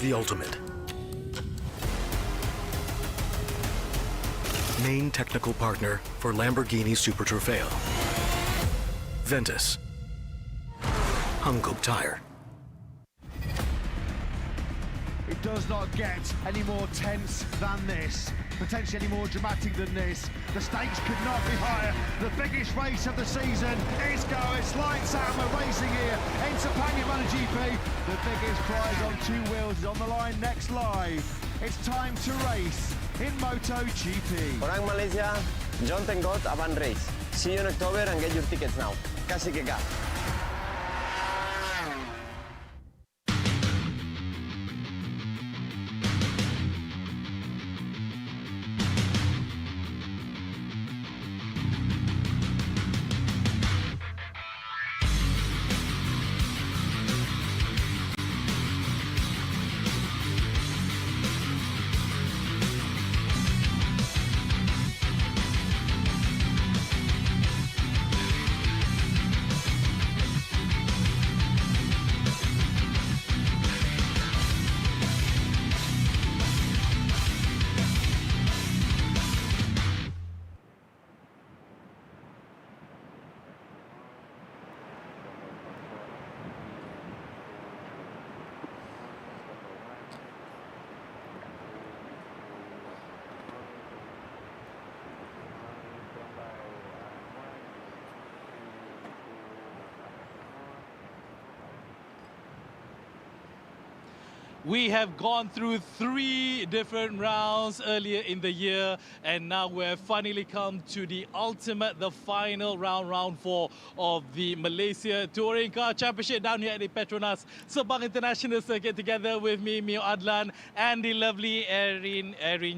the ultimate. Main technical partner for Lamborghini Super Trofeo. Ventus. Hungkook Tire. It does not get any more tense than this, potentially any more dramatic than this. The stakes could not be higher. The biggest race of the season is go. It's lights out. We're racing here in Sepang MotoGP. The biggest prize on two wheels is on the line next live. It's time to race in MotoGP. Orang Malaysia, John Tengot avant race. See you in October and get your tickets now. Casi que ca. We have gone through 3 different rounds earlier in the year, and now we've finally come to the ultimate, the final round, round 4 of the Malaysia Touring Car Championship down here at the Petronas Sepang International Circuit, together with me, Mio Adlan, and the lovely Erin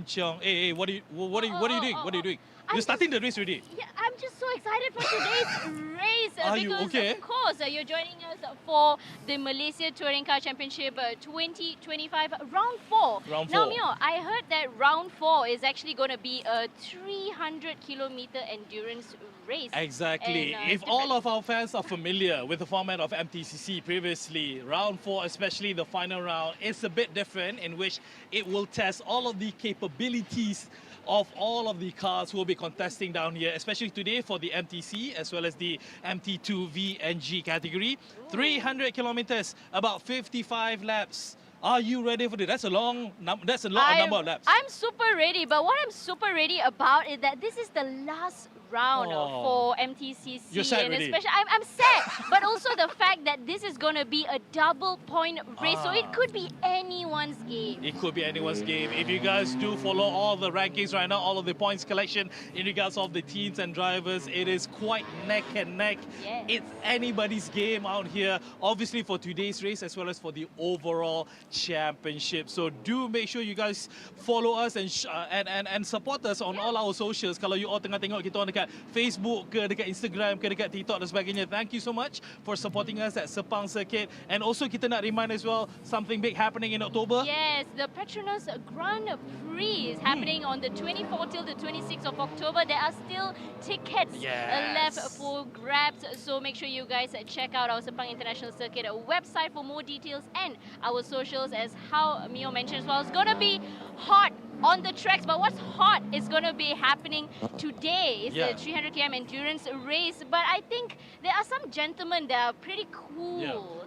Cheong. Hey, what are you doing? What are you doing? You're starting the race already. Yeah, I'm just so excited for today's race Are because, you okay? of course, you're joining us for the Malaysia Touring Car Championship 2025 Round 4. Round 4. Now, Mio, I heard that Round 4 is actually going to be a 300-kilometer endurance race. Exactly. And, if all of our fans are familiar with the format of MTCC previously, round 4, especially the final round, is a bit different, in which it will test all of the capabilities of all of the cars who will be contesting down here, especially today for the MTC as well as the MT2 V and G category. 300 kilometers, about 55 laps. Are you ready for this? That's a long number of laps. I'm super ready, but what I'm super ready about is that this is the last round for MTCC. You're sad and already. especially, I'm sad, but also the fact that this is going to be a double point race, so it could be anyone's game. It could be anyone's game. If you guys do follow all the rankings right now, all of the points collection in regards of the teams and drivers, it is quite neck and neck. Yes. It's anybody's game out here, obviously for today's race as well as for the overall championship. So do make sure you guys follow us and support us on all our socials. Kalau you all tengah tengok kita orang dekat Facebook ke, dekat Instagram ke, dekat TikTok dan sebagainya. Thank you so much for supporting us at Sepang Circuit. And also kita nak remind as well, something big happening in October. Yes, the Petronas Grand Prix is happening on the 24th till the 26th of October. There are still tickets left for grabs, so make sure you guys check out our Sepang International Circuit website for more details, and our socials, as how Mio mentioned as well. It's going to be hot on the tracks, but what's hot is going to be happening today. It's the 300 km endurance race, but I think there are some gentlemen that are pretty cool.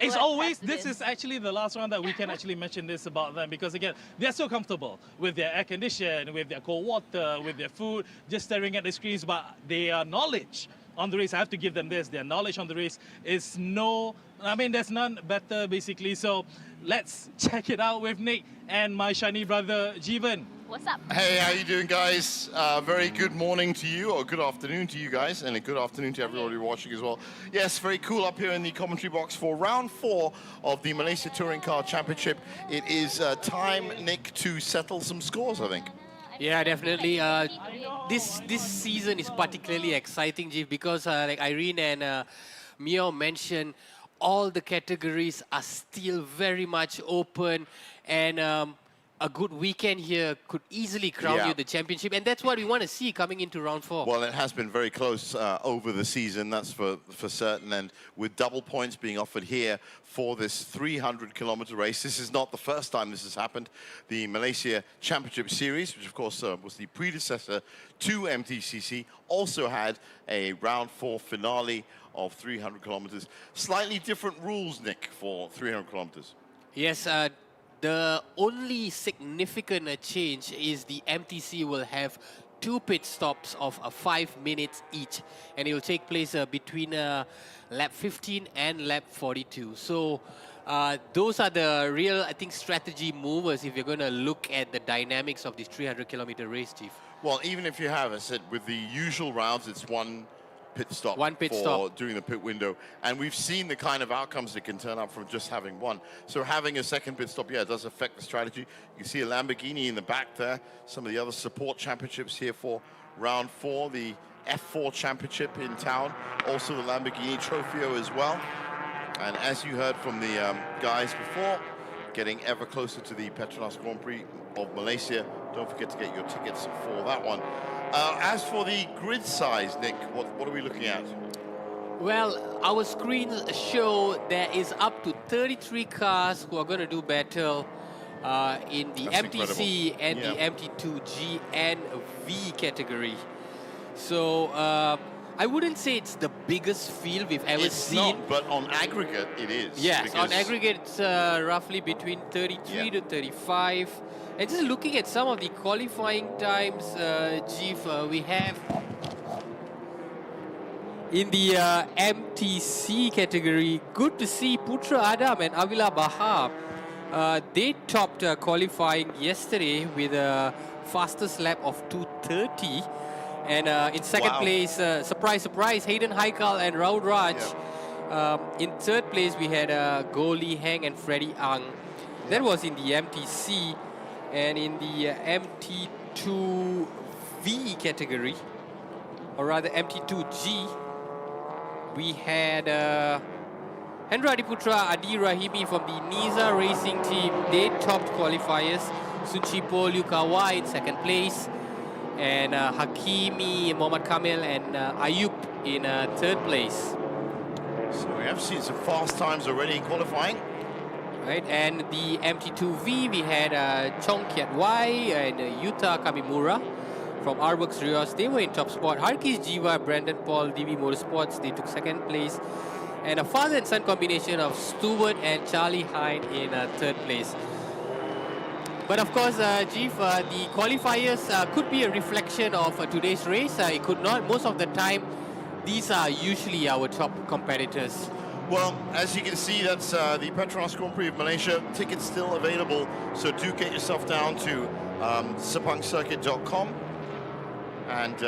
It's always, this is actually the last round that we can actually mention this about them, because again, they're so comfortable with their air condition, with their cold water, with their food, just staring at the screens, but their knowledge on the race, I have to give them this, their knowledge on the race is there's none better basically. So let's check it out with Nick and my shiny brother Jeevan. What's up? Hey, how you doing, guys? Very good morning to you, or good afternoon to you guys, and a good afternoon to everybody watching as well. Yes, very cool up here in the commentary box for round 4 of the Malaysia Touring Car Championship. It is time, Nick, to settle some scores, I think. Yeah, definitely. This season is particularly exciting, Jeff, because like Irene and Mio mentioned, all the categories are still very much open, and a good weekend here could easily crown you the championship, and that's what we want to see coming into round 4. Well, it has been very close over the season, that's for certain, and with double points being offered here for this 300-kilometer race. This is not the first time this has happened. The Malaysia Championship Series, which of course was the predecessor to MTCC, also had a round 4 finale of 300 kilometers. Slightly different rules, Nick, for 300 kilometers. Yes, the only significant change is the MTC will have 2 pit stops of 5 minutes each, and it will take place between lap 15 and lap 42. So those are the real, I think, strategy movers if you're going to look at the dynamics of this 300-kilometer race, Chief. Well, even if you have, as I said, with the usual rounds, it's one pit stop during the pit window, and we've seen the kind of outcomes that can turn up from just having one. So having a second pit stop, it does affect the strategy. You can see a Lamborghini in the back there. Some of the other support championships here for round 4, the F4 championship in town, also the Lamborghini Trofeo as well. And as you heard from the guys before, getting ever closer to the Petronas Grand Prix of Malaysia. Don't forget to get your tickets for that one. As for the grid size, Nick, what are we looking at? Well, our screens show there is up to 33 cars who are going to do battle in the MTC and the MT2G and V category. So I wouldn't say it's the biggest field we've ever seen. It's not, but on aggregate it is. Yes, on aggregate it's roughly between 33 to 35. And just looking at some of the qualifying times, Jeef, we have in the MTC category, good to see Putra Adam and Avila Bahar. They topped qualifying yesterday with a fastest lap of 2:30. And in second place, surprise, surprise, Hayden Haikal and Raul Raj. In third place, we had Goh Lee Heng and Freddie Ang. That was in the MTC. And in the MT2V category, or rather MT2G, we had Hendra Adiputra Adi Rahimi from the Niza Racing team. They topped qualifiers. Sunchipo Liukawa in second place. And Hakimi, Mohammad Kamil and Ayub in third place. So we have seen some fast times already in qualifying. Right, and the MT2V, we had Chong Kiat Wai and Yuta Kamimura from Arworks Rios. They were in top spot. Harkis Jiva, Brandon Paul, DB Motorsports, they took second place. And a father and son combination of Stewart and Charlie Hine in third place. But of course, Jeef, the qualifiers could be a reflection of today's race. It could not. Most of the time, these are usually our top competitors. Well, as you can see, that's the Petronas Grand Prix of Malaysia. Tickets still available, so do get yourself down to sepangcircuit.com and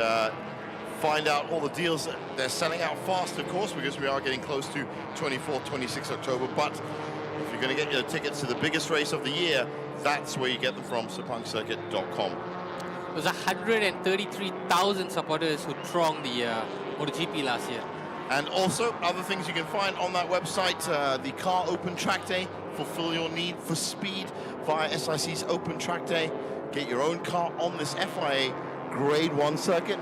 find out all the deals. They're selling out fast, of course, because we are getting close to 24th, 26th October. But if you're going to get your tickets to the biggest race of the year, that's where you get them from, sepangcircuit.com. There was 133,000 supporters who thronged the MotoGP last year. And also, other things you can find on that website, the Car Open Track Day. Fulfill your need for speed via SIC's Open Track Day. Get your own car on this FIA Grade 1 circuit.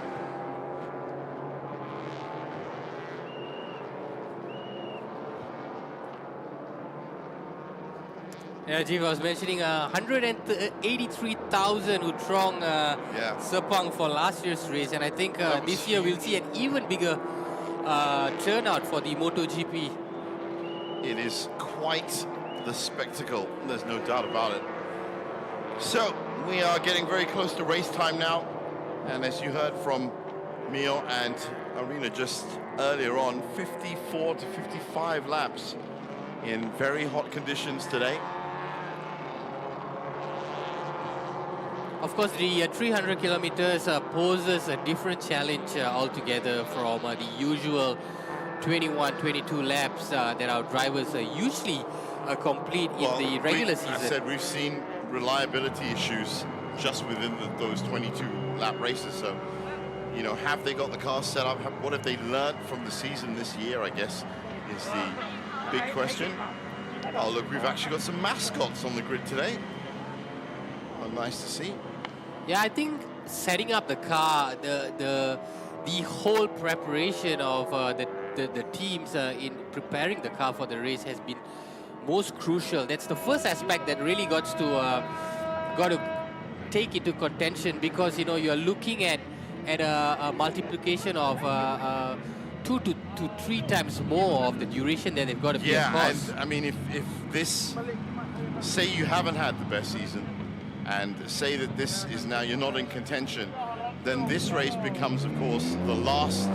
Yeah, Jeef, I was mentioning 183,000 who thronged Sepang for last year's race. And I think this year we'll see an even bigger turnout for the MotoGP. It is quite the spectacle, there's no doubt about it. So we are getting very close to race time now, and as you heard from Mio and Arena just earlier on, 54 to 55 laps in very hot conditions today. Of course, the 300 kilometers poses a different challenge altogether from the usual 21, 22 laps that our drivers usually complete in the regular season. I said we've seen reliability issues just within those 22 lap races. So, you know, have they got the cars set up? What have they learned from the season this year, I guess, is the big question. Oh, look, we've actually got some mascots on the grid today. Well, nice to see. Yeah, I think setting up the car, the whole preparation of the teams in preparing the car for the race has been most crucial. That's the first aspect that really got to take into contention, because you know you're looking at a multiplication of 2 to 3 times more of the duration that they've got to be on course. And I mean, if this, say you haven't had the best season, and say that this is now you're not in contention, then this race becomes, of course, the last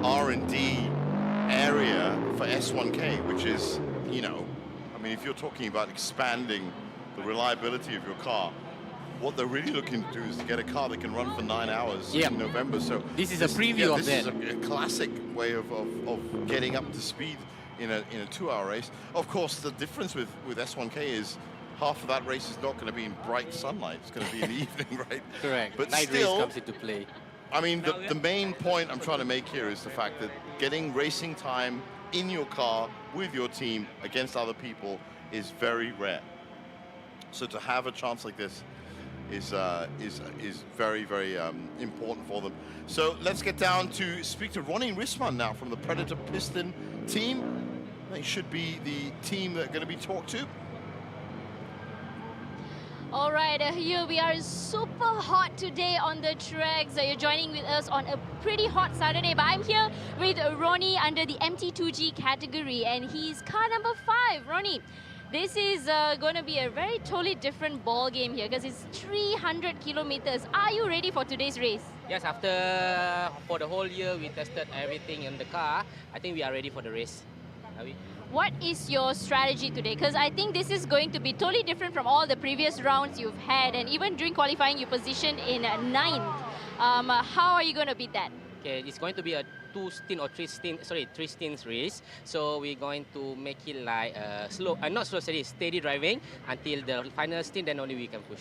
R&D area for S1K, which is, you know, I mean, if you're talking about expanding the reliability of your car, what they're really looking to do is to get a car that can run for 9 hours in November. So this is a preview of that. This is a classic way of getting up to speed in a 2-hour race. Of course, the difference with S1K is half of that race is not going to be in bright sunlight. It's going to be in the evening, right? Correct. But night still, race comes into play. I mean, the main point I'm trying to make here is the fact that getting racing time in your car with your team against other people is very rare. So to have a chance like this is very, very important for them. So let's get down to speak to Ronnie Risman now from the Predator Piston team. They should be the team that are going to be talked to. All right, here we are, super hot today on the tracks. You're joining with us on a pretty hot Saturday, but I'm here with Ronnie under the MT2G category, and he's car number 5. Ronnie, this is going to be a very totally different ball game here because it's 300 kilometers. Are you ready for today's race? Yes, for the whole year we tested everything in the car. I think we are ready for the race. Are we? What is your strategy today? Because I think this is going to be totally different from all the previous rounds you've had, and even during qualifying you positioned in 9th. How are you going to beat that? Okay, it's going to be a 3 stints race. So we're going to make it like steady driving until the final stint, then only we can push.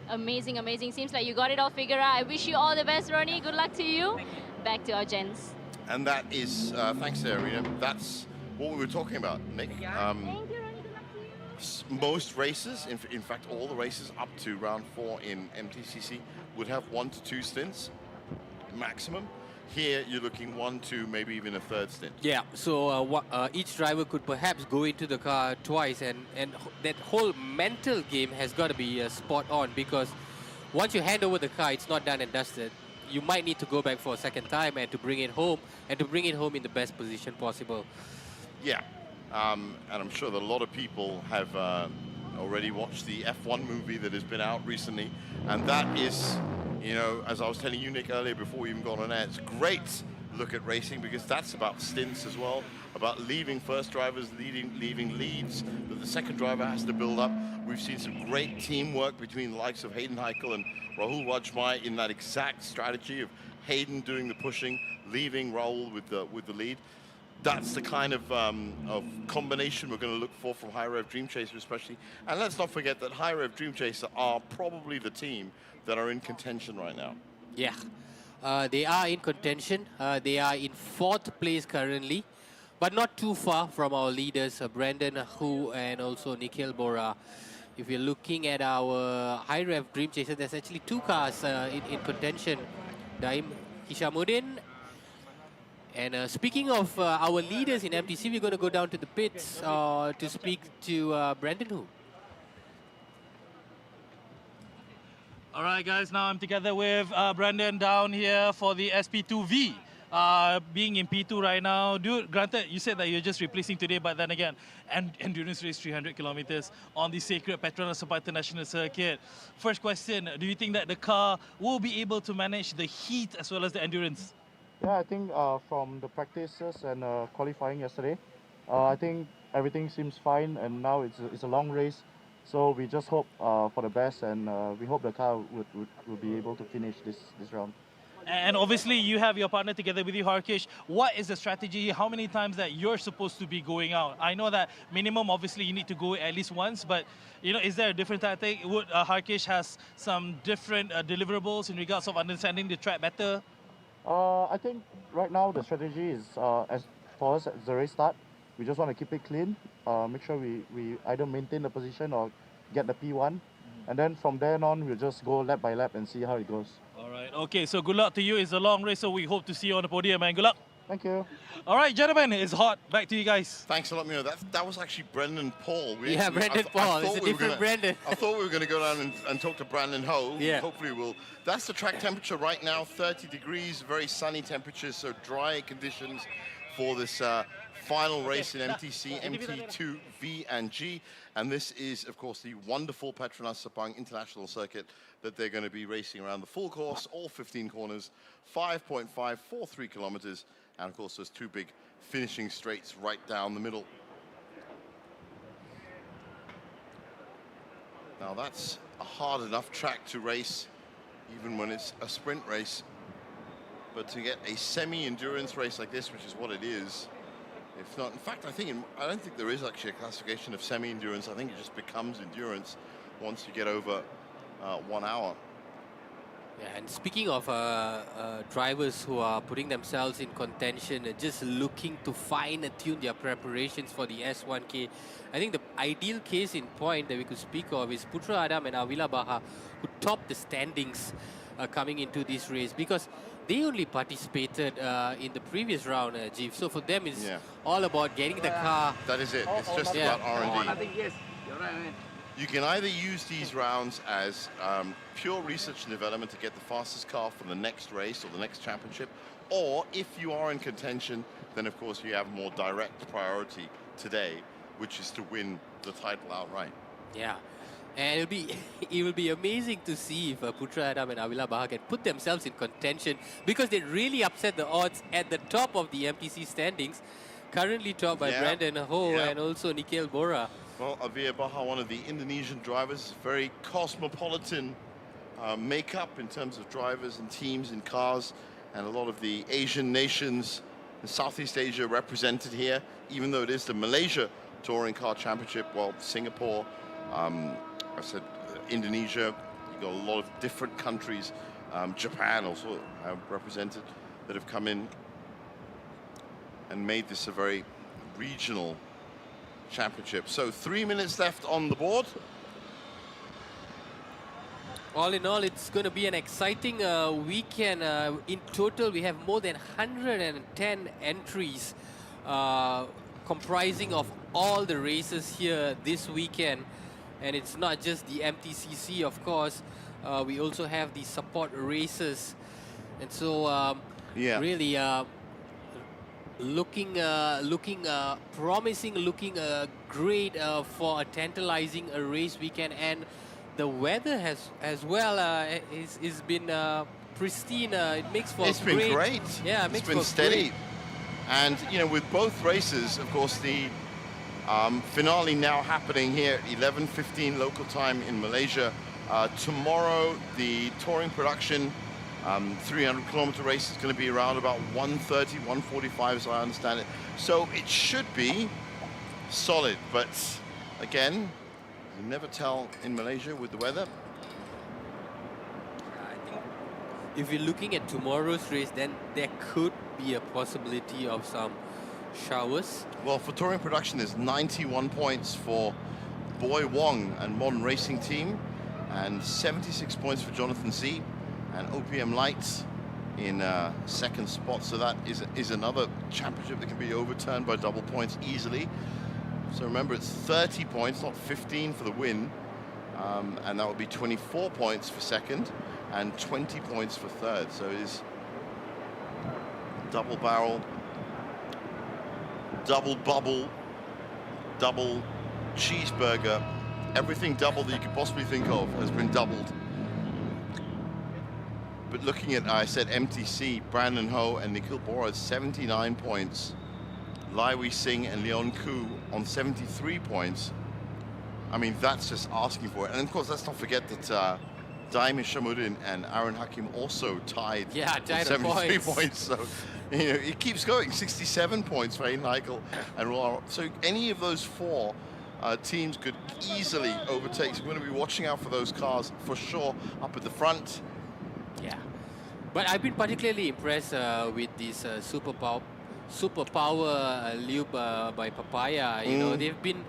Amazing, amazing. Seems like you got it all figured out. I wish you all the best, Ronnie. Good luck to you. Thank you. Back to our gents. And that is, thanks there, Arena. That's what we were talking about, Nick. Thank you, Ronnie. Good luck to you. Most races, in fact, all the races up to round 4 in MTCC would have 1 to 2 stints maximum. Here, you're looking 1, 2, maybe even a 3rd stint. Yeah, so each driver could perhaps go into the car twice, and that whole mental game has got to be spot on, because once you hand over the car, it's not done and dusted. You might need to go back for a second time and to bring it home, and to bring it home in the best position possible. Yeah, and I'm sure that a lot of people have already watched the F1 movie that has been out recently, and that is, you know, as I was telling you, Nick, earlier before we even got on air, it's great look at racing because that's about stints as well, about leaving first drivers, leaving leads that the second driver has to build up. We've seen some great teamwork between the likes of Hayden Heikel and Rahul Rajmai in that exact strategy of Hayden doing the pushing, leaving Rahul with the lead. That's the kind of combination we're going to look for from High Rev Dream Chaser especially. And let's not forget that High Rev Dream Chaser are probably the team that are in contention right now. Yeah, they are in contention. They are in 4th place currently, but not too far from our leaders, Brandon Hu and also Nikhil Bora. If you're looking at our High Rev Dream Chaser, there's actually 2 cars in contention. Daim Hishamuddin. And speaking of our leaders in MTC, we're going to go down to the pits to speak to Brandon Hu. All right, guys, now I'm together with Brandon down here for the SP2V. Being in P2 right now, dude, granted, you said that you're just replacing today, but then again, endurance race 300 kilometers on the sacred Petronas Sepang National Circuit. First question, do you think that the car will be able to manage the heat as well as the endurance? Yeah, I think from the practices and qualifying yesterday, I think everything seems fine, and now it's a long race. So we just hope for the best, and we hope the car will be able to finish this round. And obviously you have your partner together with you, Harkesh. What is the strategy? How many times that you're supposed to be going out? I know that minimum, obviously you need to go at least once, but you know, is there a different tactic? Would Harkesh has some different deliverables in regards of understanding the track better? I think right now the strategy is, as for us at the race start, we just want to keep it clean, make sure we either maintain the position or get the P1. And then from there on, we'll just go lap by lap and see how it goes. All right. Okay. So good luck to you. It's a long race, so we hope to see you on the podium, man. Good luck. Thank you. All right, gentlemen, it's hot. Back to you guys. Thanks a lot, Mio. That was actually Brendan Paul. Yeah, Brendan Paul. It's a different Brendan. I thought we were going to go down and talk to Brandon Ho. Yeah. Hopefully we'll. That's the track temperature right now, 30 degrees, very sunny temperatures, so dry conditions for this final race in MTC, MT2, V and G. And this is, of course, the wonderful Petronas Sepang International Circuit that they're going to be racing around the full course, all 15 corners, 5.543 kilometers. And of course, there's 2 big finishing straights right down the middle. Now that's a hard enough track to race, even when it's a sprint race. But to get a semi-endurance race like this, which is what it is, if not, in fact, I don't think there is actually a classification of semi-endurance. I think it just becomes endurance once you get over 1 hour. Yeah, and speaking of drivers who are putting themselves in contention and just looking to fine-tune their preparations for the S1K, I think the ideal case in point that we could speak of is Putra Adam and Avila Baha, who topped the standings coming into this race, because they only participated in the previous round, Jeev. So for them, it's all about getting the car. That is it. It's just about R&D. Nothing, yes. You're right, man. You can either use these rounds as pure research and development to get the fastest car for the next race or the next championship, or if you are in contention, then of course you have more direct priority today, which is to win the title outright. Yeah, and it will be amazing to see if Putra Adam and Avila Baha can put themselves in contention, because they really upset the odds at the top of the MTC standings, currently topped by Brandon Ho and also Nikhil Bora. Well, Avila Baha, one of the Indonesian drivers, very cosmopolitan makeup in terms of drivers and teams and cars, and a lot of the Asian nations in Southeast Asia represented here, even though it is the Malaysia Touring Car Championship. Well, Singapore, I said Indonesia, you got a lot of different countries, Japan also represented, that have come in and made this a very regional championship. So 3 minutes left on the board. All in all, it's going to be an exciting weekend. In total, we have more than 110 entries comprising of all the races here this weekend. And it's not just the MTCC, of course. We also have the support races. And so, really looking promising, looking great for a tantalizing race weekend. And the weather has as well is been pristine. It makes for It's been great. Yeah, it's been steady. And you know, with both races, of course, the finale now happening here at 11:15 local time in Malaysia. Tomorrow, the touring production 300-kilometer race is going to be around about 1:30, 1:45, as I understand it. So it should be solid, but again, you never tell in Malaysia with the weather. I think if you're looking at tomorrow's race, then there could be a possibility of some showers. Well, for touring production, there's 91 points for Boy Wong and Modern Racing Team, and 76 points for Jonathan Z and OPM Lights in second spot. So that is another championship that can be overturned by double points easily. So remember, it's 30 points, not 15 for the win. And that would be 24 points for second and 20 points for third. So it is double barrel, double bubble, double cheeseburger. Everything double that you could possibly think of has been doubled. But looking at, I said MTC, Brandon Ho and Nikhil Bora, 79 points. Lai Wei Singh and Leon Koo on 73 points. I mean, that's just asking for it. And of course, let's not forget that Daim Hishamuddin and Aaron Hakim also tied with 73 points. So, you know, it keeps going. 67 points for Aiden Heichel and Roland. So any of those four teams could easily overtake. So we're going to be watching out for those cars for sure up at the front. Yeah, but I've been particularly impressed with this superpower loop by Papaya. You know, they've been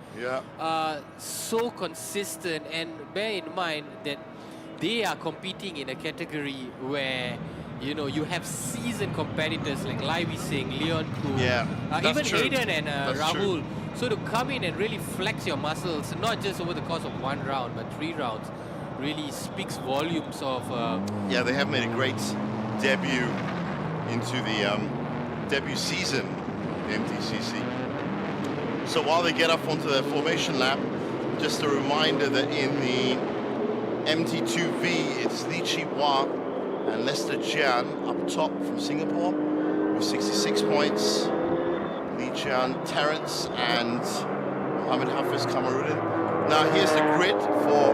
so consistent, and bear in mind that they are competing in a category where, you know, you have seasoned competitors like Livy Singh, Leon Koo, even true. Hayden and Rahul. True. So to come in and really flex your muscles, not just over the course of 1 round, but 3 rounds, really speaks volumes of... Yeah, they have made a great debut into the debut season, the MTCC. So while they get up onto the formation lap, just a reminder that in the MT2V, it's Lee Chi-Hwa and Lester Jian up top from Singapore with 66 points. Lee Jian, Terence, and Mohamed Hafiz Kamarudin. Now here's the grid for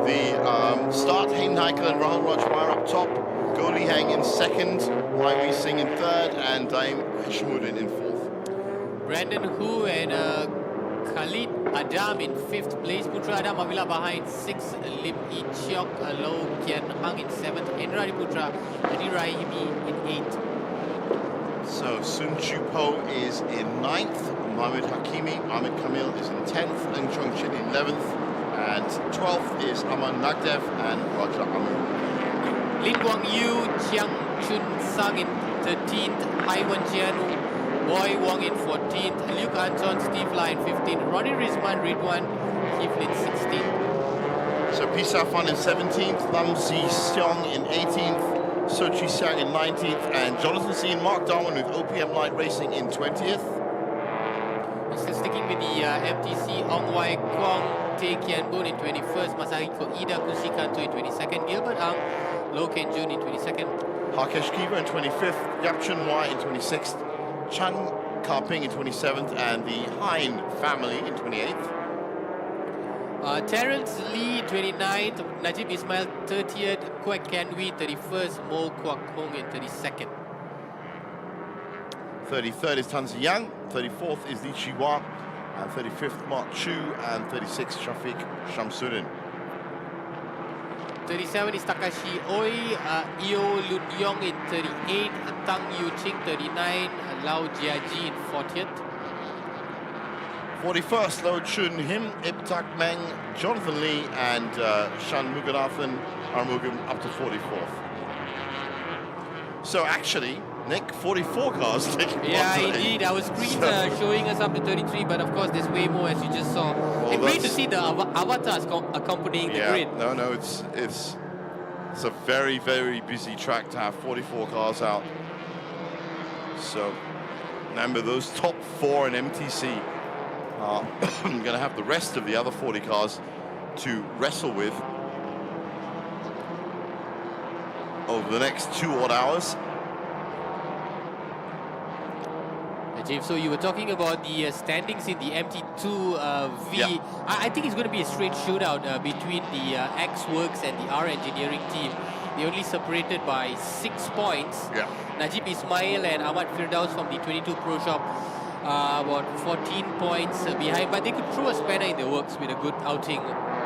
the start. Hayden Heikel and Rahul Rajwar up top. Goh Lee Hang in second, Livy Singh in third, and Daim Hashmuddin in fourth. Brandon Hu and Khalid Adam in 5th place. Putra Adam Avila behind 6th. Lim Yi Cheok, Low Kian Hang in 7th. Endra Putra, Adi Rahimi in 8th. So Sun Chu Po is in 9th. Mohamed Hakimi, Ahmed Kamil is in 10th. Ng Chong Chin in 11th. And 12th is Aman Nagdev and Raja Amur. Lin Guang Yu, Chiang Chun Sang in 13th, Hai Wan Jianu, Boy Wong in 14th, Luke Anton, Steve La in 15th, Ronnie Rizman, Ridwan, Kiflin 16th. So Pisa Fan in 17th, Lam Si Seong in 18th, So Chi Siang in 19th, and Jonathan C and Mark Darwin with OPM Light Racing in 20th. Still sticking with the MTC, Ong Wai Kwong, Tae Kian Boon in 21st, Masahiko Ida Kusikanto in 22nd, Gilbert Ang, Loh Ken Jun in 22nd. Harkesh Kiva in 25th, Yap Chun Wai in 26th, Chan Ka-ping in 27th, and the Hein family in 28th. Terence Lee 29th, Najib Ismail 30th, Kwek Kanwi 31st, Mo Kwak Hong in 32nd. 33rd is Tan Yang, 34th is Lee Chi-Hwa, and 35th Mark Chu, and 36th Shafiq Shamsuddin. 37 is Takashi Oi, Io Lun Yong in 38, Tang Yu Ching 39, Lau Jiaji in 40th. 41st, Lo Chun Him, Ip Tak Meng, Jonathan Lee, and Shan Muganathan Armugam up to 44th. So actually, Nick, 44 cars taking part today. Indeed. Our screens are showing us up to 33, but of course there's way more, as you just saw. Well, and great to see the avatars accompanying the grid. No, it's a very, very busy track to have 44 cars out. So remember, those top 4 in MTC are going to have the rest of the other 40 cars to wrestle with over the next 2 odd hours. James, so you were talking about the standings in the MT2 V. Yeah. I think it's going to be a straight shootout between the X-Works and the R Engineering team. They only separated by 6 points. Yeah. Najib Ismail and Ahmad Firdaus from the 22 Pro Shop about 14 points behind, but they could throw a spanner in the works with a good outing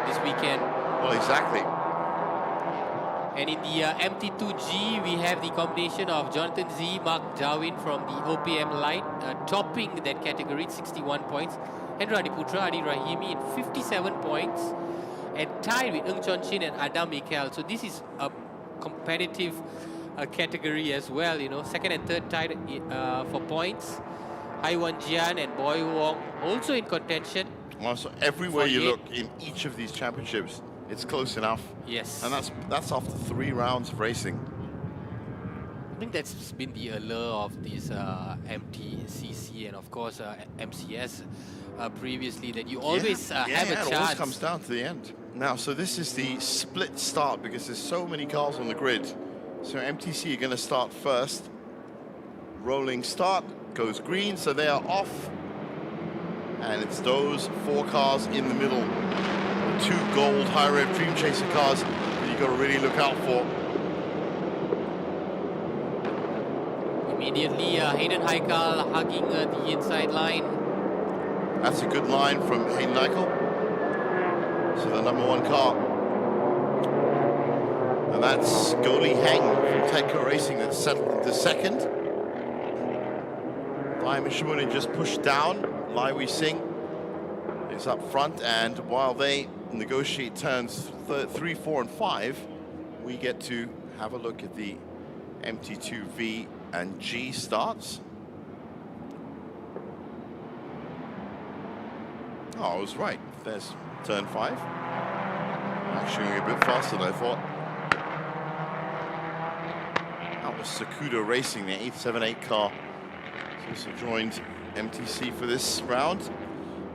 this weekend. Well, exactly. And in the MT2G, we have the combination of Jonathan Z, Mark Darwin from the OPM Light, topping that category, 61 points. Hendra Adiputra, Adi Rahimi in 57 points, and tied with Ng Chon Chin and Adam Mikael. So this is a competitive category as well, you know. Second and third tied for points. Hai Wan Jian and Boy Wong also in contention. Well, so everywhere you look in each of these championships, it's close enough. Yes. And that's after 3 rounds of racing. I think that's been the allure of this MTCC and of course MCS previously, that you always have a chance. It always comes down to the end. Now, so this is the split start because there's so many cars on the grid. So MTC are going to start first. Rolling start, goes green, so they are off. And it's those 4 cars in the middle. 2 gold high rev Dream Chaser cars that you've got to really look out for. Immediately, Hayden Haikal hugging the inside line. That's a good line from Hayden Haikal. So the number 1 car. And that's Goh Lee Hang from Tedco Racing that's settled into second. Lai Mishimunin just pushed down. Lai Wei Sing is up front, and while they negotiate turns 3, 4, and 5, we get to have a look at the MT2 V and G starts. Oh, I was right. There's turn 5. Actually going a bit faster than I thought. That was Sakuda Racing, the 878 car. It's also joined MTC for this round.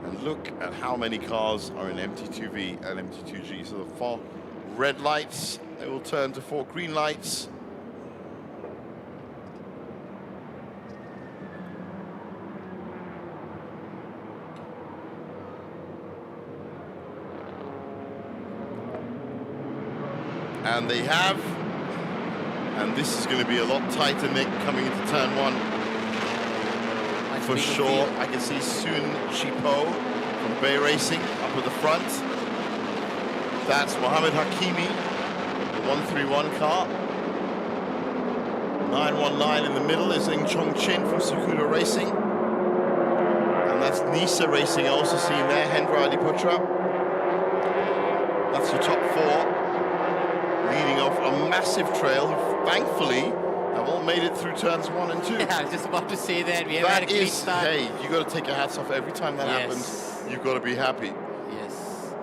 And look at how many cars are in MT2V and MT2G. So the 4 red lights, they will turn to 4 green lights. And they have, and this is going to be a lot tighter, Nick, coming into turn 1. For sure, I can see Sun Chipo from Bay Racing up at the front. That's Mohammed Hakimi, the 131 car. 919 in the middle is Ing Chong Chin from Sakuda Racing. And that's Nisa Racing, also seen there, Hendra Adiputra. That's the top 4. Leading off a massive trail, who thankfully have all made it through turns 1 and 2. Yeah, I was just about to say that. We have had a clean start. Hey, you got to take your hats off every time that happens. You've got to be happy. Yes.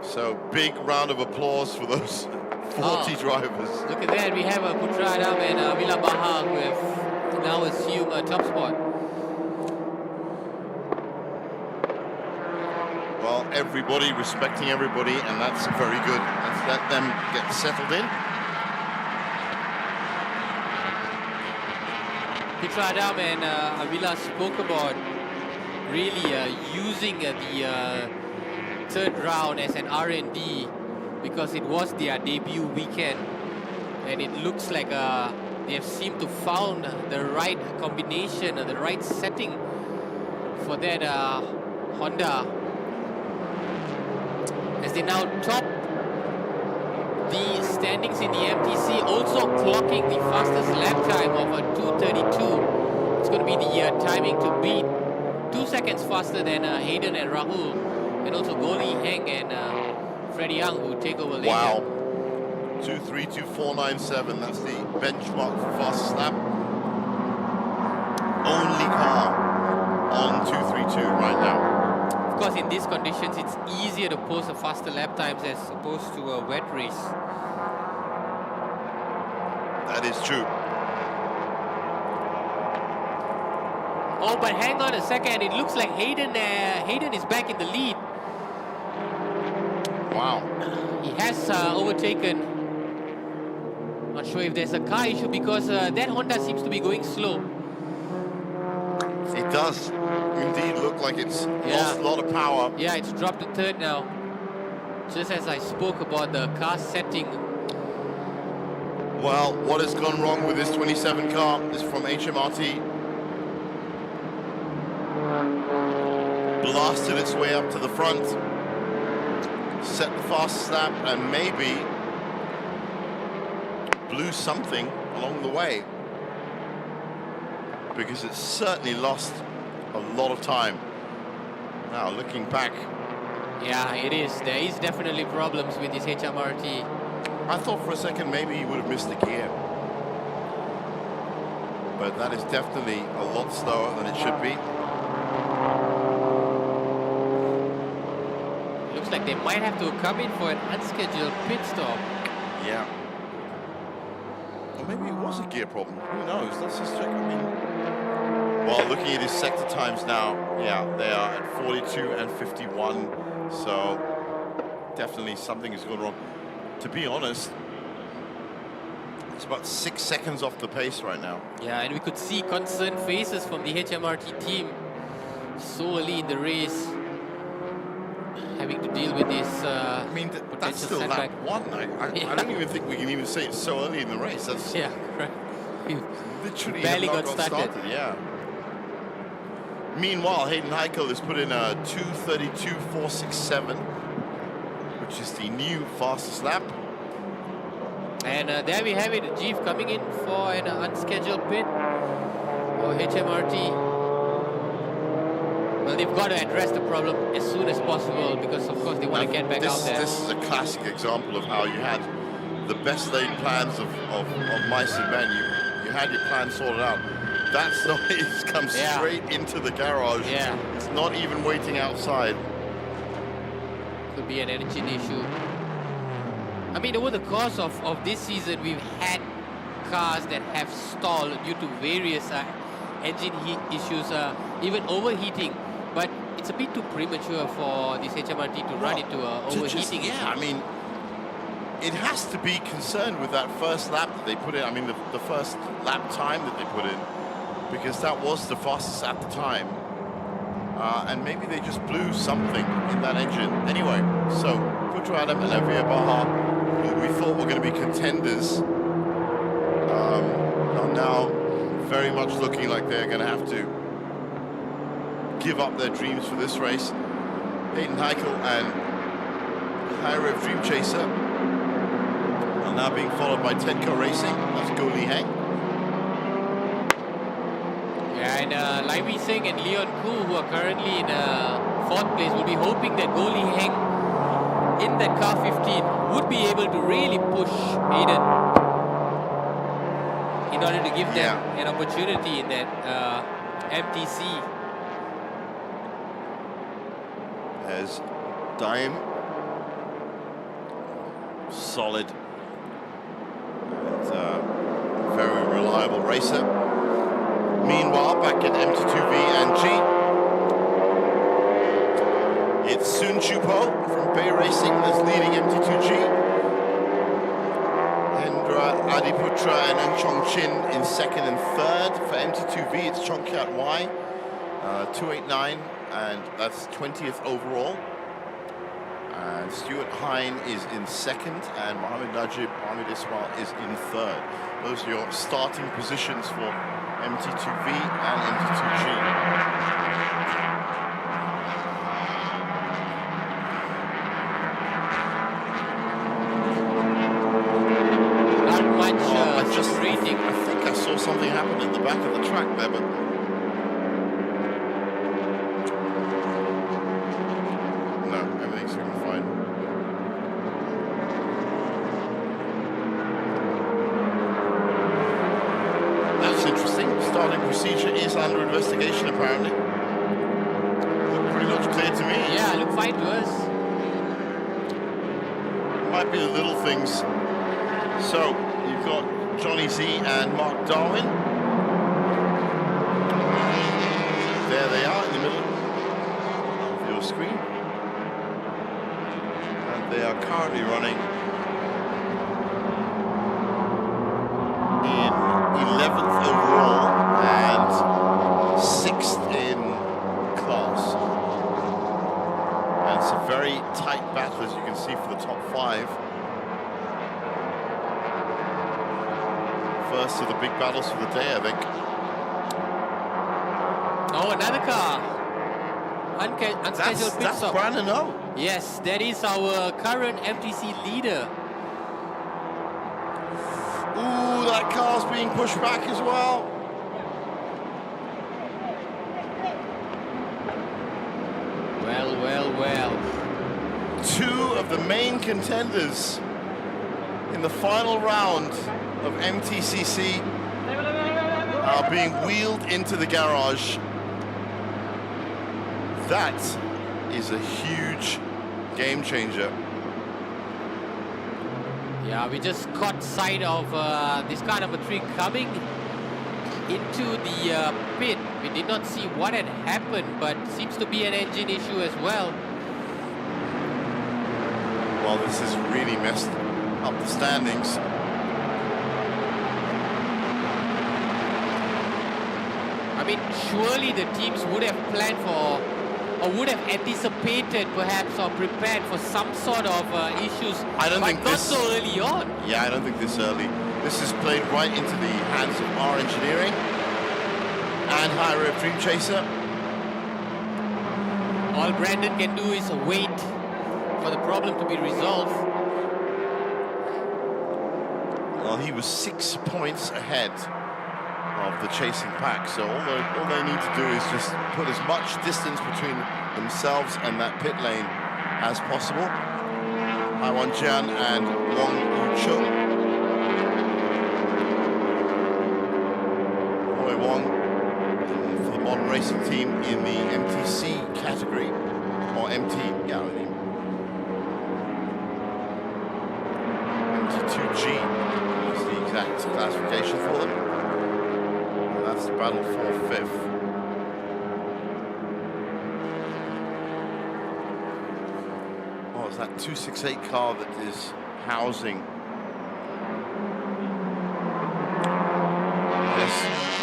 So big round of applause for those 40 drivers. Look at that. We have Putra Adam and Villa Baha who have now assumed a top spot. Well, everybody respecting everybody, and that's very good. Let's let them get settled in. Putra Adam and Avila spoke about really using the third round as an R&D because it was their debut weekend, and it looks like they have seemed to found the right combination, the right setting for that Honda. As they now top the standings in the MTC, also clocking the fastest lap time of a 2:32. It's going to be the timing to beat 2 seconds faster than Hayden and Rahul, and also Goli Heng and Freddie Young who take over later. Wow. 2:32.497, that's the benchmark for fastest lap. Only car on 2:32 right now. Of course, in these conditions, it's easier to post a faster lap times as opposed to a wet race. That is true. Oh, but hang on a second. It looks like Hayden is back in the lead. Wow. He has overtaken. Not sure if there's a car issue because that Honda seems to be going slow. It does indeed look like it's lost a lot of power. Yeah, it's dropped to third now. Just as I spoke about the car setting. Well, what has gone wrong with this 27 car is from HMRT. Blasted its way up to the front. Set the fastest lap and maybe blew something along the way, because it certainly lost a lot of time. Now, looking back. Yeah, it is. There is definitely problems with this HMRT. I thought for a second maybe he would have missed the gear. But that is definitely a lot slower than it should be. Looks like they might have to come in for an unscheduled pit stop. Yeah. Or maybe it was a gear problem. Who knows? Let's just check. I mean, well, looking at his sector times now, yeah, they are at 42 and 51. So definitely something is going wrong. To be honest, it's about 6 seconds off the pace right now. Yeah, and we could see concerned faces from the HMRT team so early in the race, having to deal with this I mean, that's still setback. lap 1. I don't even think we can even say it's so early in the race. That's right. Literally barely have not got started. Yeah. Meanwhile, Hayden Heikel has put in a 2:32.467, which is the new fastest lap. And there we have it, Jeep coming in for an unscheduled pit for HMRT. Well, they've got to address the problem as soon as possible because, of course, they want to get back out there. This is a classic example of how you had the best laid plans of mice and men. You had your plan sorted out. That's not, it's come straight into the garage. Yeah. It's not even waiting outside. Could be an engine issue. I mean, over the course of this season, we've had cars that have stalled due to various engine heat issues, even overheating. But it's a bit too premature for this HMRT to run into overheating issue. I mean, it has to be concerned with that first lap that they put in. I mean, the first lap time that they put in, because that was the fastest at the time. And maybe they just blew something in that engine. Anyway, so Putra Adam and Avia Baha, who we thought were going to be contenders, are now very much looking like they're going to have to give up their dreams for this race. Hayden Heikel and High-Rev Dream Chaser are now being followed by Tenko Racing. That's Go Li Heng. Yeah, and Lai Wei Sing and Leon Koo, who are currently in 4th place, will be hoping that Go Li Heng in that car 15 would be able to really push Hayden in order to give them an opportunity in that MTC. There's Dime, solid and very reliable racer. Meanwhile, back at MT2V and G, it's Sun Chupo from Bay Racing that's leading MT2G. Hendra Adiputra and Ng Chong Chin in 2nd and 3rd. For MT2V, it's Chong Kiat Y, 289, and that's 20th overall. And Stuart Hine is in 2nd, and Mohammed Najib, Mohammed Ismail is in 3rd. Those are your starting positions for MT2V and MT2G. Not much just rating. I think I saw something happen in the back of the track there, but no, everything's going fine. That's interesting. Starting procedure is under investigation, apparently. Looked pretty much clear to me. Yeah, look fine to us. Might be the little things. So, you've got Johnny Z and Mark Darwin. There they are in the middle of your screen. And they are currently running in 11th overall and 6th in class. And it's a very tight battle, as you can see, for the top 5. First of the big battles for the day, I think. Oh, another car. Unscheduled pit That's stop. Brandon O. Yes, that is our current MTC leader. Ooh, that car's being pushed back as well. Well. 2 of the main contenders in the final round of MTCC are being wheeled into the garage. That is a huge game changer. Yeah, we just caught sight of this car number 3 coming into the pit. We did not see what had happened, but seems to be an engine issue as well. Well, this has really messed up the standings. I mean, surely the teams would have planned for, or would have anticipated perhaps, or prepared for some sort of issues, I don't but think not this, so early on. Yeah, I don't think this early. This is played right into the hands of our engineering and High-Rev Dream Chaser. All Brandon can do is wait for the problem to be resolved. Well, he was 6 points ahead of the chasing pack. So all they need to do is just put as much distance between themselves and that pit lane as possible. Haiwan Jian and Wong Yucheng. Hui Wong for the modern racing team in the MTC category, or MT, yeah, MT2G is the exact classification for them. And that's the battle for 5th. Oh, it's that 268 car that is housing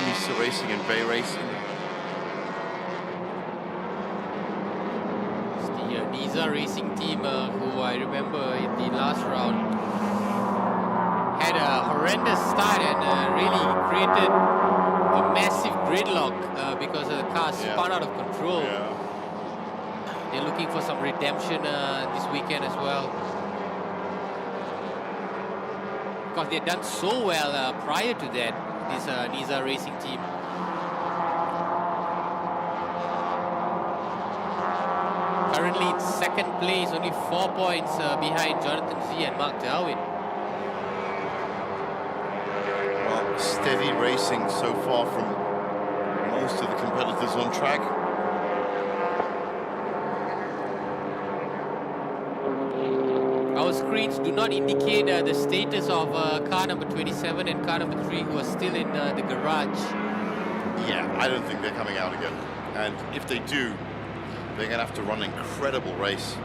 Nisa Racing and Bay Racing. It's the Nisa Racing team who I remember in the last round had a horrendous start and really created a massive gridlock because the car spun out of control. Yeah. They're looking for some redemption this weekend as well. Because they've done so well prior to that, this Nisa Racing team. Currently in second place, only 4 points behind Jonathan Z and Mark Darwin. Well, steady racing so far from most of the competitors on track. Our screens do not indicate the status of car number 27 and car number 3 who are still in the garage. Yeah, I don't think they're coming out again. And if they do, they're going to have to run an incredible race.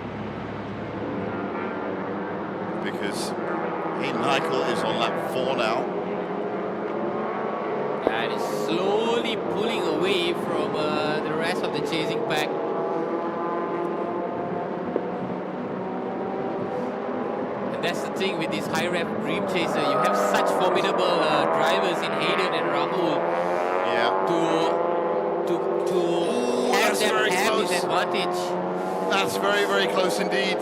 Because Hayden Heichel is on lap 4 now. And is slowly pulling away from the rest of the chasing pack. And that's the thing with this high rep Dream Chaser. You have such formidable drivers in Hayden and Rahul. Yeah. To have them have this advantage. That's very, very close indeed.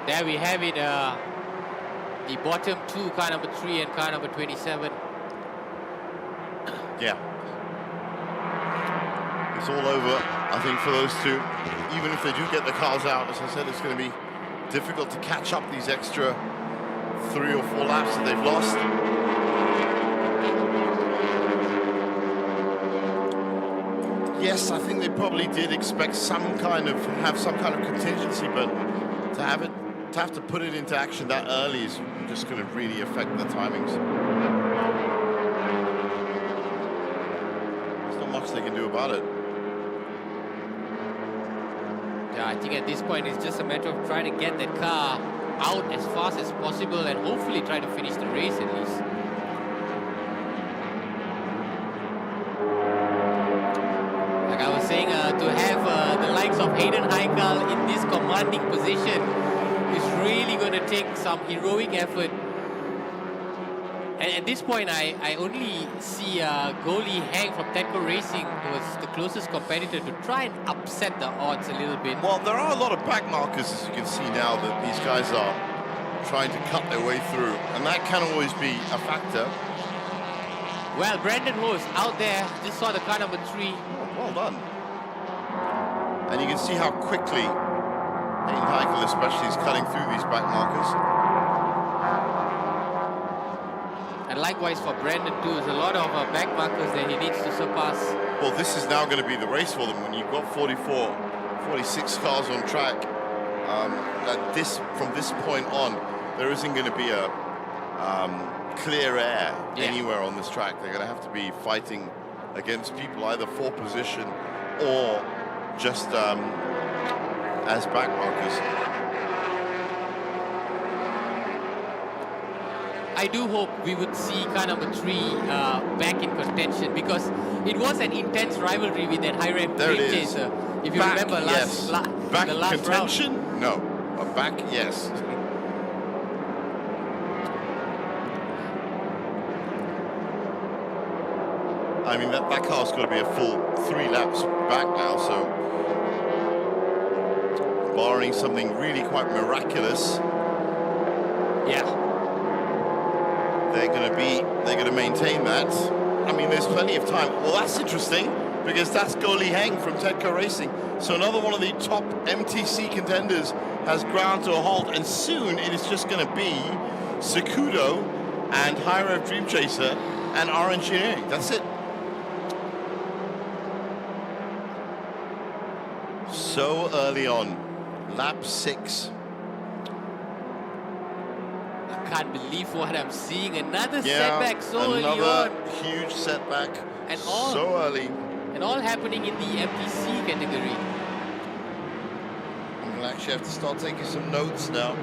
There we have it, the bottom two, car number 3 and car number 27. Yeah. It's all over, I think, for those two. Even if they do get the cars out, as I said, it's going to be difficult to catch up these extra 3 or 4 laps that they've lost. Yes, I think they probably did expect have some kind of contingency, but to have to put it into action that early is just going to really affect the timings. There's not much they can do about it. Yeah, I think at this point it's just a matter of trying to get that car out as fast as possible and hopefully try to finish the race at least. Like I was saying, to have the likes of Hayden Heichel in this commanding position is really going to take some heroic effort. And at this point, I only see goalie Hang from Tedco Racing, who was the closest competitor, to try and upset the odds a little bit. Well, there are a lot of back markers, as you can see now, that these guys are trying to cut their way through, and that can always be a factor. Well, Brandon Rose out there, just saw the car number 3. Oh, well done. And you can see how quickly Hayden Heichel especially is cutting through these back markers. And likewise for Brandon too, there's a lot of back markers that he needs to surpass. Well, this is now going to be the race for them when you've got 44, 46 cars on track. From this point on, there isn't going to be a clear air anywhere on this track. They're going to have to be fighting against people either for position or just as back markers. I do hope we would see car number 3 back in contention, because it was an intense rivalry with that high rep Dream Chaser. If you remember back the last contention? round. No. Back, yes. I mean, that car's got to be a full 3 laps back now, so barring something really quite miraculous, Yeah. they're going to maintain that. I mean, there's plenty of time. Well, that's interesting because that's Go Li Heng from Tedco Racing. So another one of the top MTC contenders has ground to a halt, and soon it is just going to be Sakudo and High Rev Dream Chaser and R Engineering. That's it. So early on, lap 6. I can't believe what I'm seeing. Another setback so early on. Another huge setback And all, so early. And all happening in the MTC category. I'm going to actually have to start taking some notes now.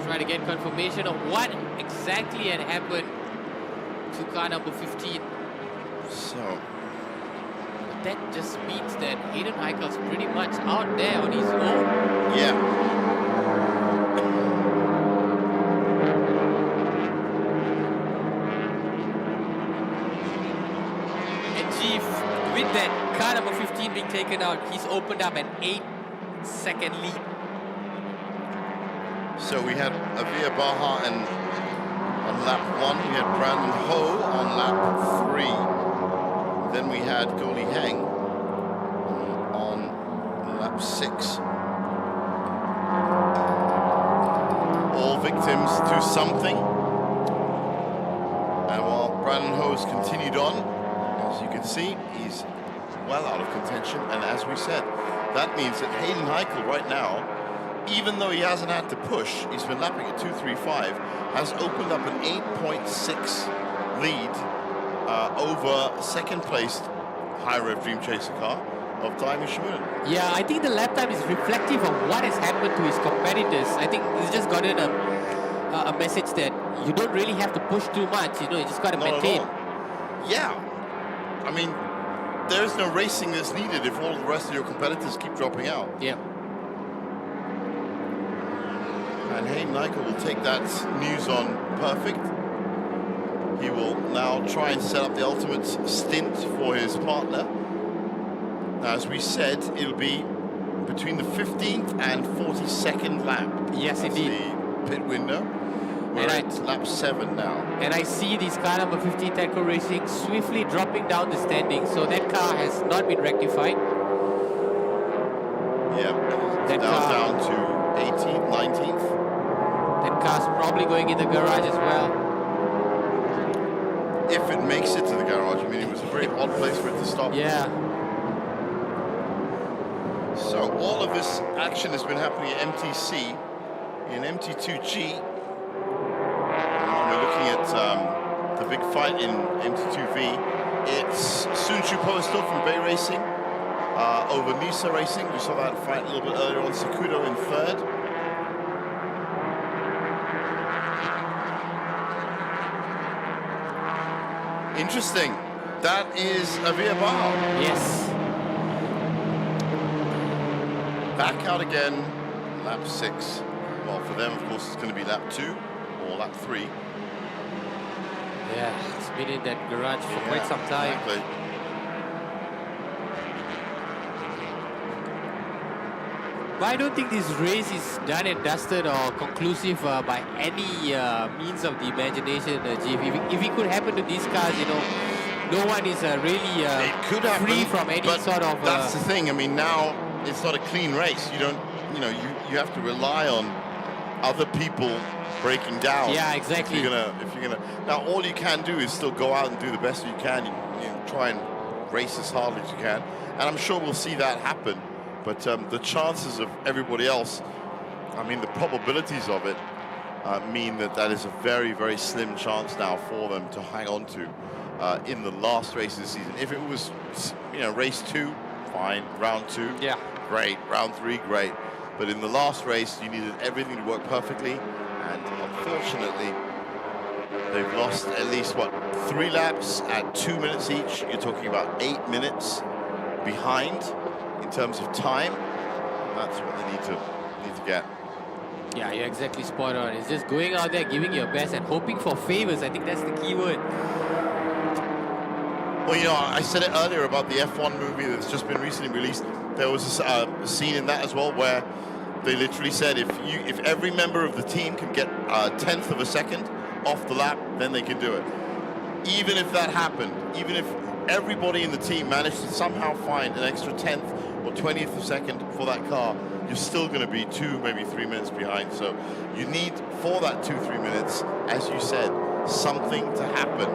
Try to get confirmation of what exactly had happened to car number 15. So, that just means that Hayden Heichel's pretty much out there on his own. yeah. With that car number 15 being taken out, he's opened up an 8-second lead. So we had Avia Baha and on lap 1, we had Brandon Ho on lap 3. Then we had Go Li Heng on lap 6. All victims to something. And while Brandon Ho's continued on, as you can see, he's well out of contention, and as we said, that means that Hayden Heichel right now, even though he hasn't had to push, he's been lapping at 2:35, has opened up an 8.6 lead over second-placed High Rev Dream Chaser car of Daimi Shimoda. Yeah, I think the lap time is reflective of what has happened to his competitors. I think he's just gotten a message that you don't really have to push too much, you know, you just got to maintain. Yeah. I mean, there is no racing that's needed if all the rest of your competitors keep dropping out. Yeah. And Hayden Heichel will take that news on perfect. He will now try and set up the ultimate stint for his partner. Now, as we said, it'll be between the 15th and 42nd lap. Yes, That's indeed. the pit window. We're at lap 7 now. And I see this car number 15 Tedco Racing swiftly dropping down the standings. So that car has not been rectified. Yeah, that now car, down to 18th, 19th. That car's probably going in the garage as well. If it makes it to the garage. I mean, it was a very odd place for it to stop. Yeah. So all of this action has been happening at MTC in MT2G. We're looking at the big fight in MT2V. It's Sun Chu Postal from Bay Racing over Nisa Racing. We saw that fight a little bit earlier on. Sakudo in 3rd. Interesting. That is Avia Baha. Yes. Back out again, lap 6. Well, for them, of course, it's going to be lap 2 or lap 3. Yeah, it's been in that garage for quite some time. Exactly. But I don't think this race is done and dusted or conclusive by any means of the imagination, Chief. If it could happen to these cars, you know, no one is really it could happen, free from any sort of... that's the thing. I mean, now it's not a clean race. You don't, you know, you have to rely on other people breaking down. Yeah, exactly. If you're gonna, now all you can do is still go out and do the best you can. You try and race as hard as you can, and I'm sure we'll see that happen. But the chances of everybody else, I mean, the probabilities of it mean that is a very, very slim chance now for them to hang on to in the last race of the season. If it was, you know, race 2, fine. Round 2, yeah, great. Round 3, great. But in the last race, you needed everything to work perfectly, and unfortunately, they've lost at least, what, 3 laps at 2 minutes each. You're talking about 8 minutes behind in terms of time. That's what they need to get. Yeah, you're exactly spot on. It's just going out there, giving your best and hoping for favors. I think that's the key word. Well, you know, I said it earlier about the F1 movie that's just been recently released. There was a scene in that as well where they literally said if every member of the team can get a 1/10 of a second off the lap, then they can do it. Even if that happened, even if everybody in the team managed to somehow find an extra 1/10 or 20th of a second for that car, you're still going to be 2, maybe 3 minutes behind. So you need, for that 2-3 minutes, as you said, something to happen.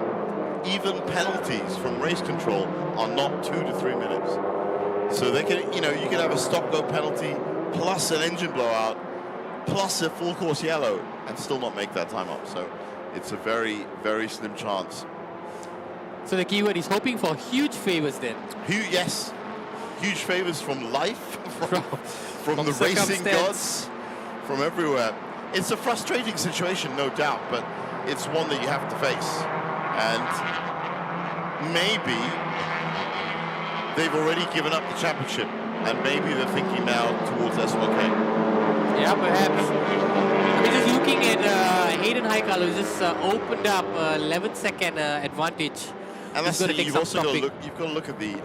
Even penalties from race control are not 2 to 3 minutes. So they can, you know, you can have a stop-go penalty plus an engine blowout plus a full course yellow and still not make that time up. So it's a very, very slim chance. So the keyword is hoping for huge favors then. Yes, huge favors from life, from the racing gods, from everywhere. It's a frustrating situation, no doubt, but it's one that you have to face. And maybe they've already given up the championship, and maybe they're thinking now towards S1K. Yeah, perhaps. I mean, just looking at Hayden Heikal, who just opened up 11-second advantage. And that's the thing, you've also got to look at the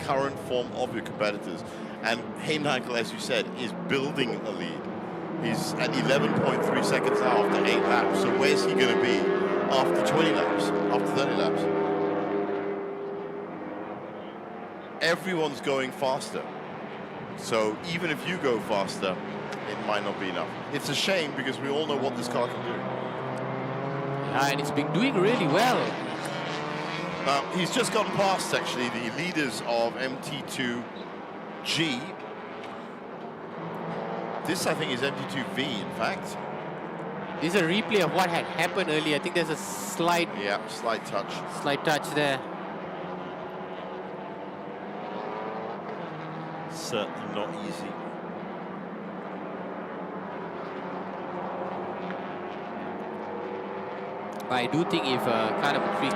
current form of your competitors. And Hayden Heikal, as you said, is building a lead. He's at 11.3 seconds now after 8 laps. So where's he going to be after 20 laps, after 30 laps? Everyone's going faster. So even if you go faster, it might not be enough. It's a shame because we all know what this car can do. Yeah, and it's been doing really well. He's just gotten past, actually, the leaders of MT2G. This, I think, is MT2V, in fact. This is a replay of what had happened earlier. I think there's a slight... Yeah, slight touch. Slight touch there. Certainly not easy. But I do think if car number 3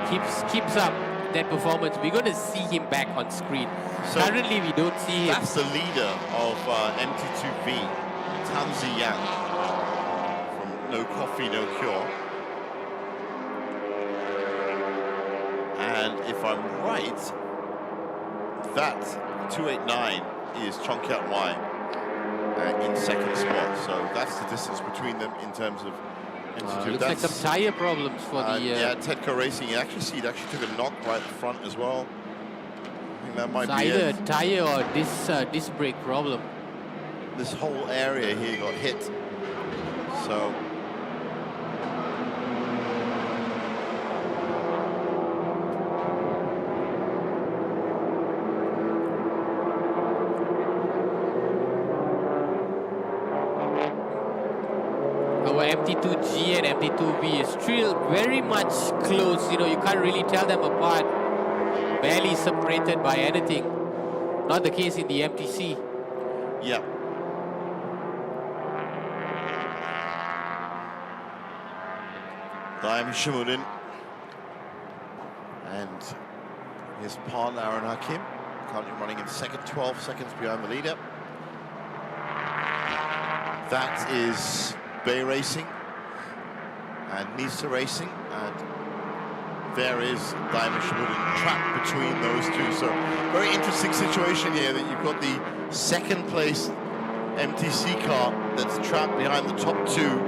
keeps up that performance, we're going to see him back on screen. So currently, we don't see him. That's the leader of MT2V, Tanzi Yang, from No Coffee, No Cure. And if I'm right, that 289 is Chong Kiat Wai in second spot. So that's the distance between them in terms of MT2. Looks like some tire problems for the... yeah, Tedco Racing. You actually see it actually took a knock right front as well. I think that might be either it. a tire or disc brake problem. This whole area here got hit. So... MT2G and MT2V is still very much close. You know, you can't really tell them apart. Barely separated by anything. Not the case in the MTC. Yeah. Daim Shamuddin and his partner Aaron Hakim currently running in second, 12 seconds behind the leader. That is Bay Racing and Nisa Racing, and there is Daim Shamuddin trapped between those two. So very interesting situation here that you've got the second place MTC car that's trapped behind the top two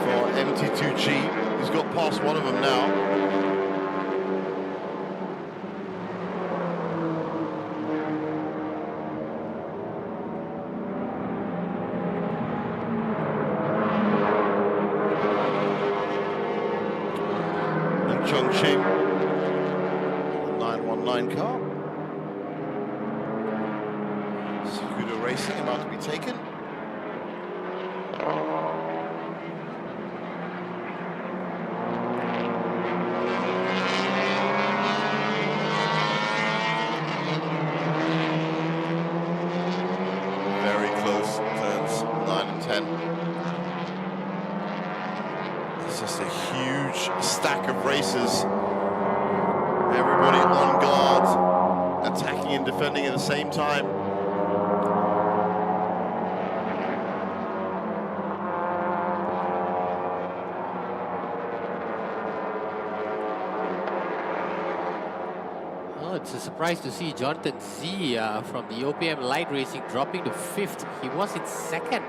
for MT2G. He's got past one of them now. Chongqing, 919 car. Scooter Racing about to be taken. Very close turns 9 and 10. It's just a huge stack of races. Everybody on guard, attacking and defending at the same time. it's a surprise to see Jonathan Z from the OPM Light Racing dropping to 5th. He was in 2nd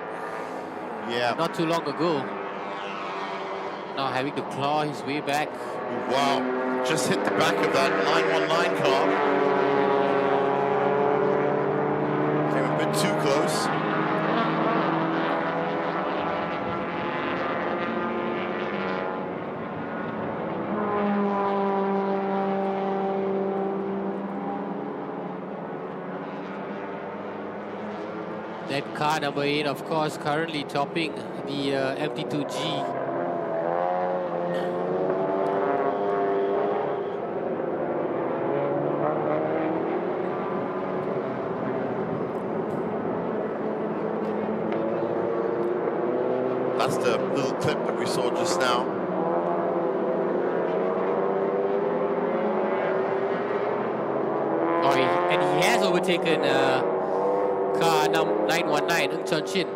not too long ago. Now having to claw his way back. Wow, just hit the back of that 919 car. Came a bit too close. That car number 8, of course, currently topping the MT2G. That's the little clip that we saw just now. Oh, and he has overtaken car number 919, Ng Chon Chin.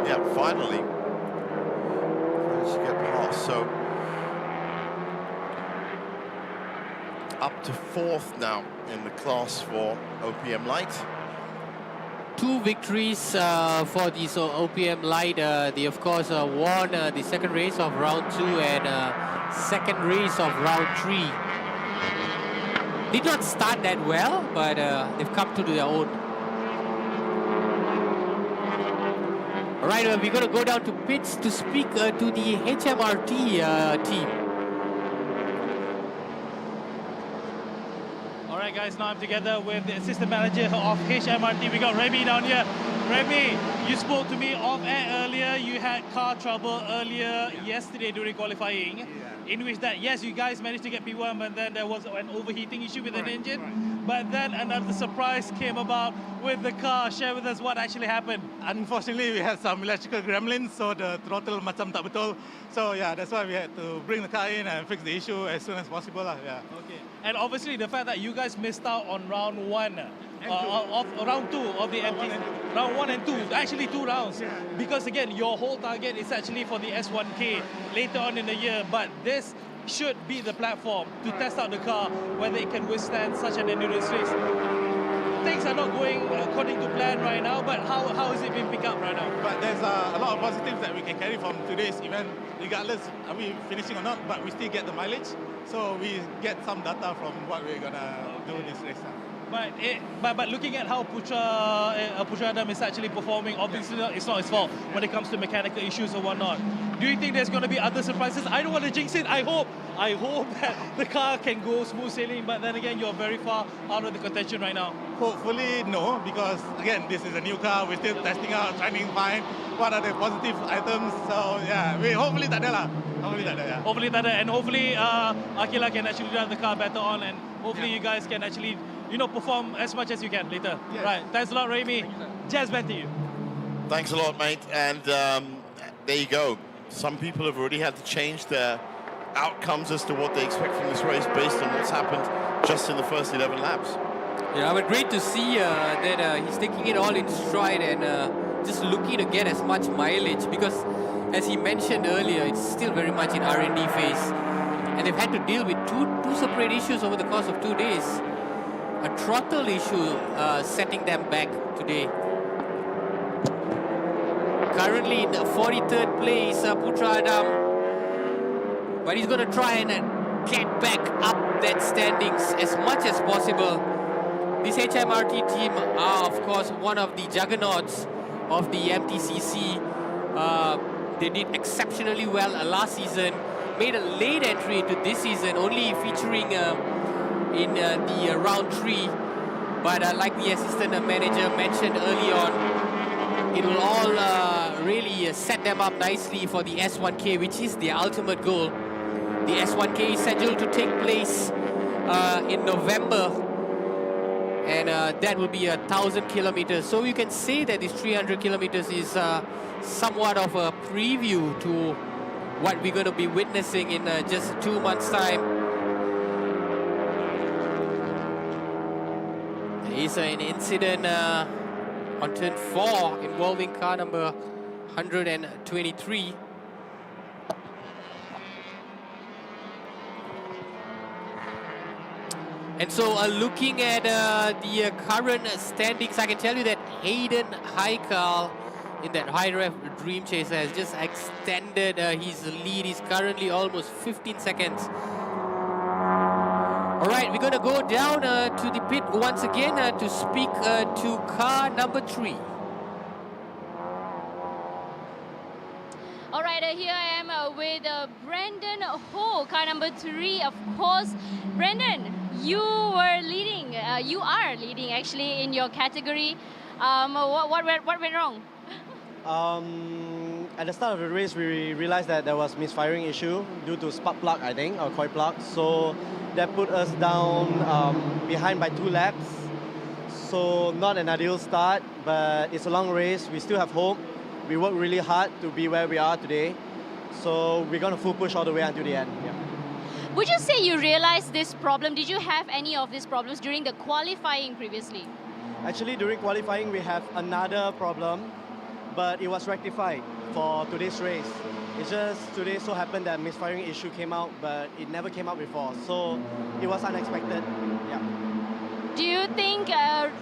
Yeah, finally. Managed to get past. So up to 4th now in the class for OPM Light. 2 victories for this OPM Light. They of course won the 2nd race of round 2 and 2nd race of round 3. Did not start that well, but they've come to their own. All right, we're going to go down to pits to speak to the HMRT team. All right, guys, now I'm together with the assistant manager of HMRT. We got Remy down here. Remy, you spoke to me off air earlier. You had car trouble earlier yesterday during qualifying, in which that, yes, you guys managed to get P1, but then there was an overheating issue with an engine. But then another surprise came about with the car. Share with us what actually happened. Unfortunately, we had some electrical gremlins, so the throttle macam tak betul. So yeah, that's why we had to bring the car in and fix the issue as soon as possible. Yeah. Okay. And obviously the fact that you guys missed out on round 1, of round 2 of the MTC. Round 1 and 2, actually 2 rounds. Because again, your whole target is actually for the S1K later on in the year. But this should be the platform to test out the car, whether it can withstand such an endurance race. Things are not going according to plan right now, but how is it being picked up right now? But there's a lot of positives that we can carry from today's event, regardless are we finishing or not, but we still get the mileage. So we get some data from what we're gonna do this race. But looking at how Putra Adam is actually performing, obviously it's not his fault when it comes to mechanical issues or whatnot. Do you think there's going to be other surprises? I don't want to jinx it. I hope that the car can go smooth sailing, but then again, you're very far out of the contention right now. Hopefully no, because again, this is a new car. We're still testing out, trying to find what are the positive items. So yeah, hopefully tak ada lah. Hopefully tak ada, yeah. Hopefully tak ada, and hopefully Akila can actually drive the car better on, and hopefully you guys can actually, perform as much as you can later. Yes. Right, thanks a lot, Remy. Jazz, back to you. Thanks a lot, mate. And there you go. Some people have already had to change their outcomes as to what they expect from this race based on what's happened just in the first 11 laps. Yeah, but great to see that he's taking it all in stride and just looking to get as much mileage, because as he mentioned earlier, it's still very much in R&D phase. And they've had to deal with two separate issues over the course of 2 days. A throttle issue setting them back today. Currently in the 43rd place, Putra Adam. But he's going to try and get back up that standings as much as possible. This HMRT team are, of course, one of the juggernauts of the MTCC. They did exceptionally well last season. Made a late entry into this season, only featuring in the round 3. But like the assistant manager mentioned early on, it will all really set them up nicely for the S1K, which is their ultimate goal. The S1K is scheduled to take place in November, and that will be 1,000 kilometers. So you can say that this 300 kilometers is somewhat of a preview to what we're going to be witnessing in just 2 months' time. There is an incident on turn 4 involving car number 123. And so looking at the current standings, I can tell you that Hayden Haikal in that high ref Dream Chaser has just extended his lead. He's currently almost 15 seconds. All right, we're going to go down to the pit once again to speak to car number 3. All right, here I am with Brandon Ho, car number 3, of course. Brandon, you were leading, you are leading actually in your category. What went wrong? At the start of the race, we realized that there was misfiring issue due to spark plug, I think, or coil plug. So that put us down behind by 2 laps. So not an ideal start, but it's a long race. We still have hope. We worked really hard to be where we are today. So we're going to full push all the way until the end. Yeah. Would you say you realized this problem? Did you have any of these problems during the qualifying previously? Actually, during qualifying, we have another problem, but it was rectified for today's race. It's just today so happened that misfiring issue came out, but it never came out before. So it was unexpected. Yeah. Do you think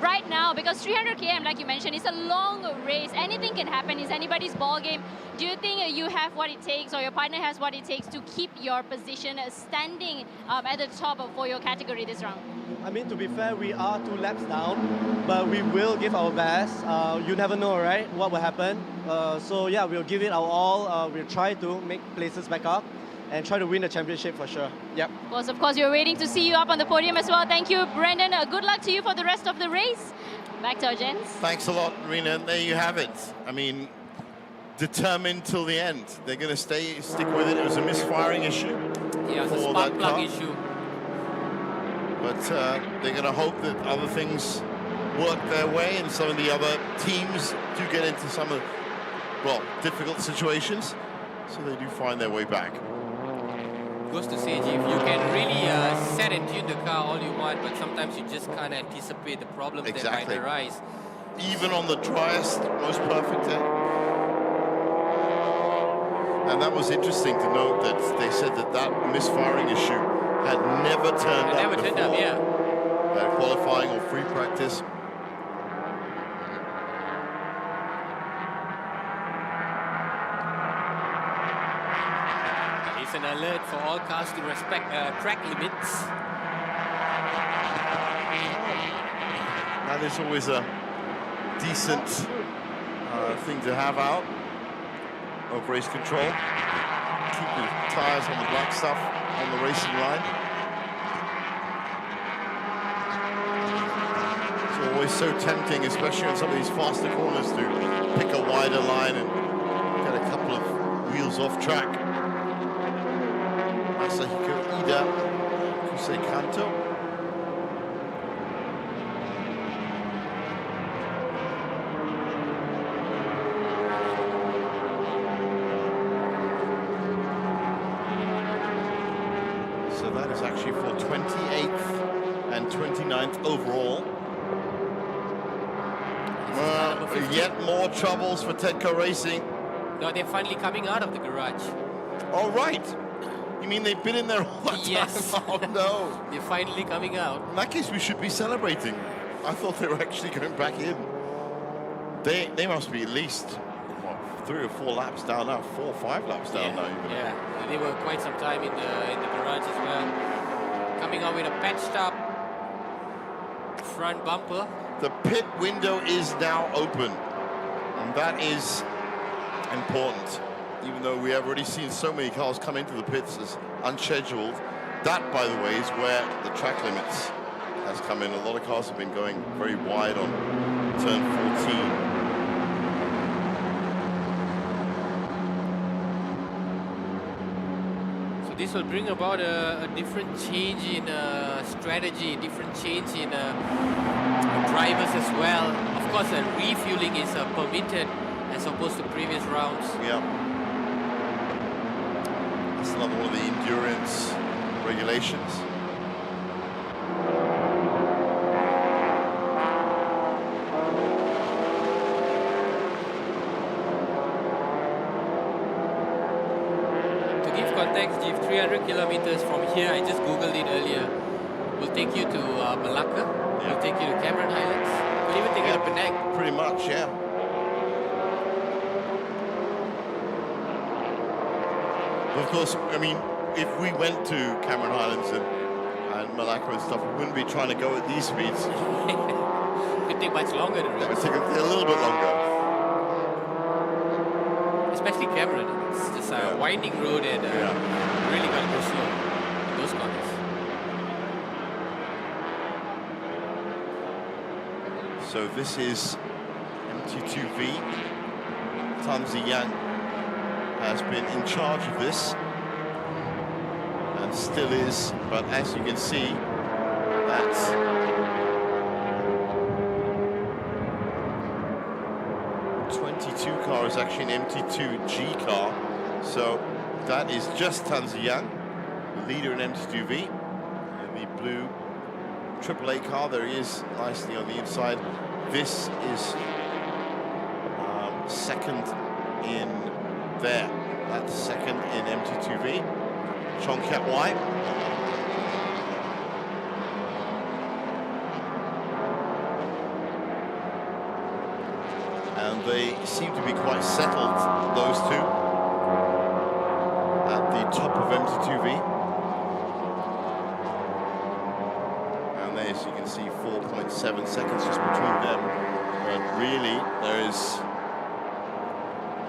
right now, because 300 km, like you mentioned, is a long race, anything can happen, it's anybody's ball game. Do you think you have what it takes, or your partner has what it takes to keep your position standing at the top for your category this round? I mean, to be fair, we are 2 laps down, but we will give our best. You never know, right, what will happen. So yeah, we'll give it our all. We'll try to make places back up and try to win the championship for sure. Yep. Of course, we're waiting to see you up on the podium as well. Thank you, Brendan. Good luck to you for the rest of the race. Back to our gents. Thanks a lot, Rena. There you have it. I mean, determined till the end. They're going to stick with it. It was a misfiring issue. Yeah, it was a spark plug issue. But they're going to hope that other things work their way, and some of the other teams do get into some of, well, difficult situations, so they do find their way back. Goes to say, if you can really set and tune the car all you want, but sometimes you just can't anticipate the problems that might arise. Even on the driest, most perfect day. And that was interesting to note that they said that that misfiring issue had never turned up before. Turned up, yeah. Qualifying or free practice. It's an alert for all cars to respect track limits. That is always a decent thing to have out of race control. Keep the tires on the black stuff on the racing line. It's always so tempting, especially on some of these faster corners, to pick a wider line and get a couple of wheels off track. Masahiko Ida, Kusei Kanto. So that is actually for 28th and 29th overall. Yet more troubles for Tedco Racing. No, they're finally coming out of the garage. All right. You mean they've been in there all that time? Yes. Oh, no. They're finally coming out. In that case, we should be celebrating. I thought they were actually going back in. They must be at least, what, 3 or 4 laps down now, 4 or 5 laps down now. Even. Yeah, they were quite some time in the garage as well. Coming out with a patched up front bumper. The pit window is now open, and that is important. Even though we have already seen so many cars come into the pits as unscheduled, that, by the way, is where the track limits has come in. A lot of cars have been going very wide on turn 14. This will bring about a different change in strategy, different change in drivers as well. Of course, refueling is permitted as opposed to previous rounds. Yeah. That's another one of the endurance regulations. To give context, if 300 kilometers from here, I just googled it earlier, We'll take you to Malacca. We'll take you to Cameron Highlands. We'll even take you to Penang. Pretty much, yeah. Of course, I mean, if we went to Cameron Highlands and Malacca and stuff, we wouldn't be trying to go at these speeds. It would take much longer to reach. It would take a little bit longer. Especially Cameron. It's just a winding road and really got to go slow in those corners. So this is MT2V. Tan Ziyang has been in charge of this and still is, but as you can see, that's car is actually an MT2G car, so that is just Tan Ziyang, the leader in MT2V, and the blue AAA car. There he is nicely on the inside. This is second in there. That's second in MT2V. Chong Kiat Wai. And they seem to be quite settled, those two, at the top of MT2V. And there, as you can see, 4.7 seconds just between them. But really, there is,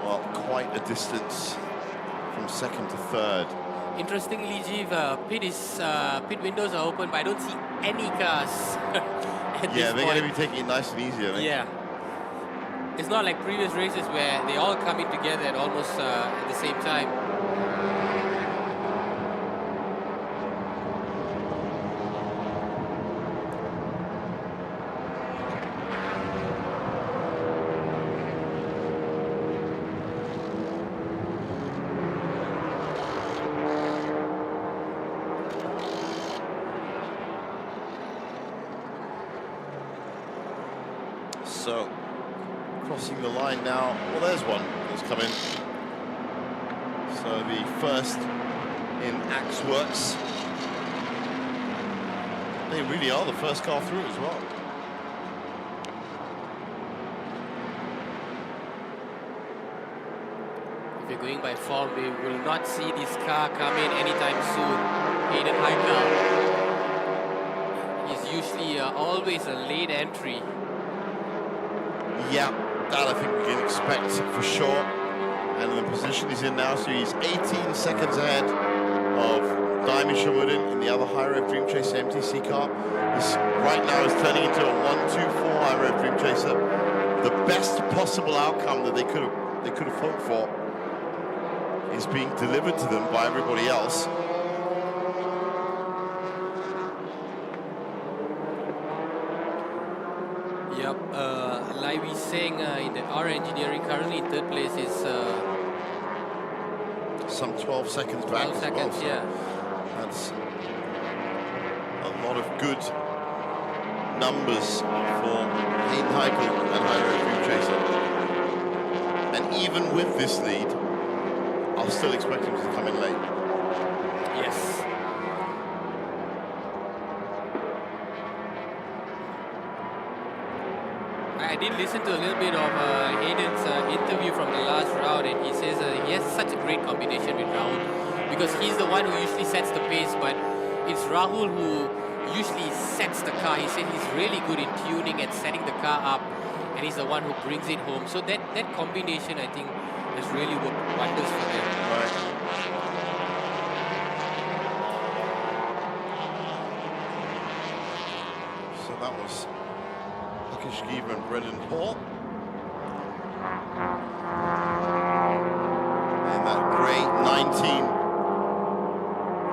well, quite a distance from second to third. Interestingly, Jeev, pit windows are open, but I don't see any cars at this Yeah, they're point. going to be taking it nice and easy, I think. Yeah. It's not like previous races where they all come in together at almost at the same time. So, crossing the line now. Well, there's one that's come in. So the first in Axe Works. They really are the first car through as well. If you're going by form, we will not see this car come in anytime soon. Aiden Haikal. He's usually always a late entry. Yeah, that I think we can expect for sure. And the position he's in now, so he's 18 seconds ahead of Daimi Shamudin in the other high rev Dream Chaser MTC car. This right now is turning into a 1-2-4 high rev Dream Chaser. The best possible outcome that they could have hoped for is being delivered to them by everybody else. Yep, like we saying in the R engineering, currently in third place is some 12 seconds back. 12 seconds, well, so yeah. That's a lot of good numbers for Hayden Heikel and High Road Dream Chaser. And even with this lead, I'll still expect him to come in late. Yes. I did listen to a little bit of Hayden's interview from the last round, and he says he has such a great combination with Rahul because he's the one who usually sets the pace, but it's Rahul who usually sets the car. He said he's really good in tuning and setting the car up, and he's the one who brings it home. So that combination, I think, has really worked wonders for them. Right. So that was Rakesh Giva and Brendan Paul. And that grey 19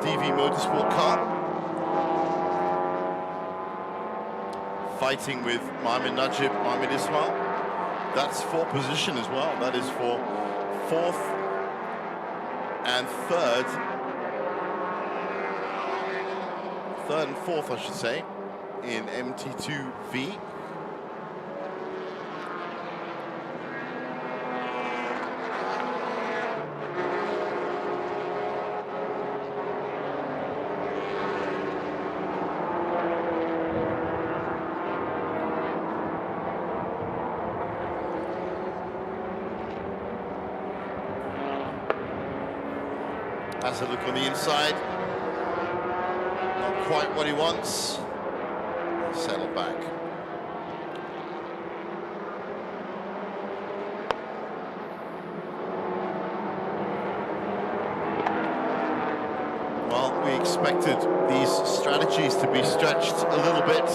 DV Motorsport car. Fighting with Mohamed Najib, Mohamed Ismail. That's for position as well. That is for fourth and third. Third and fourth, I should say, in MT2V. Has a look on the inside. Not quite what he wants. Settle back. Well, we expected these strategies to be stretched a little bit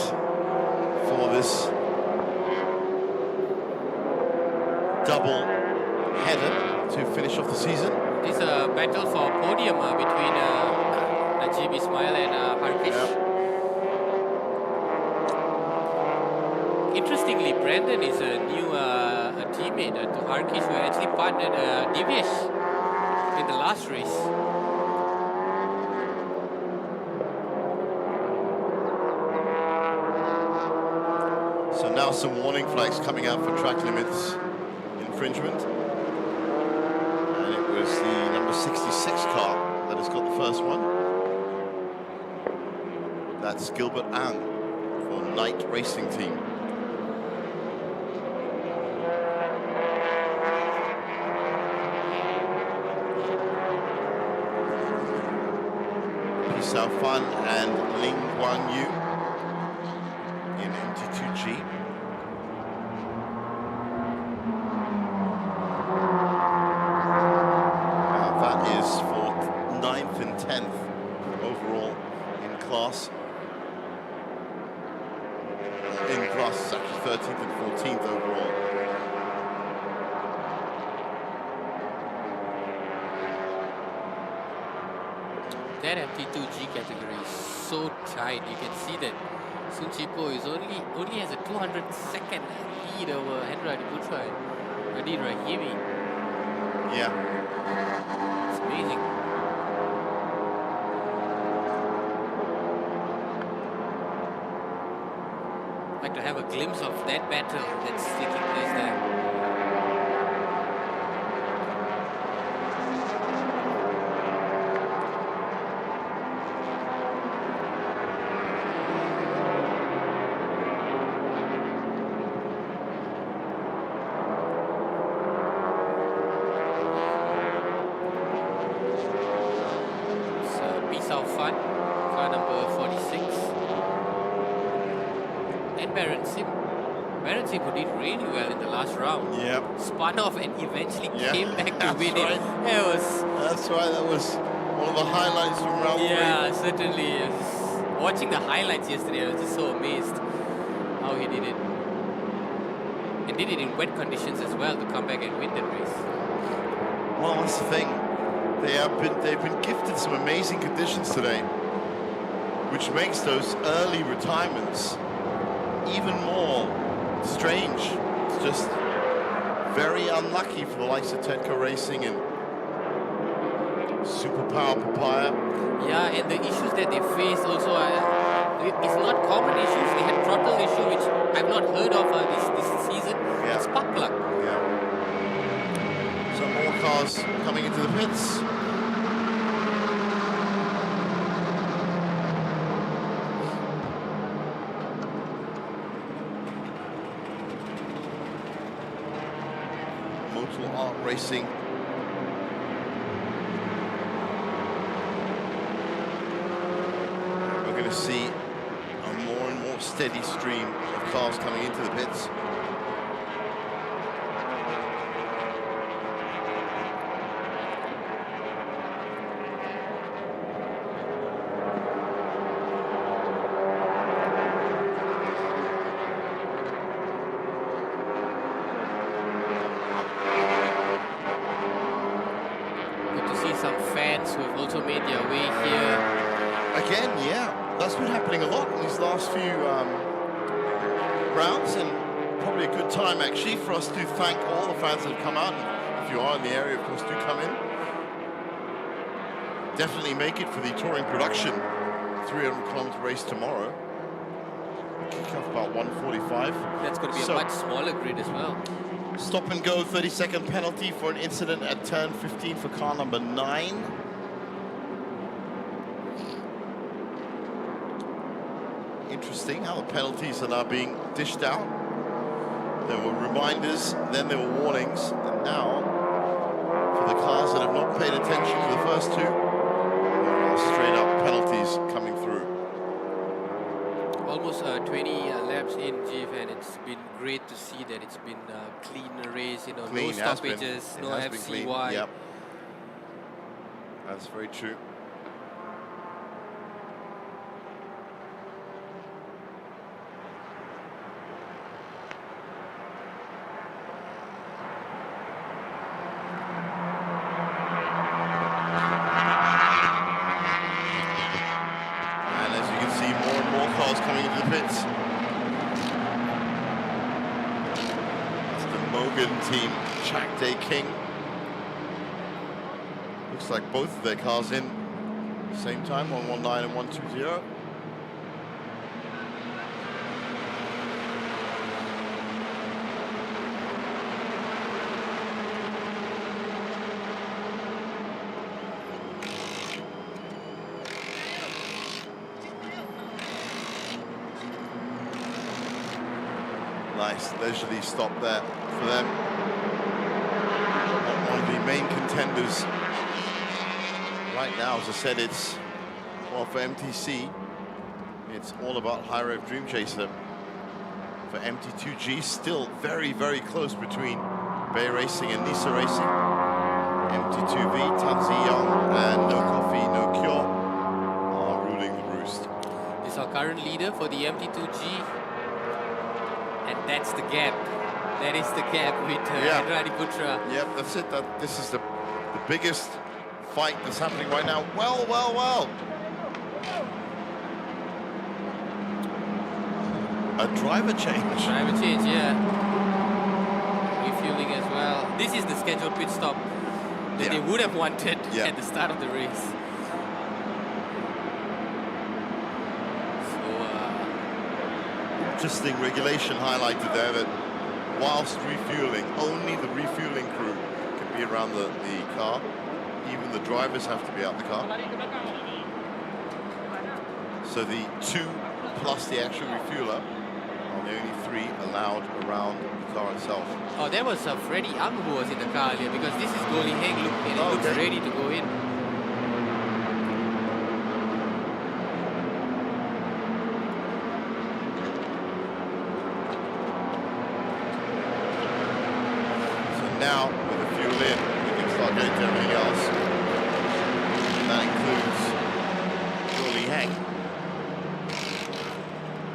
for this double header to finish off the season. It's a battle for podium between Najib Ismail and Harkish. Interestingly, Brandon is a new teammate to Harkish, who actually partnered Divyesh in the last race. So now some warning flags coming out for track limits infringement. And it was the number 66 car that has got the first one. That's Gilbert Ang for Knight Racing Team. Sao Fan and Ling Guang Yu in MT2G. That is for 9th and 10th overall in class. In class, it's actually 13th and 14th overall. That MT2G category is so tight. You can see that Sun Chipo is only has a 200-second lead over Hendra Di Putra and Adin Rahimi. Yeah. It's amazing. I'd like to have a glimpse of that battle that's taking place there. Who did really well in the last round. Yep. Spun off and eventually came back to win it. That's right, that was one of the highlights from round 3. Yeah, certainly. Watching the highlights yesterday, I was just so amazed how he did it. And did it in wet conditions as well to come back and win that race. Well, that's the thing. They've been gifted some amazing conditions today, which makes those early retirements even more strange. It's just very unlucky for the likes of Tedco Racing and Superpower Papaya. Yeah, and the issues that they faced also, it's not common issues. They had throttle issue, which I've not heard of this season. Yeah. It's spark plug. Yeah. So more cars coming into the pits. Art Racing. We're going to see a more and more steady stream of cars coming into the pits. That's been happening a lot in these last few rounds, and probably a good time actually for us to thank all the fans that have come out. And if you are in the area, of course, do come in. Definitely make it for the touring production 300-kilometer race tomorrow. Kick off about 1:45. That's going to be a much smaller grid as well. Stop and go, 30-second penalty for an incident at turn 15 for car number 9. Interesting how the penalties are now being dished out. There were reminders, then there were warnings, and now, for the cars that have not paid attention to the first two, and it's been a clean race, you know, Clean, no it has been. stoppages, It no has been clean, FCY. Yep. That's very true. And as you can see, more and more cars coming into the pits. It's the Mogan team, Track Day King. Looks like both of their cars in same time, 119 and 120. Nice leisurely stop there for them. One of the main contenders right now, as I said, it's, well, for MTC, it's all about High Rev Dream Chaser. For MT2G, still very, very close between Bay Racing and Nisa Racing. MT2V, Tanzi Young and No Coffee, No Cure are ruling the roost. This is our current leader for the MT2G. And that's the gap. That is the gap with Andrade Putra. Yep, that's it. This is the biggest fight that's happening right now. Well, well, well. A driver change. Driver change, yeah. Refueling as well. This is the scheduled pit stop that they would have wanted at the start of the race. Interesting regulation highlighted there that whilst refueling, only the refueling crew can be around the car. Even the drivers have to be out the car. So the 2 plus the actual refueler are the only 3 allowed around the car itself. Oh, there was Freddie Ang who was in the car earlier, because this is Goldie Heng looks ready to go in. Now, with the fuel in, we can start going to everything else. And that includes Goldie Heng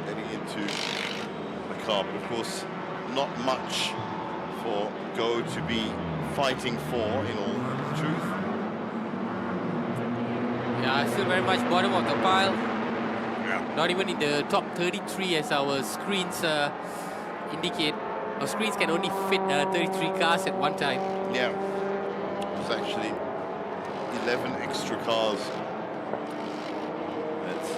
getting into the car, but of course, not much for Go to be fighting for, in all truth. Yeah, still very much bottom of the pile. Not even in the top 33 as our screens indicate. Our screens can only fit 33 cars at one time. Yeah, there's actually 11 extra cars. That's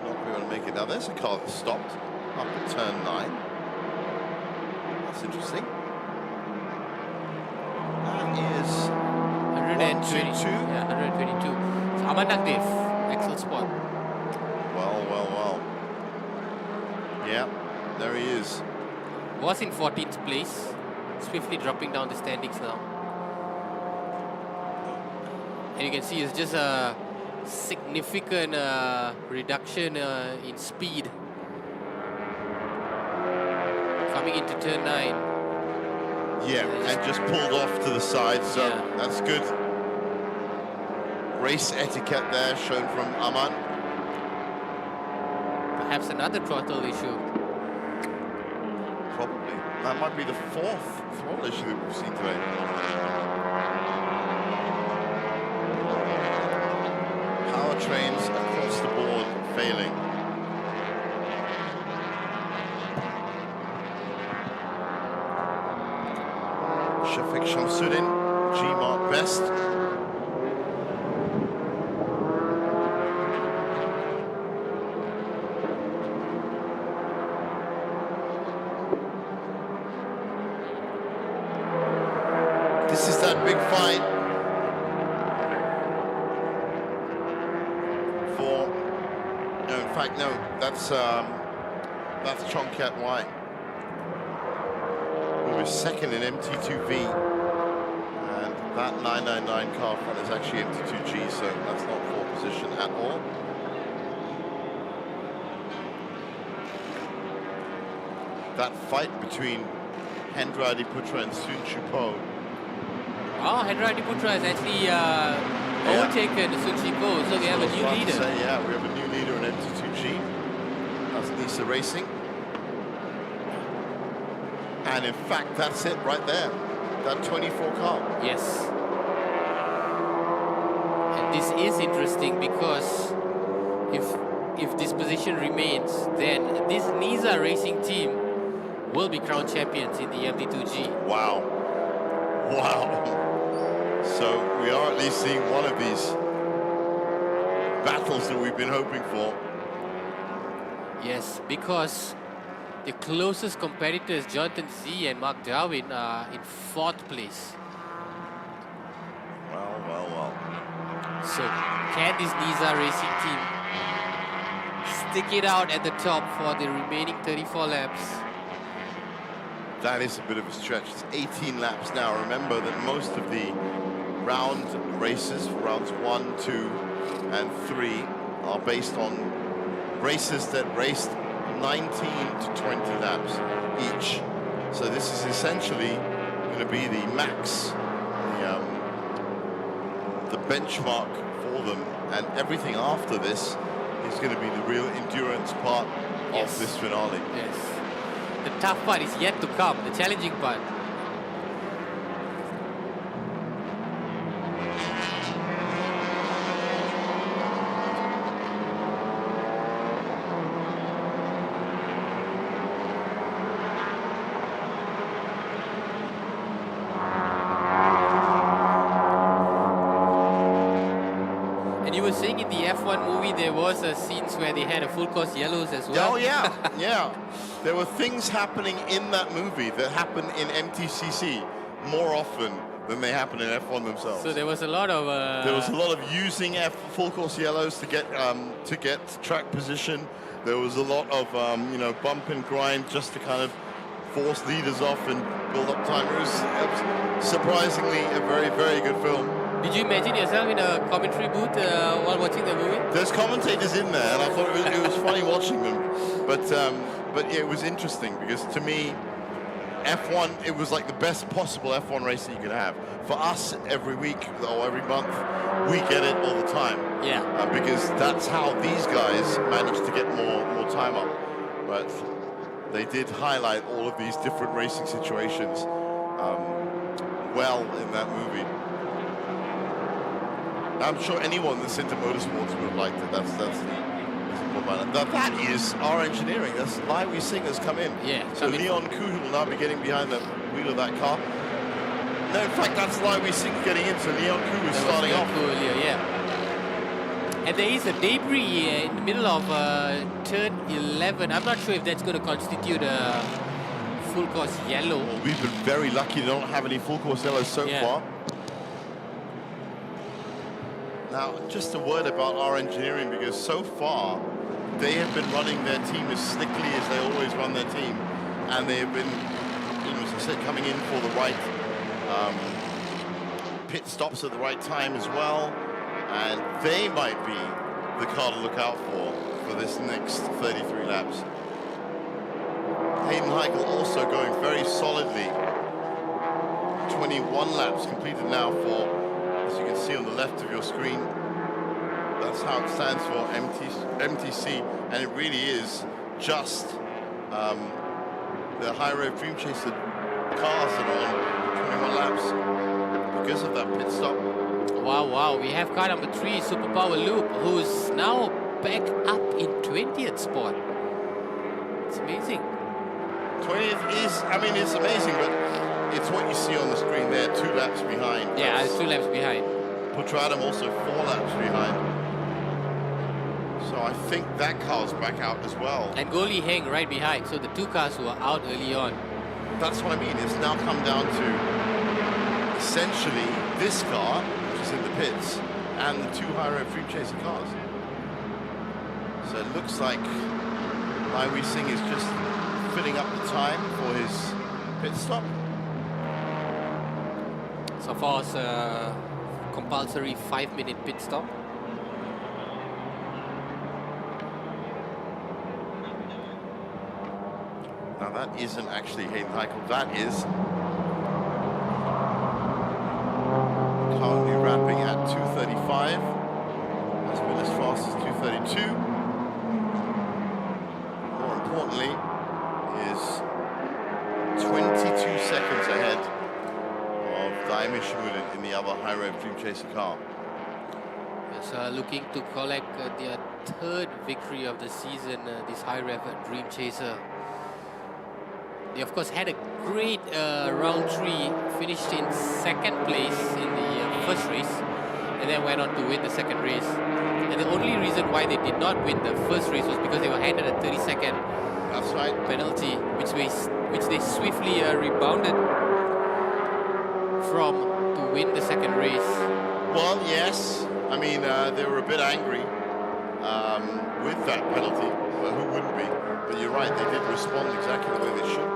not going to make it. Now there's a car that stopped up at turn 9. That's interesting. That is 122. Yeah, 122. So Amanakdev, Axel Sport. Well, well, well. Yeah, there he is. Was in 14th place, swiftly dropping down the standings now. And you can see it's just a significant reduction in speed. Coming into turn 9. Yeah, and just pulled off to the side, so that's good. Race etiquette there shown from Aman. Perhaps another throttle issue. Probably. That might be the 4th throttle issue that we've seen today. Powertrains across the board failing. Shafiq Shamsuddin, G-Mark best. This is that big fight for, no, in fact, no, that's Chongkat Wai, who was second in MT2V, and that 999 car front is actually MT2G, so that's not pole position at all. That fight between Hendra Adiputra and Sun Chupo. Oh, Hendra Adiputra has actually overtaken Sun Chupo, so we have a new leader. Yeah, we have a new leader in MT2G. That's Nisa Racing. And in fact, that's it right there. That 24 car. Yes. And this is interesting because if this position remains, then this Nisa Racing team will be crowned champions in the MT2G. Wow. Wow. So we are at least seeing one of these battles that we've been hoping for. Yes, because the closest competitors, Jonathan Z and Mark Darwin, are in 4th place. Well. So, can this Nisa Racing team stick it out at the top for the remaining 34 laps? That is a bit of a stretch. It's 18 laps now. Remember that most of the round races, rounds 1, 2, and 3, are based on races that raced 19 to 20 laps each. So this is essentially going to be the max, the benchmark for them, and everything after this is going to be the real endurance part of this finale. Yes. The tough part is yet to come, the challenging part. And you were saying in the F1 movie there was scenes where they had a full course yellows as well. Oh yeah, yeah. There were things happening in that movie that happen in MTCC more often than they happen in F1 themselves. So there was a lot of there was a lot of using full course yellows to get track position. There was a lot of you know, bump and grind just to kind of force leaders off and build up time. It was surprisingly a very, very good film. Did you imagine yourself in a commentary booth while watching the movie? There's commentators in there, and I thought it was funny watching them. But it was interesting because to me, F1, it was like the best possible F1 race that you could have. For us, every week or every month, we get it all the time. Yeah. Because that's how these guys managed to get more time up. But they did highlight all of these different racing situations well in that movie. I'm sure anyone that's into motorsports would have liked it. That's the important. That is our engineering. That's Lai Wei Sing has come in. Yeah. So Leon Koo will now be getting behind the wheel of that car. No, in fact, that's Lai Wei Sing getting in. So Leon Koo is starting off. Earlier, yeah. And there is a debris in the middle of turn 11. I'm not sure if that's going to constitute a full course yellow. Well, we've been very lucky to not have any full course yellows so far. Now, just a word about our engineering, because so far they have been running their team as slickly as they always run their team, and they have been, you know, as I said, coming in for the right pit stops at the right time as well, and they might be the car to look out for this next 33 laps. Hayden Heichel also going very solidly. 21 laps completed now for, as you can see on the left of your screen. That's how it stands for MTC, and it really is just the high road Dream Chaser cars that are on 21 laps because of that pit stop. Wow, we have car number 3, Superpower Loop, who's now back up in 20th spot. It's amazing. 20th is, I mean, it's amazing, but it's what you see on the screen there, 2 laps behind. Yeah, 2 laps behind. Putradam also 4 laps behind. So I think that car's back out as well. And Goli Heng right behind, so the 2 cars who are out early on. That's what I mean, it's now come down to essentially this car, which is in the pits, and the 2 high road Dream Chaser cars. So it looks like Lai Wei Sing is just filling up the time for his pit stop. So far it's a compulsory 5-minute pit stop. Now that isn't actually Hayden Heichel, that is currently wrapping at 2:35. Has been as fast as 2:32. More importantly, is 22 seconds ahead of Daimi Shimuden in the other high rev Dream Chaser car. Yes, looking to collect their third victory of the season, this high rev Dream Chaser. They of course had a great round 3, finished in second place in the first race, and then went on to win the second race. And the only reason why they did not win the first race was because they were handed a 30-second penalty, which they swiftly rebounded from to win the second race. Well, yes. I mean, they were a bit angry with that penalty. Well, who wouldn't be? But you're right, they did respond exactly the way they should.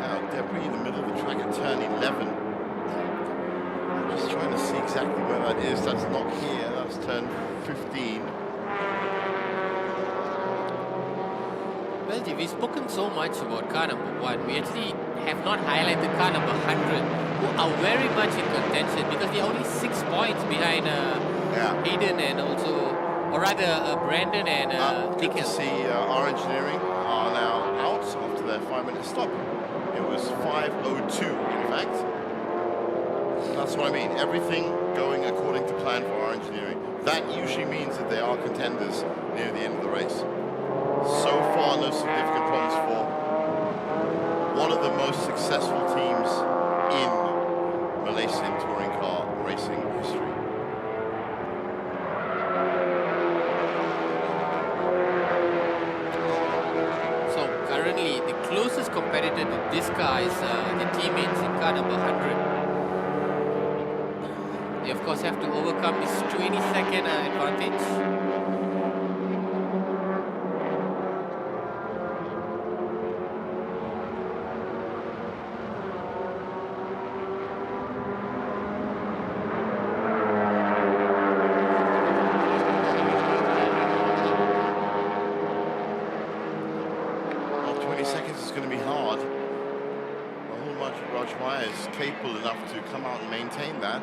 Now, debris in the middle of the track at turn 11. I'm just trying to see exactly where that is. That's not here, that's turn 15. Well, Jay, we've spoken so much about car number 1. We actually have not highlighted car number 100, who are very much in contention because they're only 6 points behind Hayden and also, or rather Brandon and Good to see our engineering are now out after their 5-minute stop. It was 5:02, in fact. That's what I mean. Everything going according to plan for our engineering. That usually means that they are contenders near the end of the race. So far, no significant problems for one of the most successful teams in Malaysian touring car racing history. So currently, the closest competitor to this car is the teammates in car number 100. They of course have to overcome this 20-second advantage. Capable enough to come out and maintain that.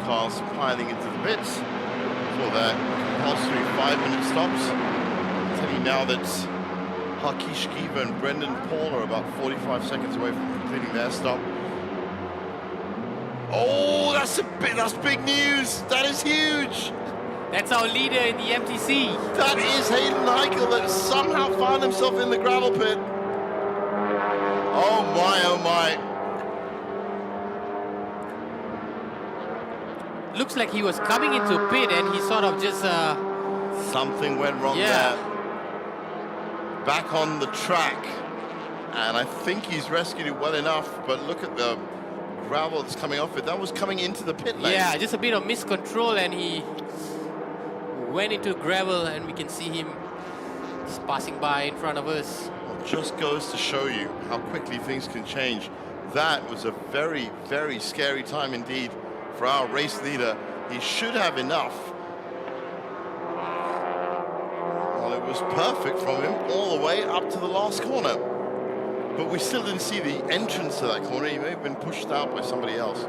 Cars piling into the pits for their compulsory 5-minute stops. I'll tell you now that Harkish Kiva and Brendan Paul are about 45 seconds away from completing their stop. Oh, that's big news. That is huge. That's our leader in the MTC. That is Hayden Heichel that somehow found himself in the gravel pit. Oh my, oh my. Looks like he was coming into pit and he sort of just... Something went wrong there. Back on the track. And I think he's rescued it well enough, but look at the gravel that's coming off it. That was coming into the pit lane. Yeah, just a bit of miscontrol and he went into gravel and we can see him just passing by in front of us. Well, just goes to show you how quickly things can change. That was a very, very scary time indeed for our race leader. He should have enough. Well, it was perfect from him all the way up to the last corner. But we still didn't see the entrance to that corner. He may have been pushed out by somebody else.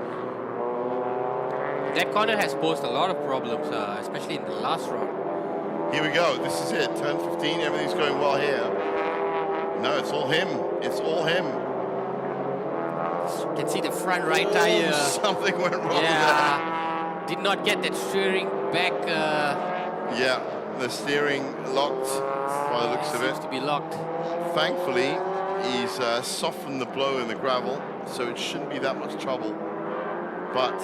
That corner has posed a lot of problems, especially in the last round. Here we go. This is it. Turn 15. Everything's going well here. No, it's all him. It's all him. You can see the front right tire. Something went wrong there. Did not get that steering back. Yeah, the steering locked by the looks of it. Seems to be locked. Thankfully, he's softened the blow in the gravel, so it shouldn't be that much trouble. but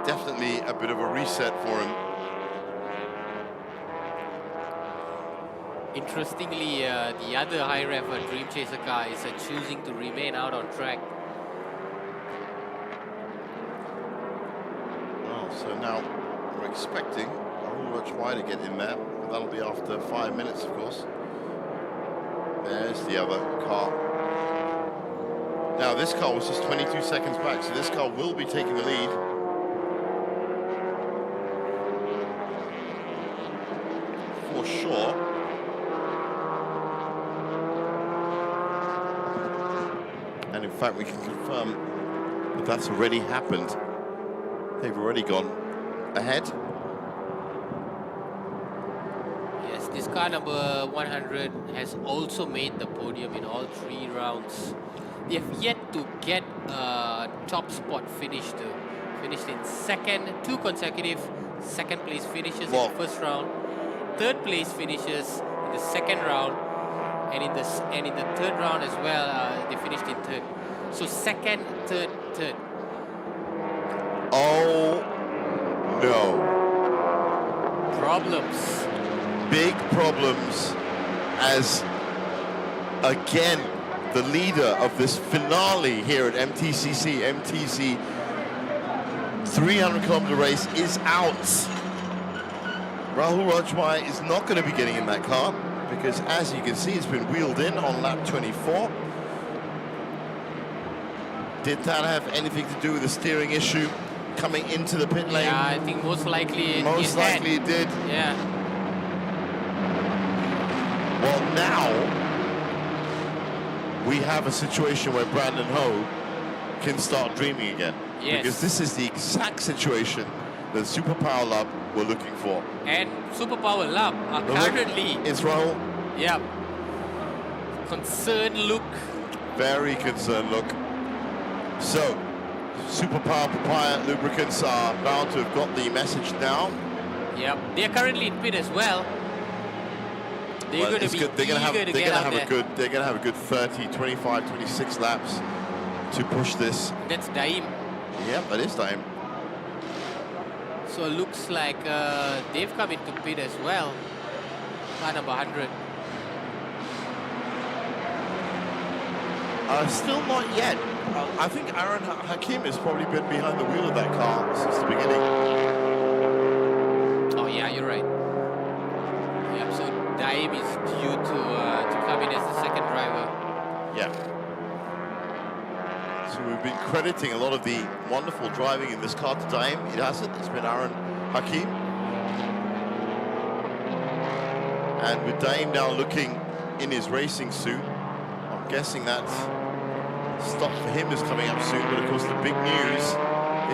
definitely a bit of a reset for him. Interestingly, the other high ref Dream Chaser car is choosing to remain out on track. Well, so now we're expecting Rahul to get in there. But that'll be after 5 minutes, of course. There's the other car. Now, this car was just 22 seconds back, so this car will be taking the lead. For sure. And in fact, we can confirm that that's already happened. They've already gone ahead. Yes, this car number 100 has also made the podium in all 3 rounds. They have yet to get a top spot finish though. Finished in second, 2 consecutive second place finishes in the first round, third place finishes in the second round, and in the third round as well, they finished in third. So second, third. Oh no. Problems. Big problems as, again, the leader of this finale here at MTC 300-kilometer race is out. Rahul Rajwai is not going to be getting in that car because, as you can see, it's been wheeled in on lap 24. Did that have anything to do with the steering issue coming into the pit lane? Yeah, I think most likely it did. Yeah. Well, now we have a situation where Brandon Ho can start dreaming again. Yes. Because this is the exact situation that Superpower Lab were looking for. And Superpower Lab are currently... It's Rahul. Yeah. Concerned look. Very concerned look. So, Superpower Papaya Lubricants are bound to have got the message now. Yep. They are currently in pit as well. They're going to be They're going to have a good 30, 25, 26 laps to push this. That's Daim. Yep, that is Daim. So it looks like they've come into pit as well. Car number 100. Still not yet. I think Aaron Hakim has probably been behind the wheel of that car since the beginning. Oh yeah, you're right. Yep, so Daim is due to come in as the second driver. Yeah. So we've been crediting a lot of the wonderful driving in this car to Daim. It hasn't. It's been Aaron Hakim. And with Daim now looking in his racing suit, I'm guessing that stop for him is coming up soon. But of course, the big news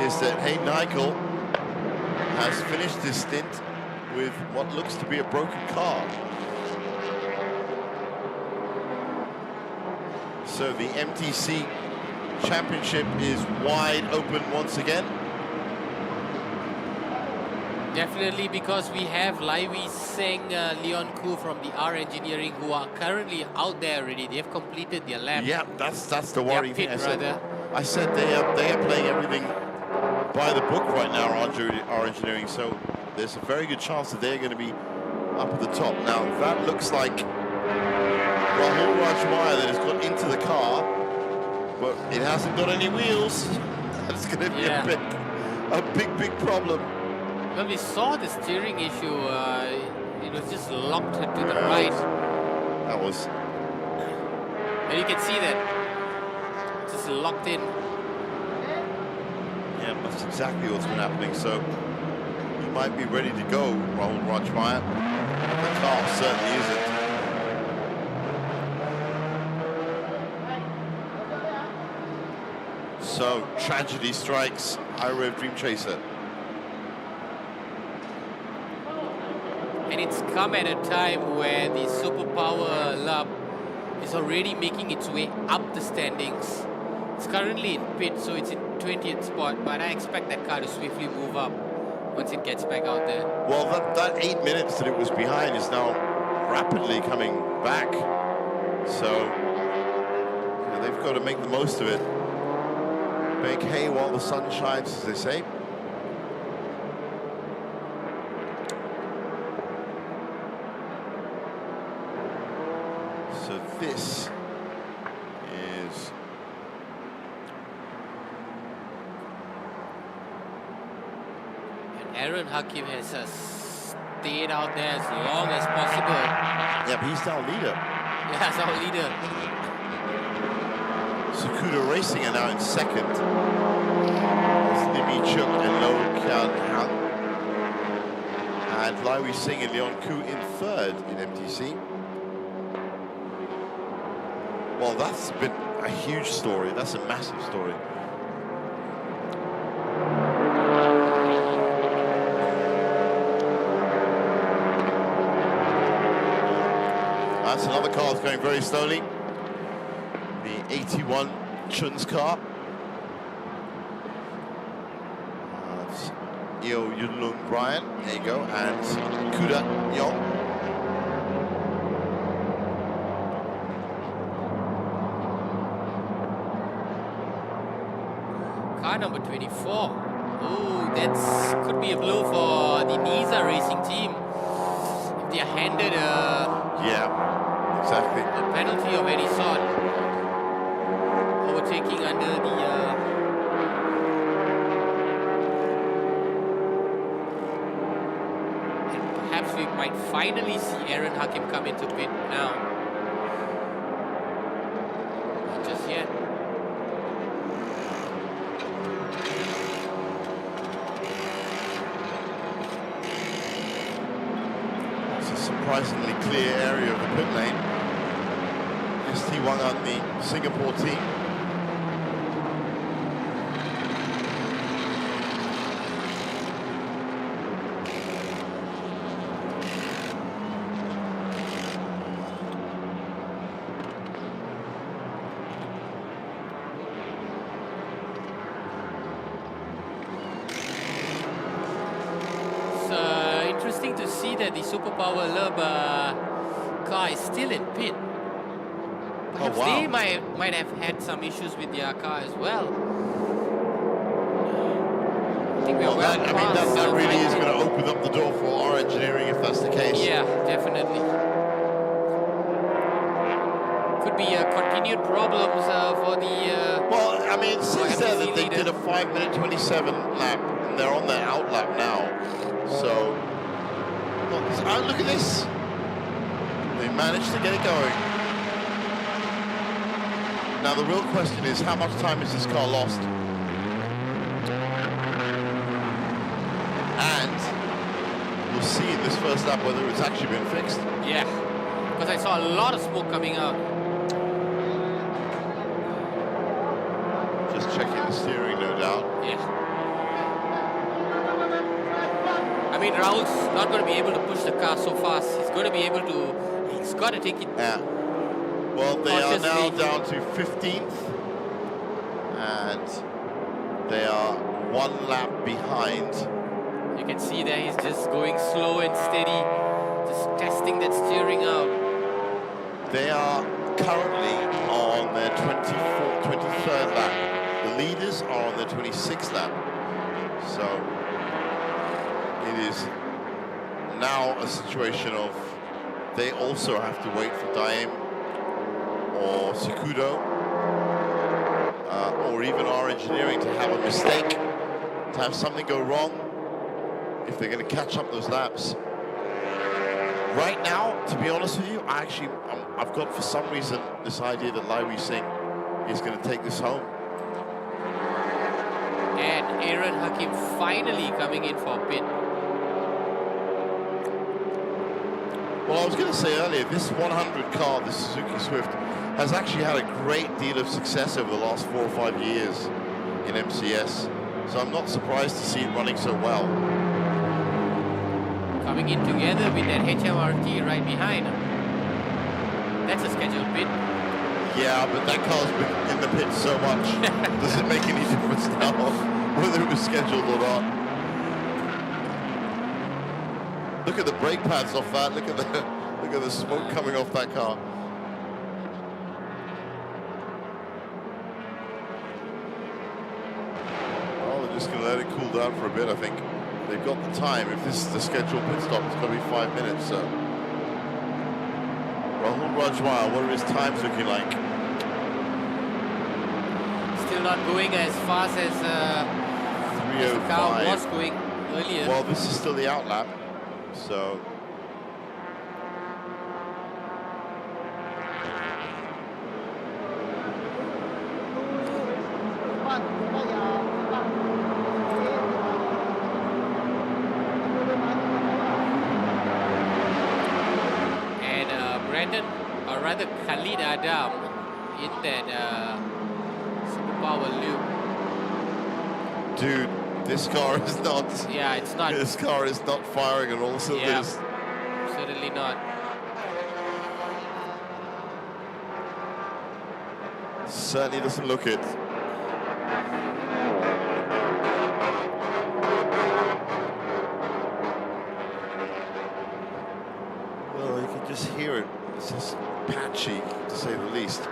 is that Hayden Eichel has finished his stint with what looks to be a broken car. So the MTC Championship is wide open once again. Definitely, because we have Livy Seng, Leon Koo from the R Engineering who are currently out there already. They have completed their lap. Yeah, that's the worrying thing. I said they are playing everything by the book right now, R Engineering. So there's a very good chance that they're going to be up at the top. Now that looks like Rahul Rajwai that has got into the car, but it hasn't got any wheels. That's going to be a big problem. Well, we saw the steering issue. It was just locked to the right. That was. And you can see that just locked in. Yeah, that's exactly what's been happening. So he might be ready to go, Rahul Rajwai. The car certainly isn't. So tragedy strikes iRev Dream Chaser. And it's come at a time where the Superpower Lab is already making its way up the standings. It's currently in pit, so it's in 20th spot, but I expect that car to swiftly move up once it gets back out there. Well, that 8 minutes that it was behind is now rapidly coming back. So they've got to make the most of it. make hay while the sun shines, as they say. So this is And Aaron Hakim has stayed out there as long as possible. yeah, but he's our leader. Yeah, that's our leader. Sakuda Racing are now in second. Lee Chuk and Lo Kian Han. And Lai Wei Sing and Leon Koo in third in MTC. Well, that's been a huge story. That's a massive story. That's another car that's going very slowly. The 81 Chun's car. That's Eo Yunlung Brian, there you go, and Kuda Yong. Car number 24. Ooh, that's could be a blow for the Niza Racing team. If they are handed yeah, exactly. a penalty of any sort. Overtaking under the and perhaps we might finally see Aaron Hakim come into pit now. Not just yet. It's a surprisingly clear area of the pit lane. ST1 on the Singapore team. Interesting to see that the Superpower Lub car is still in pit. Perhaps they might have had some issues with their car as well. I think we are that really is going to open up the door for our engineering if that's the case. Yeah, definitely. Could be continued problems for the. Well, I mean, it says there that they did a 5-minute 27 lap, and they're on their out lap now. So, look at this. They managed to get it going. Now the real question is, how much time has this car lost? And we'll see in this first lap whether it's actually been fixed. Yeah, because I saw a lot of smoke coming out. Just checking the steering, no doubt. Yeah. I mean, Raul's not going to be able to push the car so fast. He's going to be able to. He's got to take it. Yeah. Well, they are now down to 15th, and they are 1 lap behind. You can see there he's just going slow and steady, just testing that steering out. They are currently on their 23rd lap. The leaders are on their 26th lap. So it is now a situation of they also have to wait for Daim or Sikudo or even our engineering to have a mistake, to have something go wrong if they're going to catch up those laps. Right now, to be honest with you, I've got for some reason this idea that Lai Wei Sing is going to take this home. And Aaron Hakim finally coming in for a pit. Well, I was going to say earlier, this 100 car, the Suzuki Swift, has actually had a great deal of success over the last 4 or 5 years in MCS. So I'm not surprised to see it running so well. Coming in together with that HMRT right behind. That's a scheduled pit. Yeah, but that car's been in the pit so much. Does it make any difference now whether it was scheduled or not? Look at the brake pads off that. Look at the smoke coming off that car. just going to let it cool down for a bit, I think. They've got the time. If this is the scheduled pit stop, it's going to be 5 minutes. So Rahul Rajwar, what are his times looking like? Still not going as fast as the car was going earlier. Well, this is still the out lap, so. Or rather Khalid Adam in that superpower loop. Dude, this car is not. Yeah, it's not. This car is not firing on all cylinders. Yeah, certainly not. Certainly doesn't look it. Well, you can just hear it. It's just patchy, to say the least.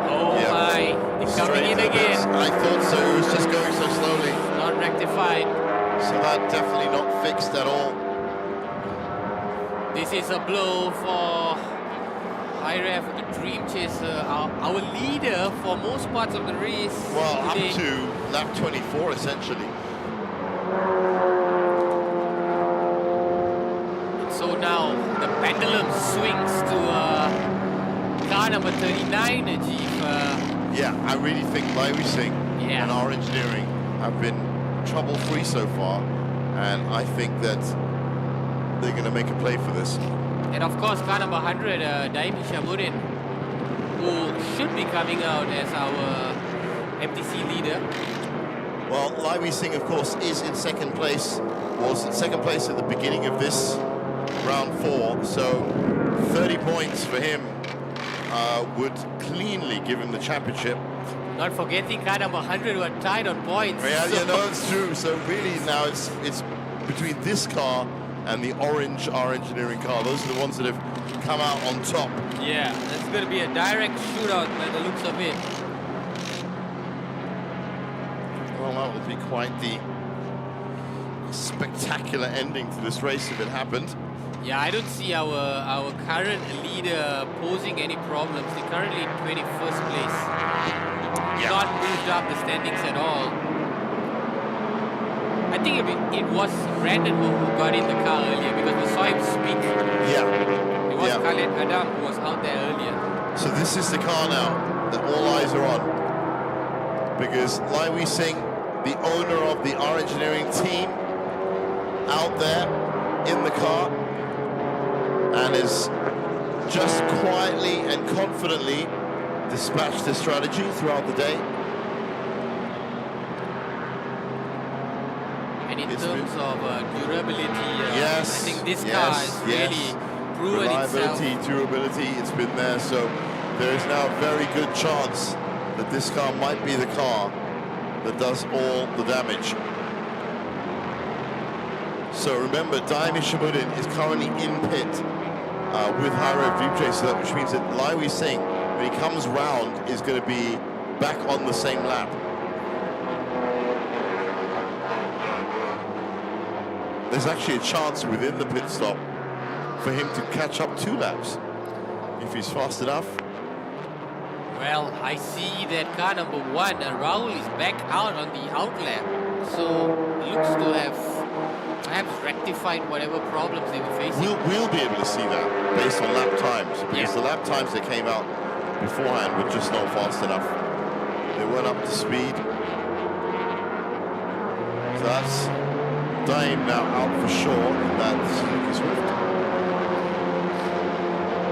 Oh my, it's coming in again. I thought so, it was just going so slowly. Not rectified. So that definitely not fixed at all. This is a blow for IREF Dream Chaser, our leader for most parts of the race. Well, today. up to lap 24 essentially. So now the pendulum swings to car number 39, Ajif. Yeah, I really think Livy Singh and our engineering have been trouble-free so far, and I think that they're going to make a play for this. And of course, car number 100, Daimi Shamurin, who should be coming out as our MTC leader. Well, Livy Singh, of course, is in second place, was in second place at the beginning of this round 4, so 30 points for him would cleanly give him the championship. Not forgetting car number 100 were tied on points. Yeah, so. No, it's true. So really now it's between this car and the orange R Engineering car. Those are the ones that have come out on top. Yeah, that's going to be a direct shootout by the looks of it. Well, that would be quite the spectacular ending to this race if it happened. Yeah, I don't see our current leader posing any problems. They're currently in 21st place. Yeah. Not moved up the standings at all. I think it was Brandon who got in the car earlier because we saw him speak. Yeah. It was Khaled Adam who was out there earlier. So this is the car now that all eyes are on. Because Livy Singh, the owner of the R Engineering team, out there in the car and is just quietly and confidently dispatched the strategy throughout the day. And in terms of durability, yes, I think this car has really proven itself. Reliability, durability, it's been there. So there is now a very good chance that this car might be the car that does all the damage. So remember, Daimi Shamuddin is currently in pit with High-Rev Dream Chaser, which means that Livy Singh, when he comes round, is going to be back on the same lap. There's actually a chance within the pit stop for him to catch up 2 laps if he's fast enough. Well, I see that car number 1, Rahul, is back out on the outlap. So looks to have perhaps rectified whatever problems they were facing. We'll be able to see that based on lap times, because the lap times that came out beforehand were just not fast enough. They weren't up to speed. So that's Daim now out for sure in that Suzuki Swift.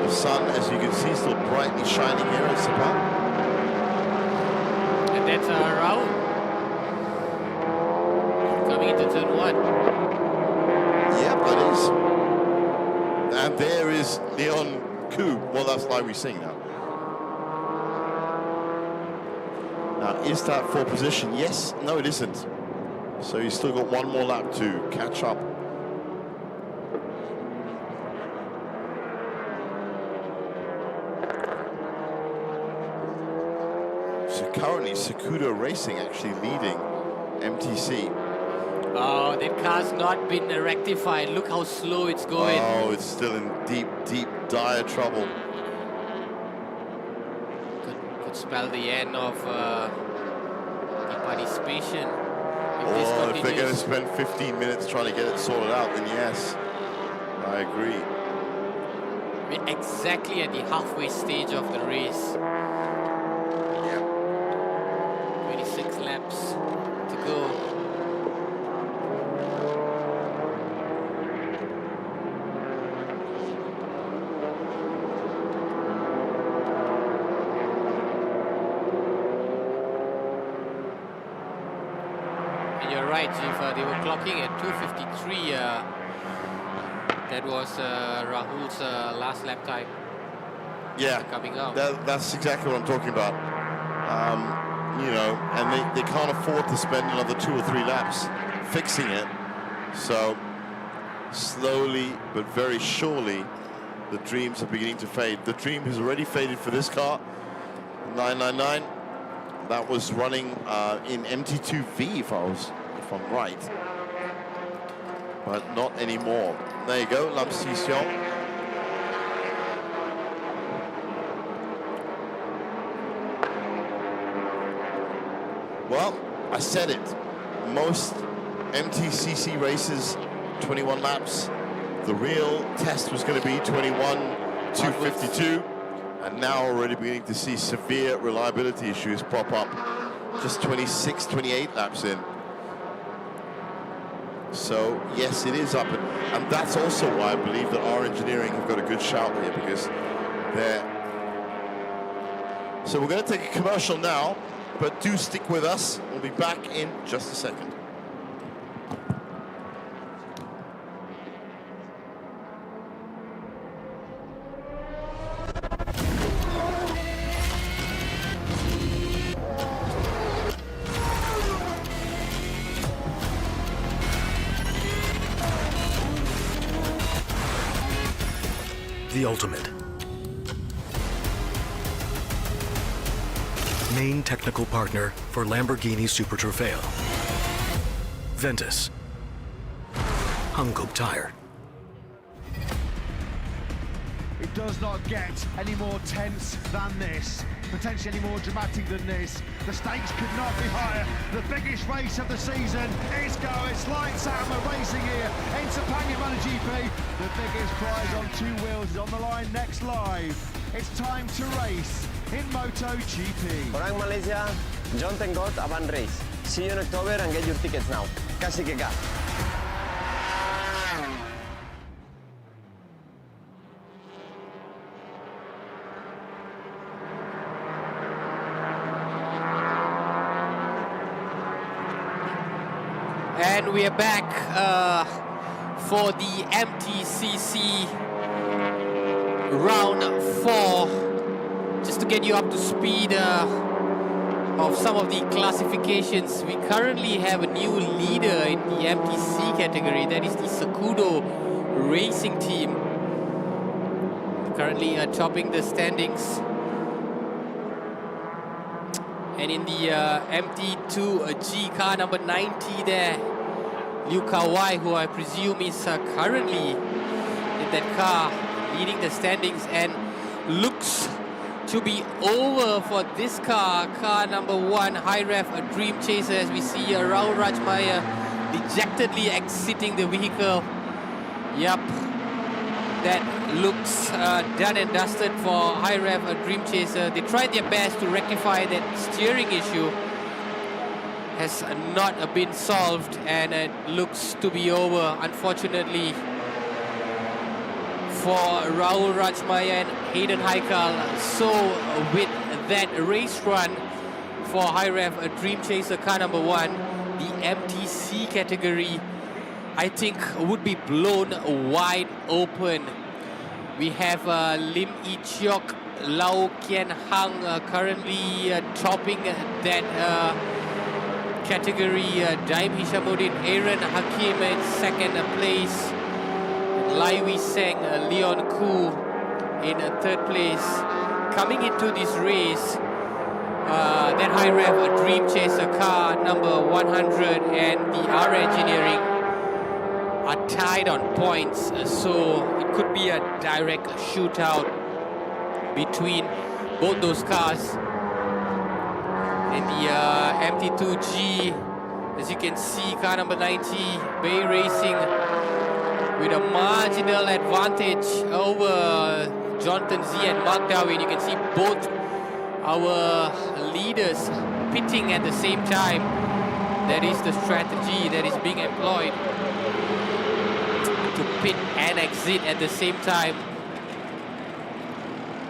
The sun, as you can see, still brightly shining here at Sepang. And that's Rahul coming into turn 1. Yep, that is. And there is Leon Koo. Well, that's Livy Singh now. Now, is that for position? Yes. No, it isn't. So he's still got 1 more lap to catch up. So currently, Sakudo Racing actually leading MTC. Oh, that car's not been rectified. Look how slow it's going. Oh, it's still in deep, deep, dire trouble. Could spell the end of the participation. If they're going to spend 15 minutes trying to get it sorted out, then yes, I agree. We're exactly at the halfway stage of the race. 26 laps to go. And you're right, if they were clocking at 2:53, that was Rahul's last lap time. Yeah, coming out. That's exactly what I'm talking about. You know, and they can't afford to spend another 2 or 3 laps fixing it. So slowly but very surely, the dreams are beginning to fade. The dream has already faded for this car. 999. That was running in MT2V, if I'm right, but not anymore. There you go, Lam Si Xiong. Well, I said it. Most MTCC races, 21 laps. The real test was going to be 21.252. And now already beginning to see severe reliability issues pop up. Just 26, 28 laps in. So, yes, it is up. And that's also why I believe that our engineering have got a good shout here, because they're... So we're going to take a commercial now, but do stick with us. We'll be back in just a second. The ultimate. Main technical partner for Lamborghini Super Trofeo. Ventus. Hungkook Tire. It does not get any more tense than this. Potentially more dramatic than this. The stakes could not be higher. The biggest race of the season is go. It's lights out. We're racing here in Sepang MotoGP. The biggest prize on 2 wheels is on the line next live. It's time to race in MotoGP. Orang Malaysia, John Tengot Avan Race. See you in October and get your tickets now. Casi que ga. And we are back for the MTCC round 4. Just to get you up to speed of some of the classifications, we currently have a new leader in the MTC category. That is the Sakudo Racing team. Currently topping the standings. And in the MT2 G car number 90 there, Liu Kawai, who I presume is currently in that car, leading the standings, and looks to be over for this car number 1, High Ref, a Dream Chaser, as we see Rahul Rajmaya dejectedly exiting the vehicle. Yep, that looks done and dusted for High Ref, a Dream Chaser. They tried their best to rectify that steering issue. Has not been solved, and it looks to be over, unfortunately, for Rahul Rajmaya and Hayden Haikal. So with that race run for High Ref, a Dream Chaser car number 1, the MTC category, I think, would be blown wide open. We have Lim Yi Chiok, Lau Kian Hang currently topping that category. Daim Hishamuddin, Aaron Hakim in 2nd place. Lai Wee Seng, Leon Koo in 3rd place. Coming into this race, that high rev, a Dream Chaser car, number 100, and the R Engineering are tied on points, so it could be a direct shootout between both those cars. And the MT2G, as you can see, car number 90, Bay Racing, with a marginal advantage over Jonathan Z and Mark Darwin. You can see both our leaders pitting at the same time. That is the strategy that is being employed, to pit and exit at the same time.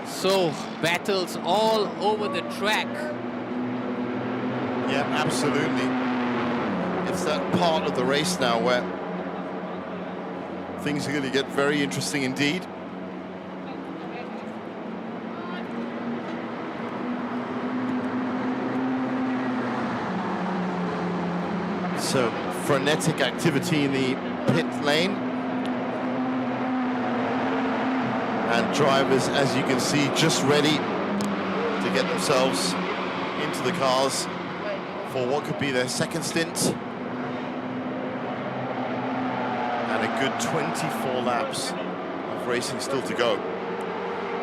So, battles all over the track. Yeah, absolutely. It's that part of the race now where things are going to get very interesting indeed. So, frenetic activity in the pit lane. And drivers, as you can see, just ready to get themselves into the cars for what could be their second stint. And a good 24 laps of racing still to go.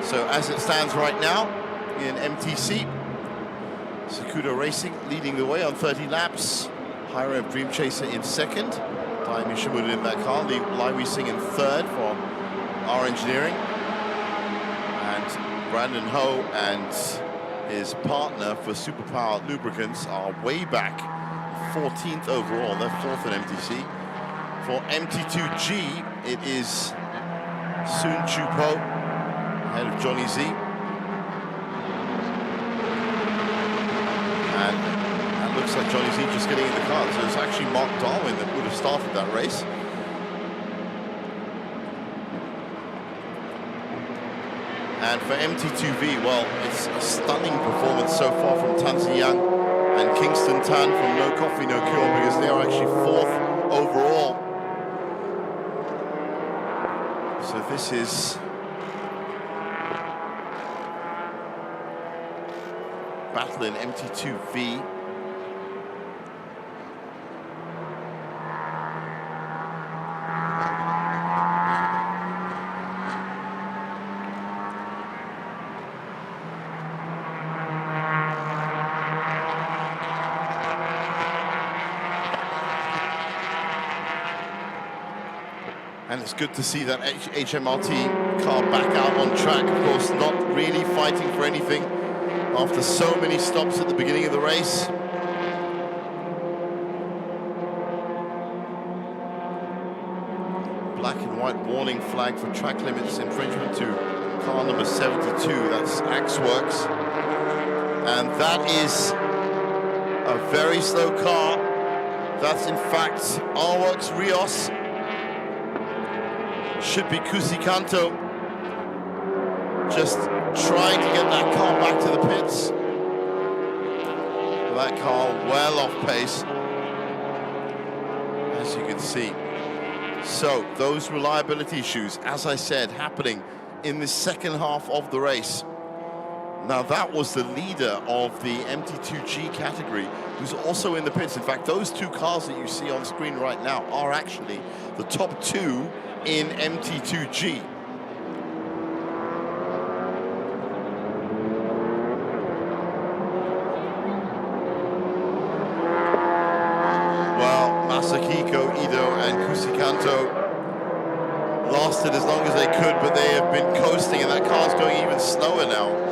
So as it stands right now in MTC, Sakuda Racing leading the way on 30 laps. High Rev Dream Chaser in second. Taimi Shimura in that car. Liwei Singh in third for R Engineering. And Brandon Ho and his partner for Superpower Lubricants are way back, 14th overall. They're fourth in MTC. For MT2G, it is Soon Chupo, ahead of Johnny Z. And that looks like Johnny Z just getting in the car. So it's actually Mark Darwin that would have started that race. And for MT2V, well, it's a stunning performance so far from Tan Ziyang and Kingston Tan from No Coffee, No Cure, because they are actually fourth overall. So this is battle in MT2V. And it's good to see that HMRT car back out on track. Of course, not really fighting for anything after so many stops at the beginning of the race. Black and white warning flag for track limits infringement to car number 72. That's Axworks. And that is a very slow car. That's in fact Arworks Rios. Should be Kusikanto, just trying to get that car back to the pits. That car well off pace, as you can see. So those reliability issues, as I said, happening in the second half of the race. Now that was the leader of the MT2G category, who's also in the pits. In fact, those two cars that you see on screen right now are actually the top two in MT2G. Well, Masakiko, Ido, and Kusikanto lasted as long as they could, but they have been coasting, and that car's going even slower now.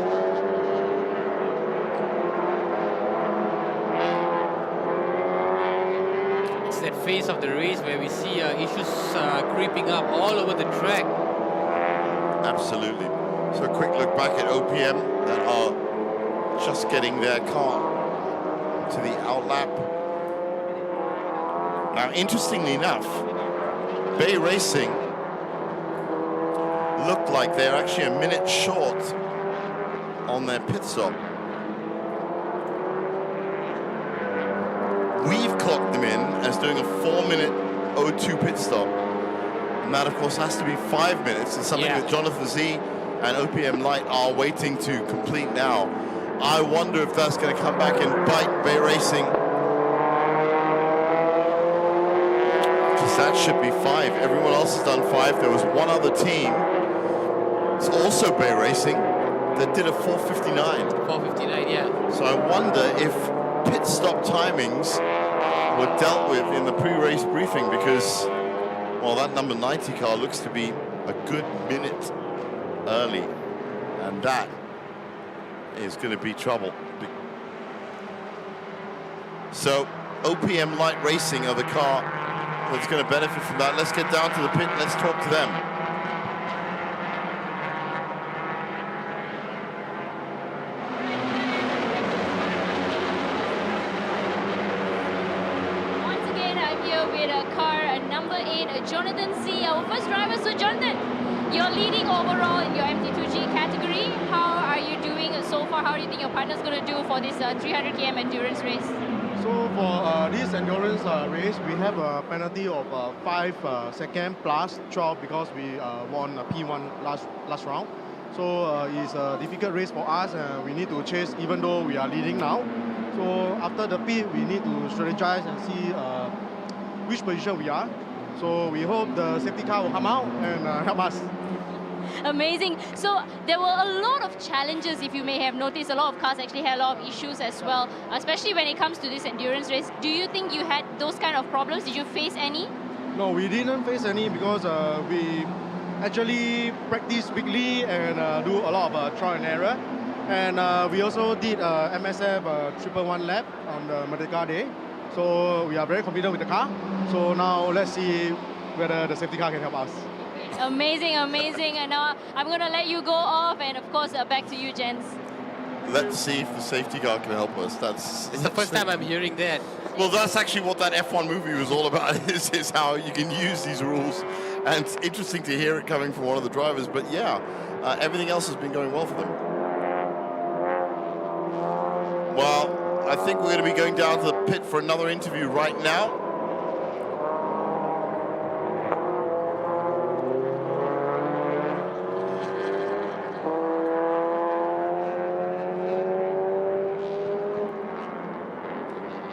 That phase of the race where we see issues creeping up all over the track. Absolutely. So a quick look back at OPM that are just getting their car to the outlap. Now, interestingly enough, Bay Racing looked like they're actually a minute short on their pit stop. We've clocked them in as doing a 4-minute 02 pit stop. And that, of course, has to be 5 minutes. It's something that Jonathan Z and OPM Light are waiting to complete now. I wonder if that's going to come back and bite Bay Racing. Because that should be 5. Everyone else has done 5. There was one other team, it's also Bay Racing, that did a 4:59. 4:59, yeah. So I wonder if pit stop timings were dealt with in the pre-race briefing, because, well, that number 90 car looks to be a good minute early, and that is going to be trouble. So OPM Light Racing are the car that's going to benefit from that. Let's get down to the pit and let's talk to them. Once again, I'm here with car number 8, Jonathan C, our first driver. So Jonathan, you're leading overall in your MT2G category. How are you doing so far? How do you think your partner's going to do for this 300 km endurance race? So for this endurance race, we have a penalty of 5 seconds plus 12 because we won a P1 last round. So it's a difficult race for us. We need to chase even though we are leading now. So after the pit, we need to strategize and see which position we are. So we hope the safety car will come out and help us. Amazing. So there were a lot of challenges, if you may have noticed. A lot of cars actually had a lot of issues as well, especially when it comes to this endurance race. Do you think you had those kind of problems? Did you face any? No, we didn't face any because we actually practice weekly and do a lot of trial and error. And we also did MSF 111 lap on the Merdeka day. So we are very confident with the car. So now let's see whether the safety car can help us. Amazing, amazing. And now I'm going to let you go off, and of course, back to you, gents. Let's see if the safety car can help us. It's the first time I'm hearing that. Well, that's actually what that F1 movie was all about, is how you can use these rules. And it's interesting to hear it coming from one of the drivers. But yeah, everything else has been going well for them. Well, I think we're going to be going down to the pit for another interview right now.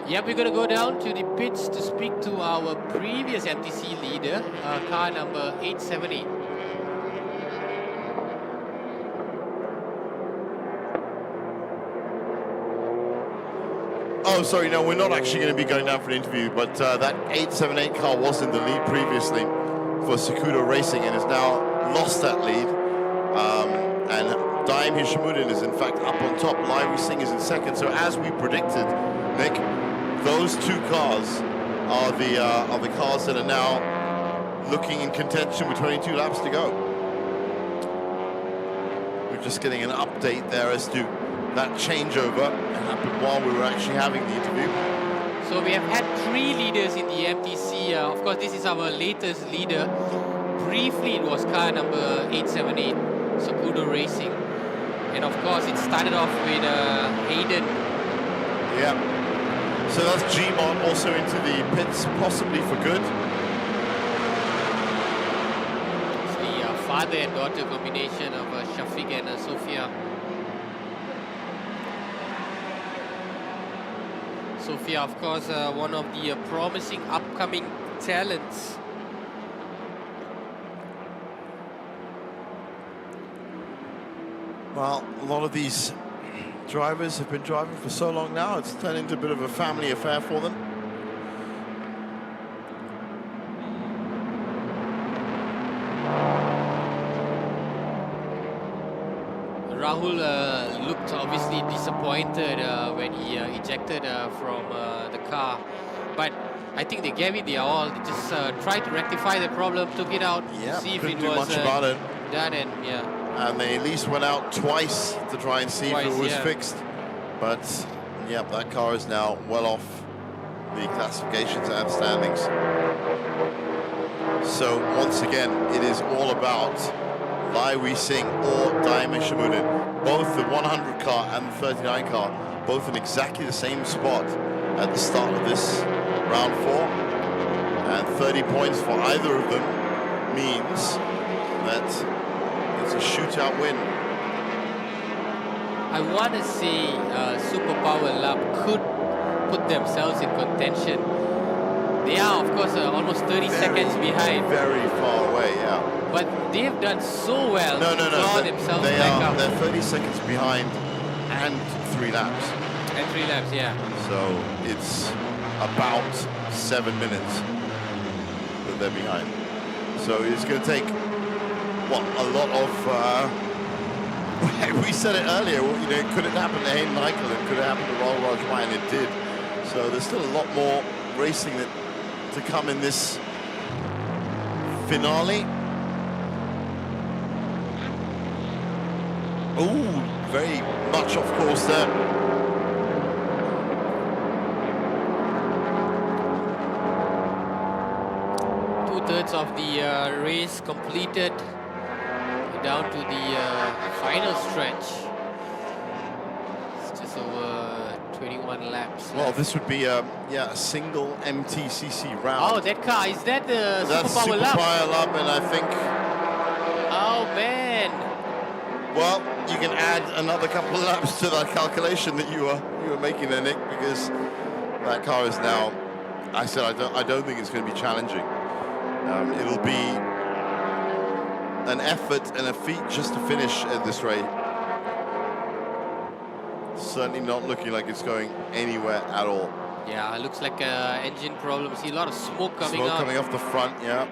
Yep, we're going to go down to the pits to speak to our previous MTC leader, car number 878. Oh, sorry, no, we're not actually going to be going down for an interview, but that 878 car was in the lead previously for Sakudo Racing and has now lost that lead. And Daim Hishamudin is in fact up on top. Lai Singh is in second. So as we predicted, Nick, those two cars are the cars that are now looking in contention with 22 laps to go. We're just getting an update there as to that changeover that happened while we were actually having the interview. So we have had 3 leaders in the MTC. Of course, this is our latest leader. Briefly, it was car number 878, Sakudo Racing. And of course, it started off with Hayden. Yeah. So that's Gmon also into the pits, possibly for good. It's the father and daughter combination of Shafiq and Sophia. Sophia, of course, one of the promising upcoming talents. Well, a lot of these drivers have been driving for so long now, it's turned into a bit of a family affair for them. Rahul looked obviously disappointed when he ejected from the car, but I think they gave it their all. They just tried to rectify the problem, took it out, see if it do was much about it. done, and yeah. And they at least went out twice to try and see if it was fixed. But yeah, that car is now well off the classifications and standings. So once again, it is all about Lai Singh or Daim Hishamudin. Both the 100 car and the 39 car, both in exactly the same spot at the start of this round 4. And 30 points for either of them means that it's a shootout win. I want to say Superpower Lab could put themselves in contention. They are, of course, almost 30 seconds behind. Very far away, yeah. But they've done so well No. to claw themselves They back are. up. They're 30 seconds behind and 3 laps. And 3 laps, yeah. So it's about 7 minutes that they're behind. So it's going to take, what, a lot of... we said it earlier, you know, could it happen to Hayden Michael? It could have happened to Royal Rajma, and it did. So there's still a lot more racing to come in this finale. Oh, very much off course there. Two-thirds of the race completed, down to the final stretch. It's just over 21 laps. Well, this would be a single MTCC round. Oh, that car, is that the That's Superpower Lab? Superpower Lab, and I think... Oh, man. Well, you can add another couple of laps to that calculation that you were making there, Nick, because that car is now... I said I don't think it's going to be challenging. It'll be an effort and a feat just to finish at this rate. Certainly not looking like it's going anywhere at all. Yeah, it looks like engine problems. See a lot of smoke coming out. Smoke coming off the front, yeah.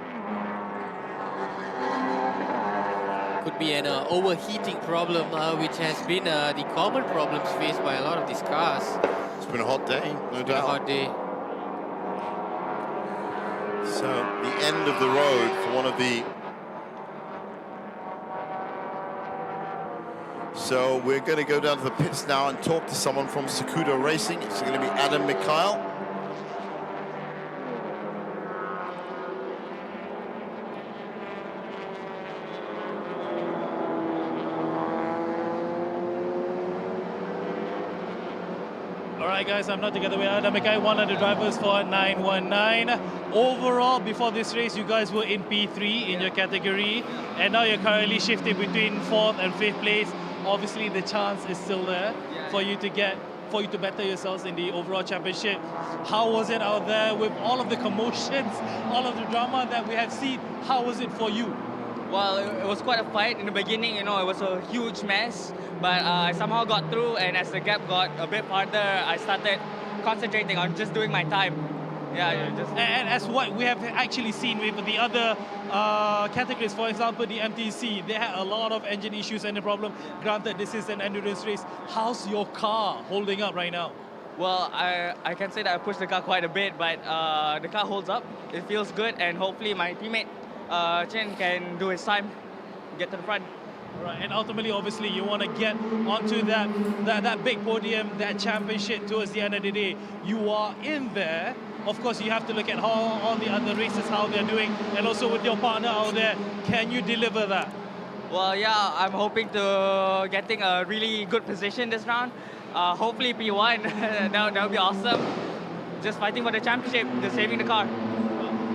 Could be an overheating problem, which has been the common problems faced by a lot of these cars. It's been a hot day, no doubt. Been a hot day. So the end of the road for one of the... So we're going to go down to the pits now and talk to someone from Sakuda Racing. It's going to be Adam Mikhail. Alright guys, I'm not together with Adam Mikhail, one of the drivers for 919. Overall, before this race, you guys were in P3 in your category, and now you're currently shifted between 4th and 5th place. Obviously, the chance is still there for you to better yourselves in the overall championship. How was it out there with all of the commotions, all of the drama that we have seen? How was it for you? Well, it was quite a fight in the beginning, you know, it was a huge mess, but I somehow got through, and as the gap got a bit farther, I started concentrating on just doing my time. Yeah, And as what we have actually seen with the other categories, for example, the MTC, they had a lot of engine issues and the problem. Granted, this is an endurance race. How's your car holding up right now? Well, I can say that I pushed the car quite a bit, but the car holds up. It feels good, and hopefully my teammate Chen can do his time, get to the front. Right, and ultimately, obviously, you want to get onto that big podium, that championship towards the end of the day. You are in there. Of course, you have to look at how all the other races, how they're doing, and also with your partner out there, can you deliver that? Well, yeah, I'm hoping to getting a really good position this round. Hopefully P1, that would be awesome. Just fighting for the championship, just saving the car.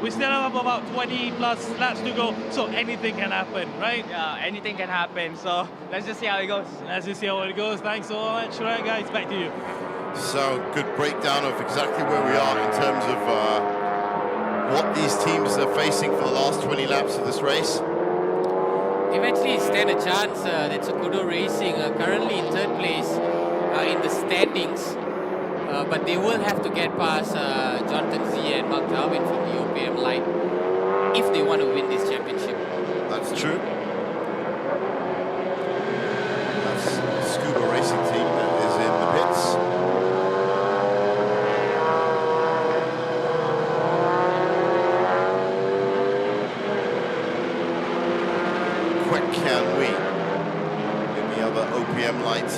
We still have about 20 plus laps to go, so anything can happen, right? Yeah, anything can happen. So let's just see how it goes. Let's just see how it goes. Thanks so much. Right, guys, back to you. So good breakdown of exactly where we are in terms of what these teams are facing for the last 20 laps of this race. Eventually stand a chance that Sakuda Racing currently in 3rd place in the standings. But they will have to get past Jonathan Z and Mark Darwin from the OPM line if they want to win this championship. That's true. That's the Scuba Racing team that is in the pits. Quick can we in the other OPM light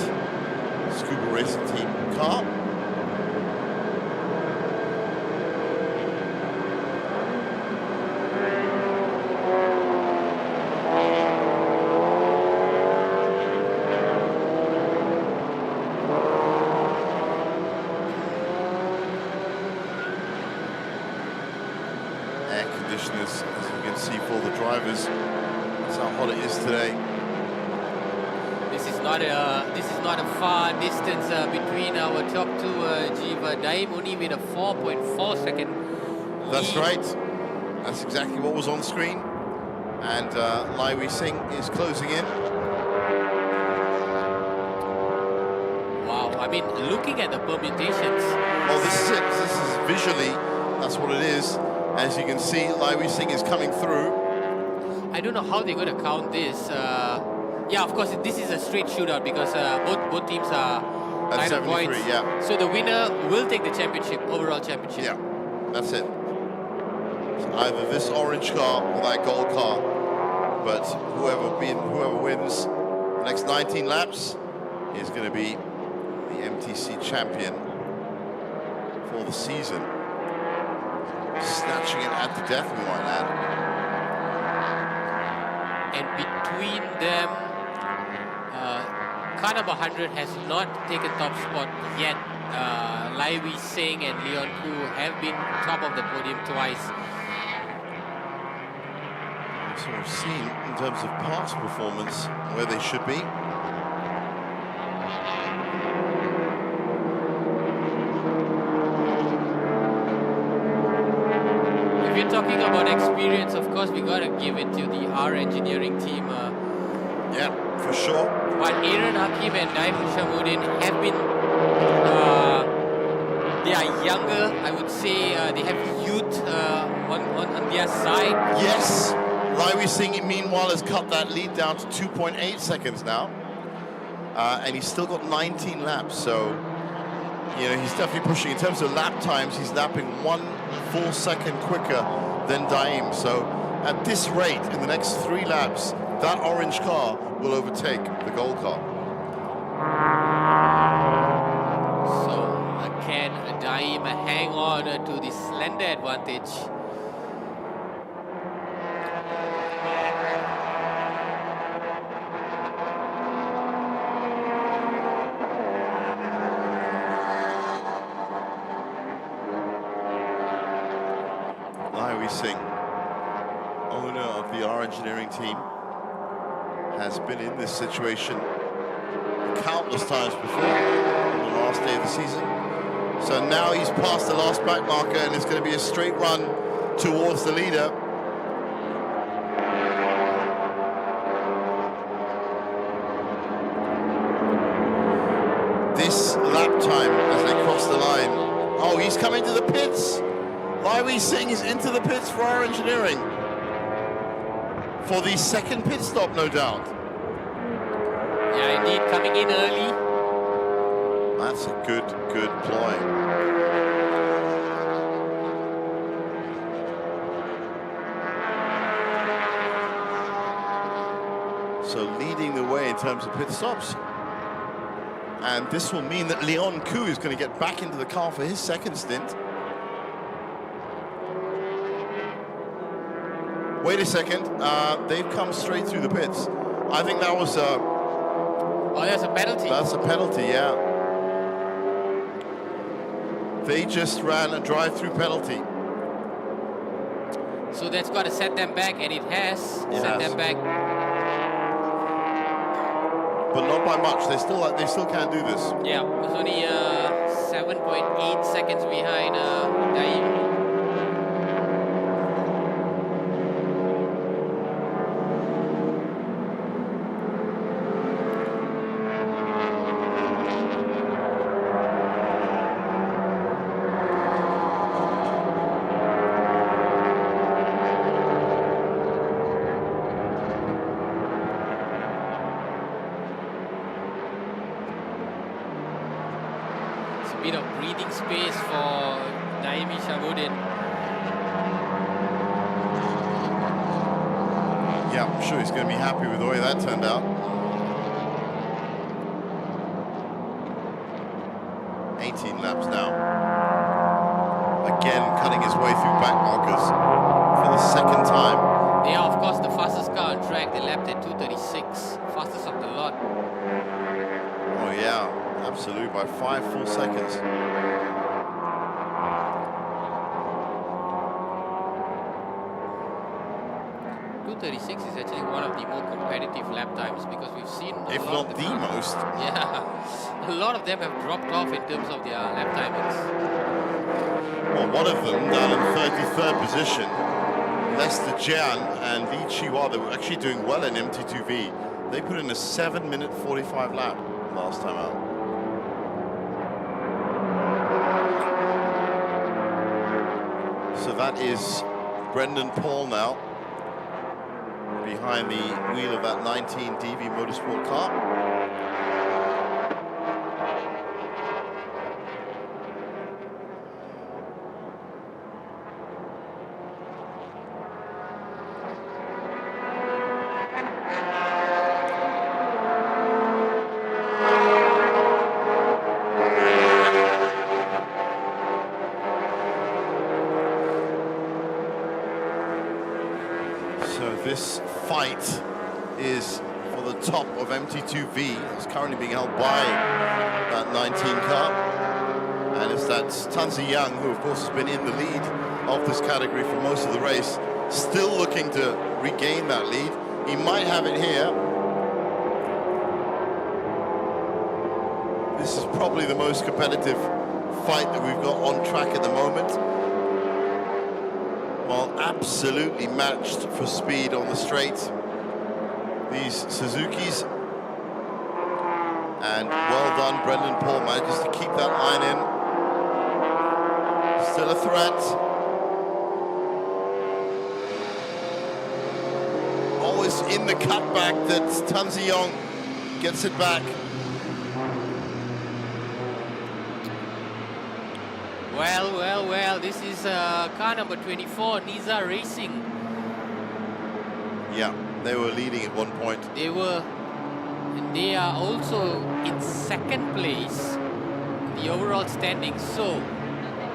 Scuba Racing team car. As you can see for the drivers. That's how hot it is today. This is is not a far distance between our top two. Jiva Daim only with a 4.4 second lead. That's right. That's exactly what was on screen. And Lai Wei Sing is closing in. Wow, I mean, looking at the permutations. Well, this is it. This is visually, that's what it is. As you can see, Lai Wei Sing is coming through. I don't know how they're going to count this. Yeah, of course, this is a straight shootout because both teams are At 9 points. yeah. So the winner will take the championship, overall championship. Yeah, that's it. So either this orange car or that gold car. But whoever wins the next 19 laps is going to be the MTC champion for the season. Snatching it at the death, we might add. And between them, Kanab 100 has not taken top spot yet. Lai Wei Sing and Leon Koo have been top of the podium twice. So we've seen in terms of past performance where they should be. If you're talking about experience, of course, we gotta give it to the R engineering team. Yeah, for sure. But Aaron Hakim and Daim Shamuddin have been, they are younger, I would say. They have youth on their side. Yes. Lai Wei Sing, meanwhile, has cut that lead down to 2.8 seconds now. And he's still got 19 laps, so, you know, he's definitely pushing. In terms of lap times, he's lapping 1 full second quicker than Daim. So at this rate, in the next 3 laps, that orange car will overtake the gold car. So can Daim hang on to the slender advantage? Lai Wei Sing, owner of the R engineering team, has been in this situation countless times before on the last day of the season. So now he's past the last back marker and it's going to be a straight run towards the leader. This lap time as they cross the line. Oh, he's coming to the pits. Lai Wei Sing is into the pits for our engineering. For the second pit stop, no doubt. Yeah, indeed, coming in early. That's a good ploy. So leading the way in terms of pit stops. And this will mean that Leon Koo is going to get back into the car for his second stint. Wait a second, they've come straight through the pits. I think that was oh, that's a penalty. That's a penalty, yeah. They just ran a drive-through penalty. So that's got to set them back, and it has set them back. But not by much. They still can't do this. Yeah, it's only 7.8 seconds behind Daim. Bit of breathing space for Daim Shamuddin. Yeah, I'm sure he's going to be happy with the way that turned out. 18 laps now. Again, cutting his way through back markers for the second time. They are, of course, the fastest car on track. They lapped at 2:36, fastest of the lot. Oh yeah. Absolutely, by 5 full seconds. 1:36 is actually one of the more competitive lap times because we've seen if not the most. Yeah, a lot of them have dropped off in terms of their lap timings. Well, one of them down in 33rd position, Lester Jian and Li Chiwa, they were actually doing well in MT2V. They put in a 7-minute 45 lap last time out. So that is Brendan Paul now, behind the wheel of that 19 DV Motorsport car. This fight is for the top of MT2V. It's currently being held by that 19 car. And it's that Tanzi Yang, who of course has been in the lead of this category for most of the race, still looking to regain that lead. He might have it here. This is probably the most competitive fight that we've got on track at the moment. Well, absolutely matched for speed on the straight, these Suzukis. And well done, Brendan Paul manages to keep that line in. Still a threat. Always in the cutback that Tanzi Yang gets it back. Well, this is car number 24, Niza Racing. Yeah, they were leading at one point. They were, and they are also in second place in the overall standings. So,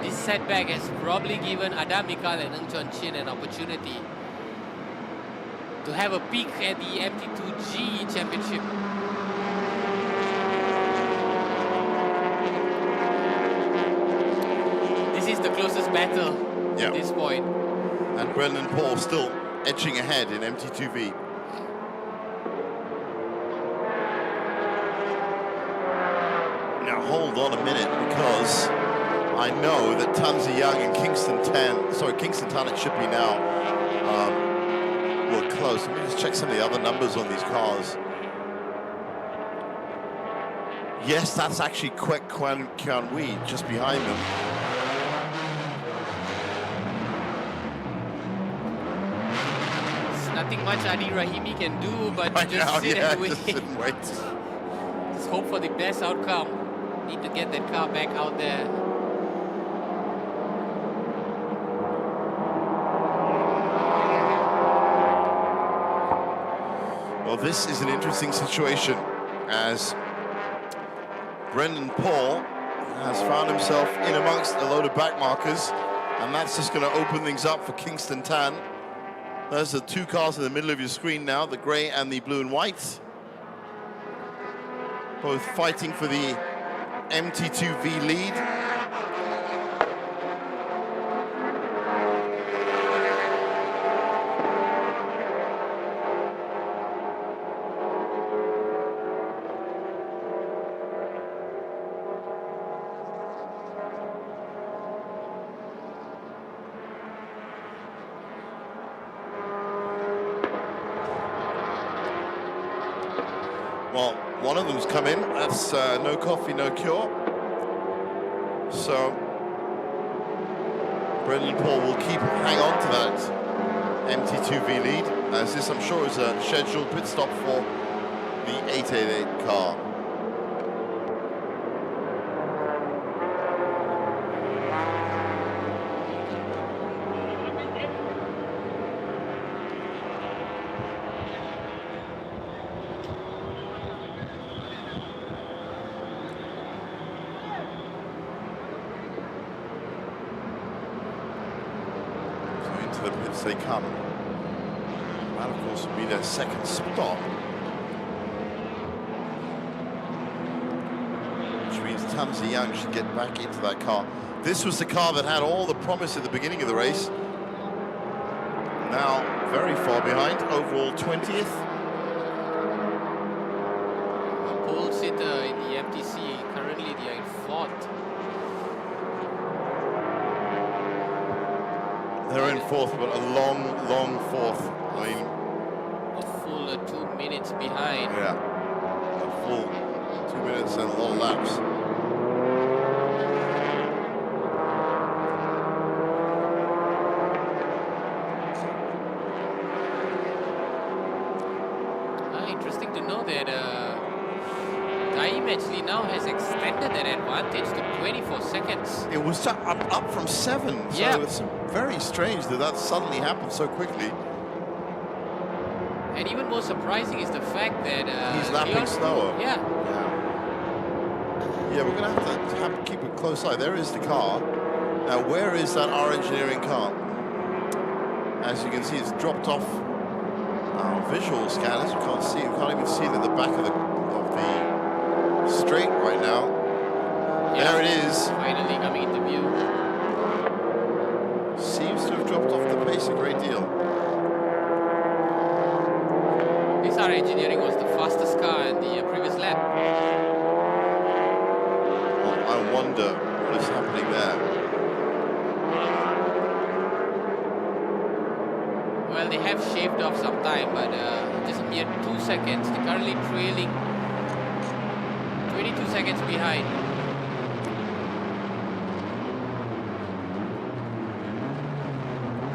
this setback has probably given Adam Mikal and Ng Chon Chin an opportunity to have a peek at the MT2G championship. This is the closest battle at this point. And Brendan Paul still edging ahead in MT2V. Now hold on a minute, because I know that Tanzi Yang and Kingston Tan it should be now, were close. Let me just check some of the other numbers on these cars. Yes, that's actually Kwek Kwan Kian Wee just behind them. Nothing much Adi Rahimi can do, but just sit and wait. Just hope for the best outcome. Need to get that car back out there. Well, this is an interesting situation, as Brendan Paul has found himself in amongst a load of back markers, and that's just going to open things up for Kingston Tan. There's the two cars in the middle of your screen now, the grey and the blue and white. Both fighting for the MT2V lead. Well, one of them's come in. That's no coffee, no cure. So Brendan Paul will hang on to that MT2V lead, as this, I'm sure, is a scheduled pit stop for the 888 car. The pits they come. That, of course, will be their second stop. Which means Tanzi Yang should get back into that car. This was the car that had all the promise at the beginning of the race. now very far behind, overall 20th. Pole sitter in the MTC, currently they are in 4th. They're in 4th, but a long 4th. I mean, A full 2 minutes behind. yeah, a full 2 minutes and a lot of laps. Interesting to know that Daim actually now has extended that advantage to 24 seconds. It was up from 7, so Yeah. it's very strange that suddenly happened so quickly. And even more surprising is the fact that He's lapping slower. Yeah. Yeah, we're going to have to keep a close eye. There is the car. Now, where is that R Engineering car? As you can see, it's dropped off our visual scanners. We can't see. We can't even see it at the back of the straight right now. Yeah, there it is. Finally coming into view. Seems to have dropped off the pace a great deal. This R Engineering was the fastest car in the previous lap. Well, I wonder what is happening there. Well, they have shaved off some time, but just a mere 2 seconds. They're currently trailing 22 seconds behind.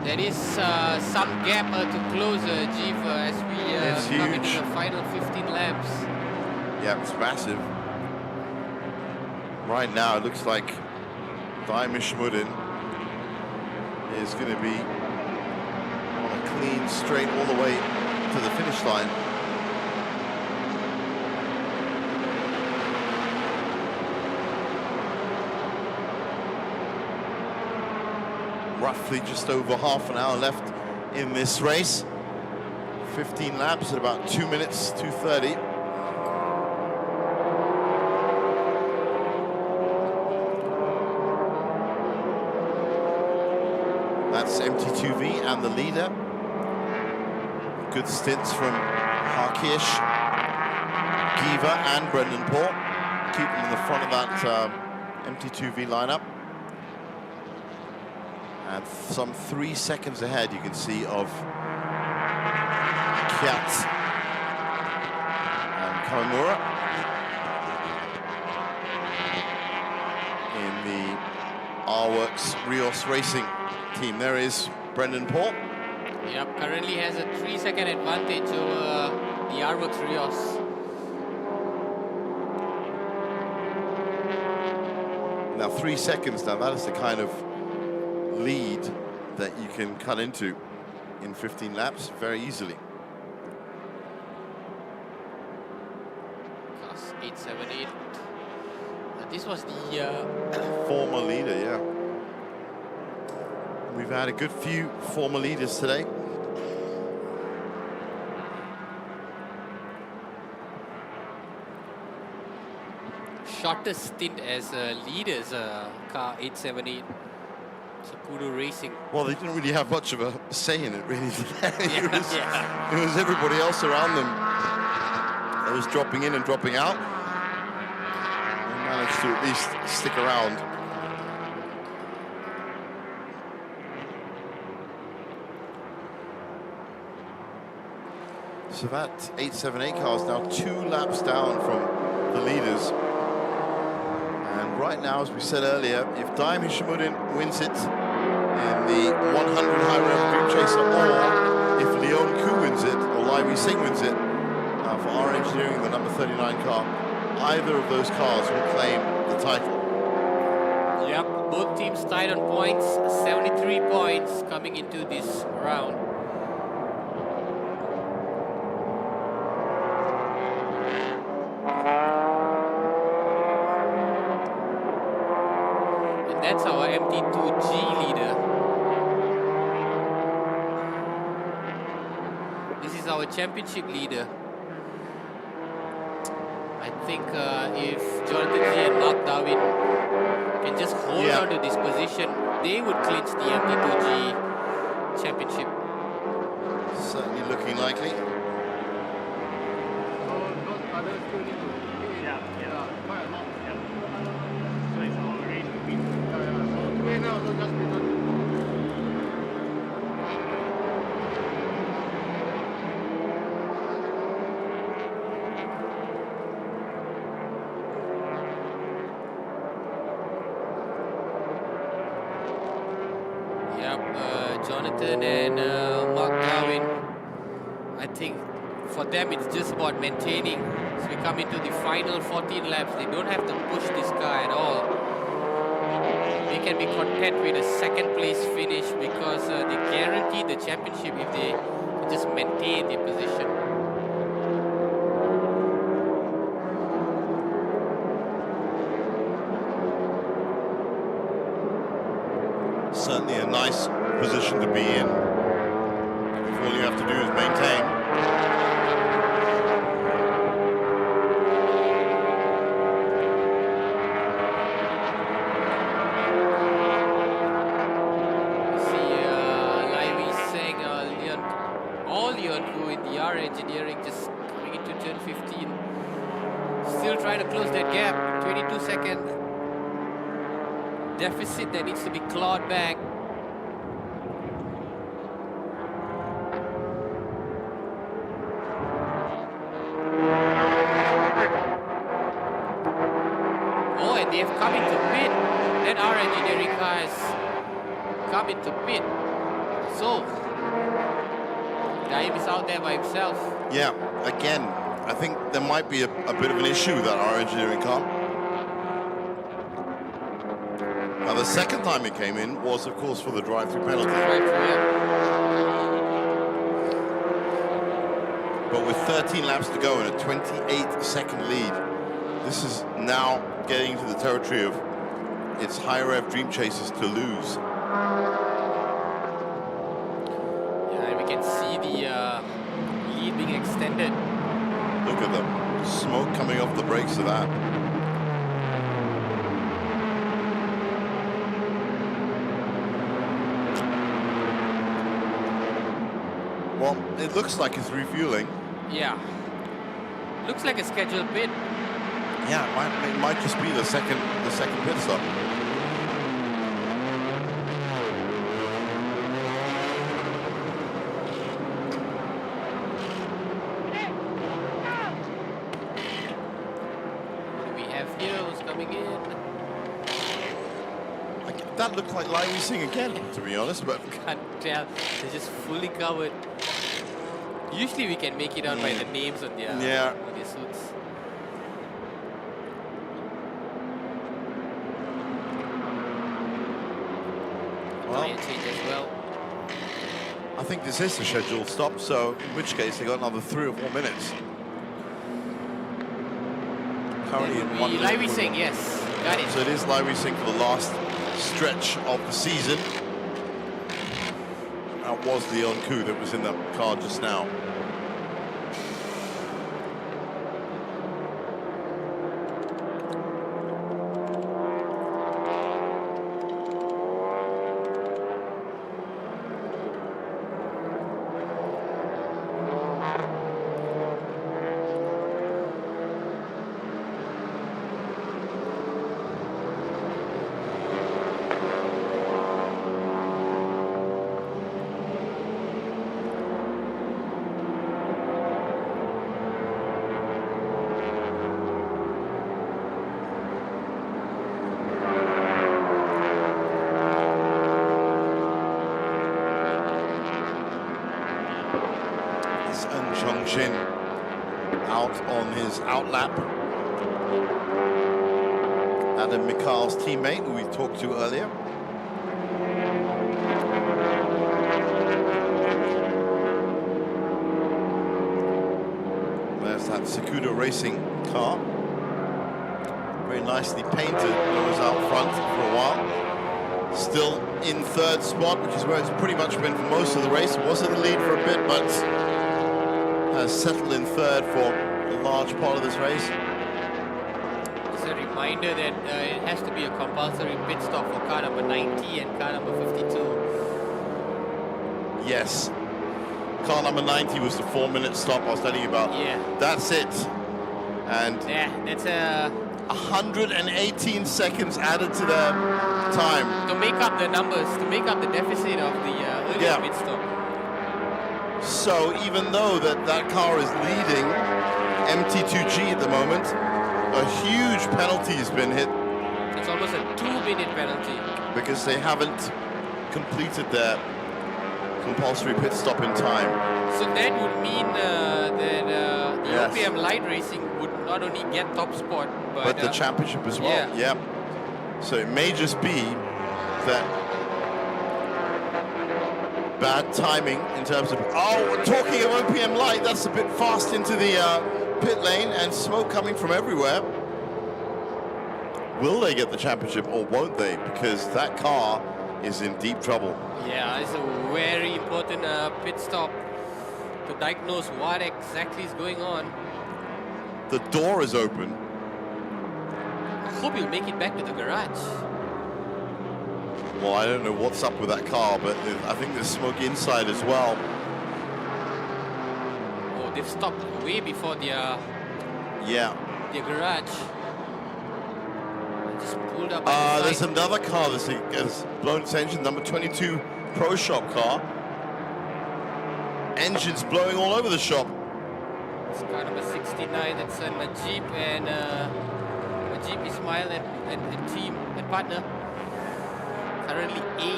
There is some gap to close, Jeev, as we come into the final 15 laps. Yeah, it's massive. Right now, it looks like Daim Ishmuddin is going to be on a clean straight all the way to the finish line. Roughly just over half an hour left in this race. 15 laps at about 2 minutes, 2:30. That's MT2V and the leader. Good stints from Harkish, Giva and Brendan Paul. Keep them in the front of that MT2V lineup. And some 3 seconds ahead, you can see, of Kiat and Kawamura in the R-Works Rios Racing team. There is Brendan Paul. Yep, currently has a 3-second advantage over the R-Works Rios. Now 3 seconds now, that is the kind of lead that you can cut into in 15 laps very easily. Class 878. This was the former leader, yeah. We've had a good few former leaders today. shortest stint as leaders, car 878. Sakudo Racing. Well, they didn't really have much of a say in it, really, did they? Yeah, it was everybody else around them that was dropping in and dropping out. They managed to at least stick around. So that 878 car is now 2 laps down from the leaders. And right now, as we said earlier, if Daim Hishamuddin wins it in the 100 high rev group chaser, or if Leon Koo wins it, or Lai Wei Sing wins it, for R Engineering, the number 39 car, either of those cars will claim the title. Yep, both teams tied on points, 73 points coming into this round. And that's our MT2G leader. This is our championship leader. I think if Jonathan G and Mark Darwin can just hold on to this position, they would clinch the MT2G championship. certainly looking likely. Jonathan and Mark Darwin, I think for them it's just about maintaining. As we come into the final 14 laps, they don't have to push this car at all. They can be content with a second place finish because they guarantee the championship if they just maintain their position. Certainly a nice position to be in if all you have to do is maintain. Engineering just coming into turn 15, still trying to close that gap. 22-second deficit that needs to be clawed back. Oh, and they have come into pit. That our engineering car has come into pit. So Daim is out there by himself. Yeah, again, I think there might be a bit of an issue with that our engineering car. Now, the second time it came in was, of course, for the drive-through penalty. But with 13 laps to go and a 28-second lead, this is now getting into the territory of its high rev dream chasers to lose. Lead being extended. Look at the smoke coming off the brakes of that. Well, it looks like it's refueling. Yeah. Looks like a scheduled pit. Yeah, it might just be the second pit stop. That looked like Lai Singh again, to be honest, but can't tell. They're just fully covered. Usually we can make it out by the names on their, on their suits. Well, change as well. I think this is the scheduled stop, so in which case they got another 3 or 4 minutes. Currently in 1 minute. Lai Singh, yes, got it. So it is Lai Singh for the last stretch of the season. That was Leon Koo that was in the car just now. Out on his outlap. Adam Mikal's teammate, who we talked to earlier. There's that Sakuda Racing car. Very nicely painted. It was out front for a while. Still in third spot, which is where it's pretty much been for most of the race. It was in the lead for a bit, but has settled in third for a large part of this race. It's a reminder that it has to be a compulsory pit stop for car number 90 and car number 52. Yes. Car number 90 was the 4-minute stop I was telling you about. Yeah. That's it. And yeah, that's 118 seconds added to their time. to make up the numbers, to make up the deficit of the earlier pit stop. So even though that car is leading MT2G at the moment, a huge penalty has been hit. It's almost a 2-minute penalty. Because they haven't completed their compulsory pit stop in time. So that would mean that the OPM Light Racing would not only get top spot, but the championship as well. Yeah. So it may just be that bad timing in terms of... Oh, talking of OPM Light, that's a bit fast into the pit lane and smoke coming from everywhere. Will they get the championship or won't they? Because that car is in deep trouble. Yeah, it's a very important pit stop to diagnose what exactly is going on. The door is open. I hope he'll make it back to the garage. Well, I don't know what's up with that car, but I think there's smoke inside as well. Oh, they've stopped way before their garage. Just pulled up. There's another car that's blown its engine, number 22 Pro Shop car. Engine's blowing all over the shop. It's car number 69, that's Najib and Najib Ismail and team and partner. Currently 8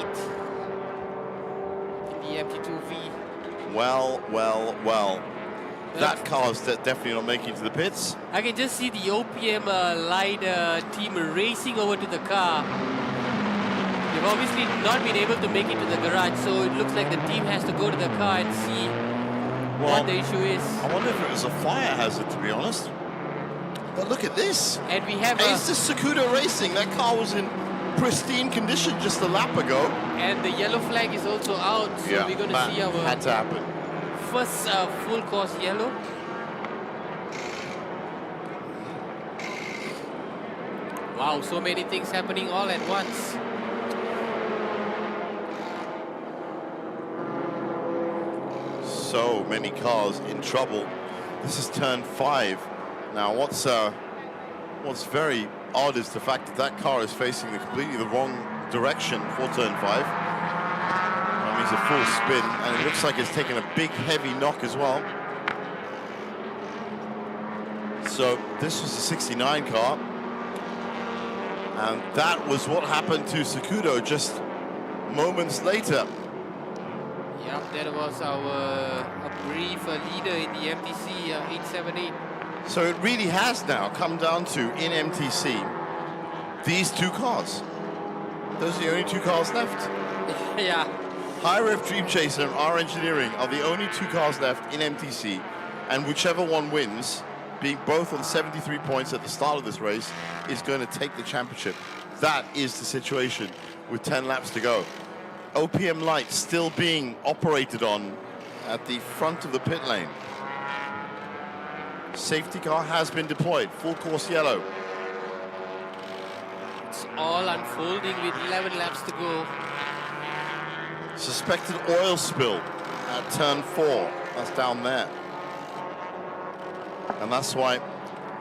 in the MT2V. Well. That car's definitely not making it to the pits. I can just see the OPM Light team racing over to the car. They've obviously not been able to make it to the garage, so it looks like the team has to go to the car and see what the issue is. I wonder if it was a fire hazard, to be honest. But look at this. And we have It's the Sakuda Racing. That car was in pristine condition just a lap ago. And the yellow flag is also out, so we're going to see our had to happen. first full course yellow. Wow, so many things happening all at once. So many cars in trouble. This is turn 5. Now, what's very odd is the fact that car is facing completely the wrong direction for turn 5. That means a full spin, and it looks like it's taken a big, heavy knock as well. So this was the 69 car, and that was what happened to Sakudo just moments later. Yeah, that was our brief leader in the MTC 878. So it really has now come down to, in MTC, these two cars. Those are the only two cars left. Yeah. High Rev Dream Chaser and R Engineering are the only two cars left in MTC, and whichever one wins, being both on 73 points at the start of this race, is going to take the championship. That is the situation with 10 laps to go. OPM Light still being operated on at the front of the pit lane. Safety car has been deployed, full course yellow. It's all unfolding with 11 laps to go. Suspected oil spill at turn 4. That's down there. And that's why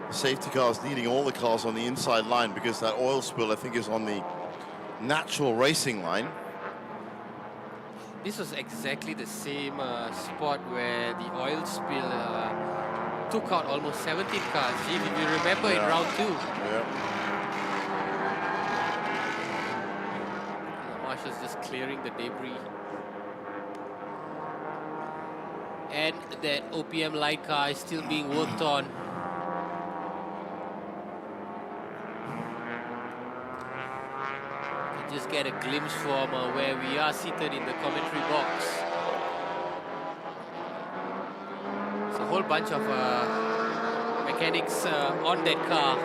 the safety car is leading all the cars on the inside line, because that oil spill, I think, is on the natural racing line. This was exactly the same spot where the oil spill took out almost 17 cars. If you remember in round 2. Yeah. Marshal's just clearing the debris. And that OPM Light car is still being worked on. You just get a glimpse from where we are seated in the commentary box. It's a whole bunch of mechanics on that car.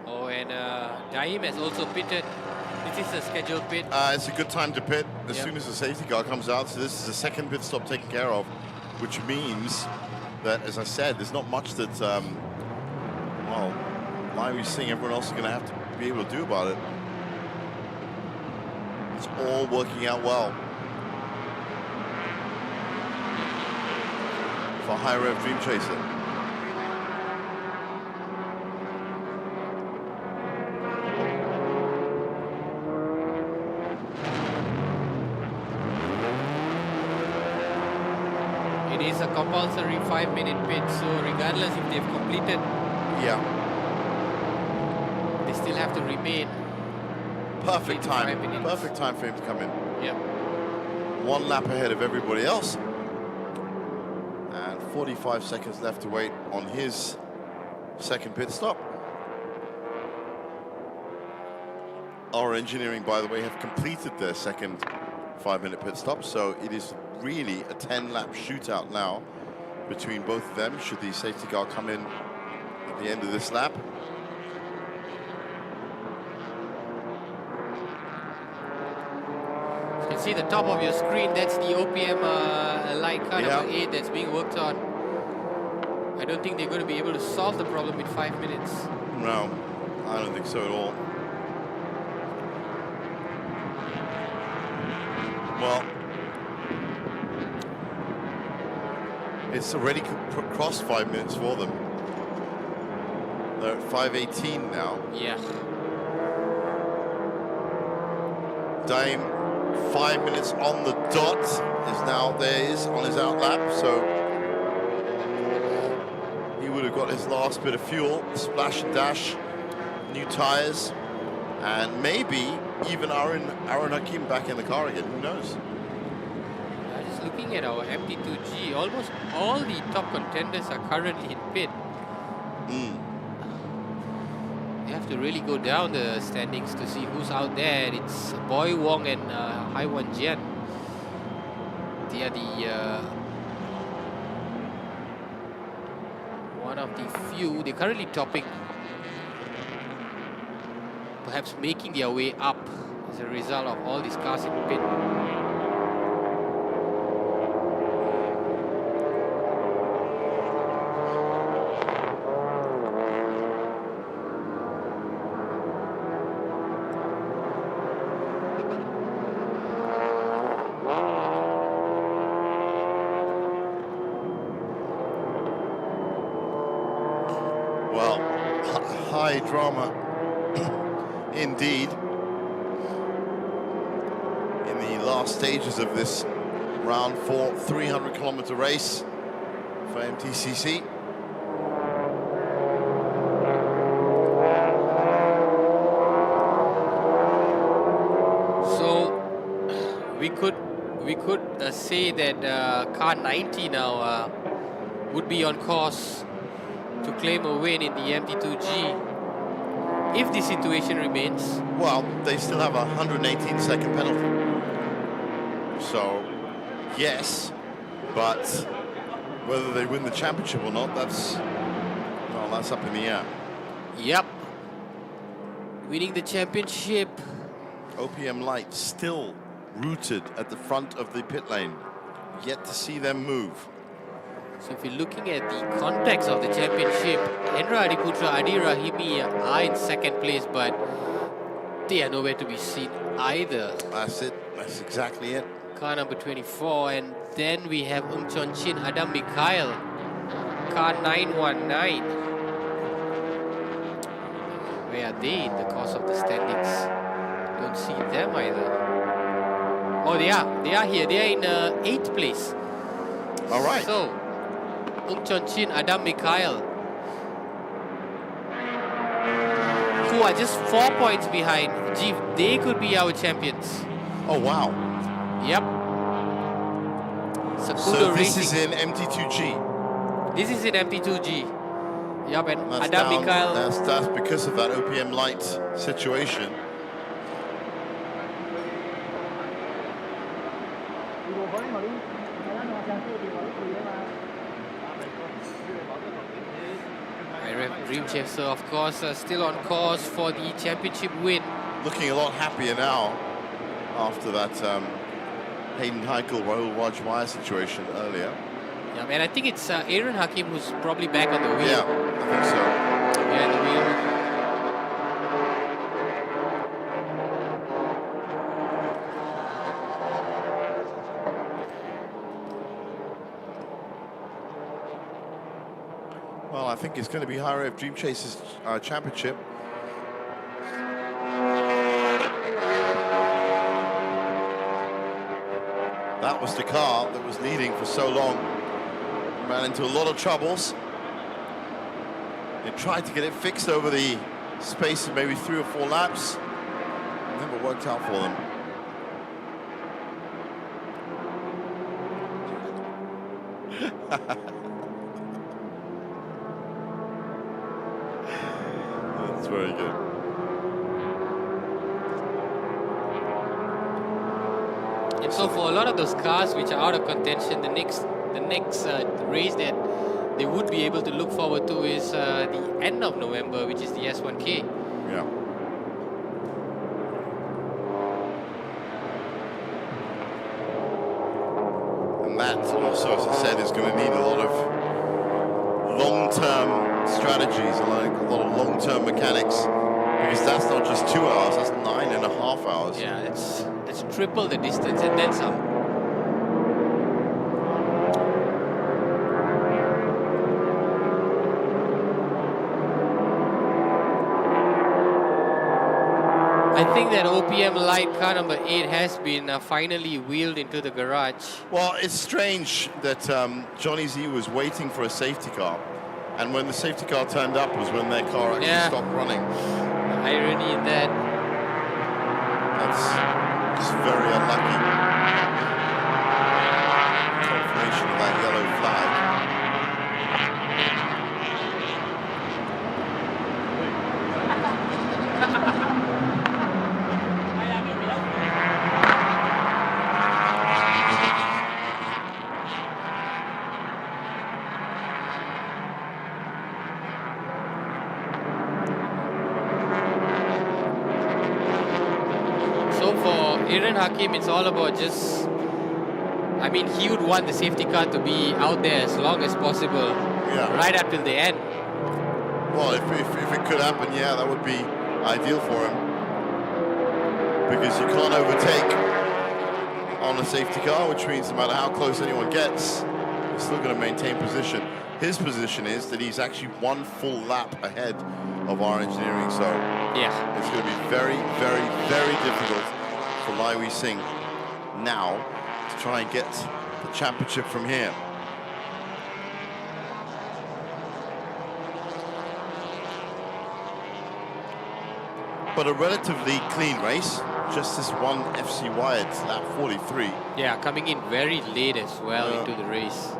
Oh, and Daim has also pitted. This is a scheduled pit. It's a good time to pit as soon as the safety car comes out. So this is the second pit stop taken care of, which means that, as I said, there's not much that well, why are we seeing everyone else is going to have to be able to do about it? It's all working out well for High Rev Dream Chaser. It is a compulsory 5-minute pit, so regardless if they've completed, they still have to remain. Perfect time. Perfect time for him to come in. Yeah. 1 lap ahead of everybody else. And 45 seconds left to wait on his second pit stop. Our engineering, by the way, have completed their second 5-minute pit stop, so it is really a 10-lap shootout now between both of them, should the safety car come in at the end of this lap. You can see the top of your screen, that's the OPM light car number 8 that's being worked on. I don't think they're going to be able to solve the problem in 5 minutes. No, I don't think so at all. Well, it's already crossed 5 minutes for them. They're at 5:18 now. Yeah. Dame, 5 minutes on the dot, is now on his out lap, so he would have got his last bit of fuel, splash and dash, new tires, and maybe even Aaron Hakim back in the car again, who knows? Just looking at our MT2G, almost all the top contenders are currently in pit. You have to really go down the standings to see who's out there. It's Boy Wong and Hai Wan Jian. They are the one of the few. They're currently topping, perhaps making their way up as a result of all these cars in pit. Well, high drama indeed in the last stages of this round 4 300-kilometer race for MTCC. So we could say that car 90 now would be on course to claim a win in the MT2G if the situation remains. Well, they still have a 118-second penalty. So, yes, but whether they win the championship or not, that's up in the air. Yep. Winning the championship. OPM Light still rooted at the front of the pit lane. Yet to see them move. So if you're looking at the context of the championship, Hendra Adiputra, Adi Rahimi are in second place, but they are nowhere to be seen either. That's it. That's exactly it. Car number 24, and then we have Chon Chin, Adam Mikhail, car 919. Where are they in the course of the standings? Don't see them either. Oh, they are here. They are in 8th place. All right. So, Chon Chin, Adam Mikhail, who are just 4 points behind. Gee, they could be our champions. Oh, wow. Yep. So this is in MT2G. This is in MT2G. Yep, and That's Adam Mikhail. That's because of that OPM Light situation. Dream Chaser, of course, still on course for the championship win. Looking a lot happier now after that Hayden Heikel, Rahul Rajwaya situation earlier. Yeah, man, I think it's Aaron Hakim who's probably back on the wheel. Yeah, I think so. behind the wheel. Well, I think it's going to be High Rev Dream Chaser's championship. That was the car that was leading for so long. Ran into a lot of troubles. They tried to get it fixed over the space of maybe 3 or 4 laps. Never worked out for them. That's very good. And so for a lot of those cars which are out of contention, the next race that they would be able to look forward to is the end of November, which is the S1K. Yeah. And that also, as I said, is going to need a lot of long-term strategies, a lot of long-term mechanics, because that's not just 2 hours, that's 9.5 hours. Yeah, that's triple the distance and then some. I think that OPM light car number 8 has been finally wheeled into the garage. Well, it's strange that Johnny Z was waiting for a safety car, and when the safety car turned up was when their car actually stopped running. The irony in that. That's just very unlucky. Confirmation of that yellow flag. Hakim, it's all about just, I mean, he would want the safety car to be out there as long as possible, right up till the end. Well, if it could happen, yeah, that would be ideal for him, because you can't overtake on a safety car, which means no matter how close anyone gets, you're still going to maintain position. His position is that he's actually 1 full lap ahead of our engineering, so it's going to be very, very, very difficult for Lai Wei Sing now to try and get the championship from here. But a relatively clean race, just this one FCY at lap 43. Yeah, coming in very late as well into the race.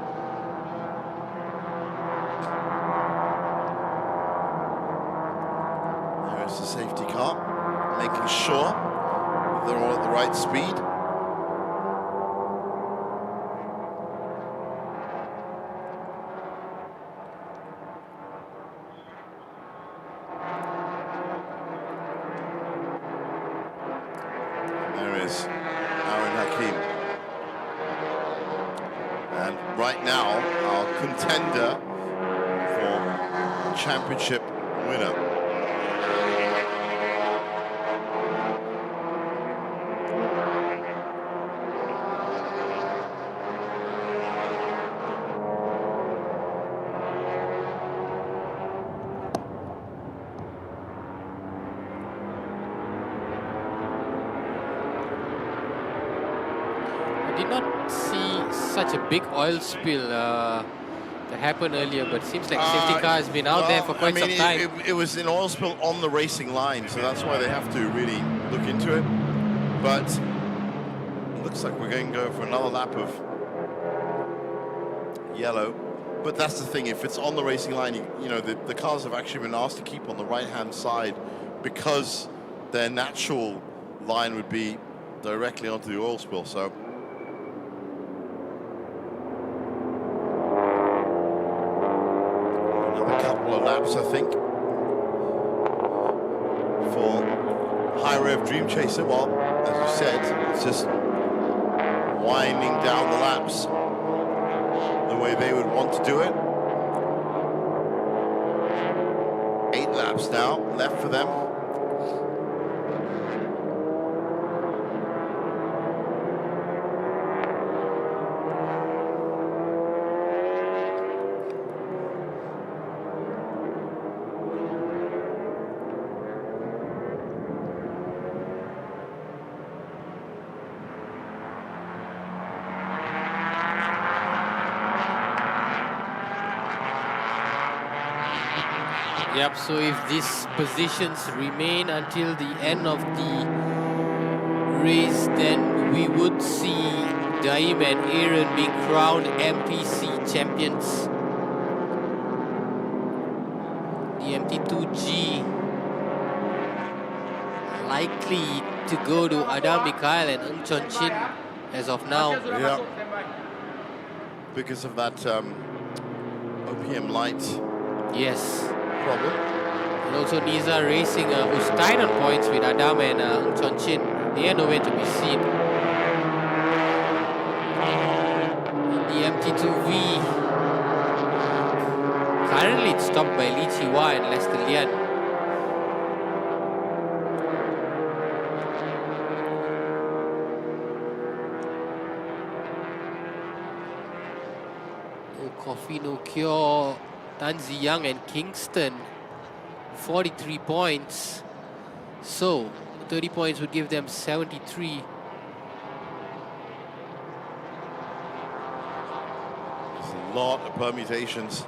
There's the safety car, making sure they're all at the right speed. And there is Aaron Hakim. And right now, our contender for championship winner. Such a big oil spill that happened earlier, but it seems like the safety car has been out there for quite some time. It was an oil spill on the racing line, so that's why they have to really look into it. But it looks like we're going to go for another lap of yellow. But that's the thing, if it's on the racing line, you know, the cars have actually been asked to keep on the right-hand side because their natural line would be directly onto the oil spill. So laps, I think, for High Rev Dream Chaser. Well, as you said, it's just winding down the laps the way they would want to do it. 8 laps now left for them. Yep, so if these positions remain until the end of the race, then we would see Daim and Aaron being crowned MTC champions. The MT2G likely to go to Adam Mikhail and Ng Chon Chin as of now. Yeah. Because of that OPM light. Yes. Problem. And also Niza racing who's tied on points with Adam and Ng Chon Chin. They are nowhere to be seen. In the MT2V, currently it's topped by Li Qihua and Lester Lian. No coffee, no cure. Tan Ziyang and Kingston, 43 points. So, 30 points would give them 73. There's a lot of permutations, a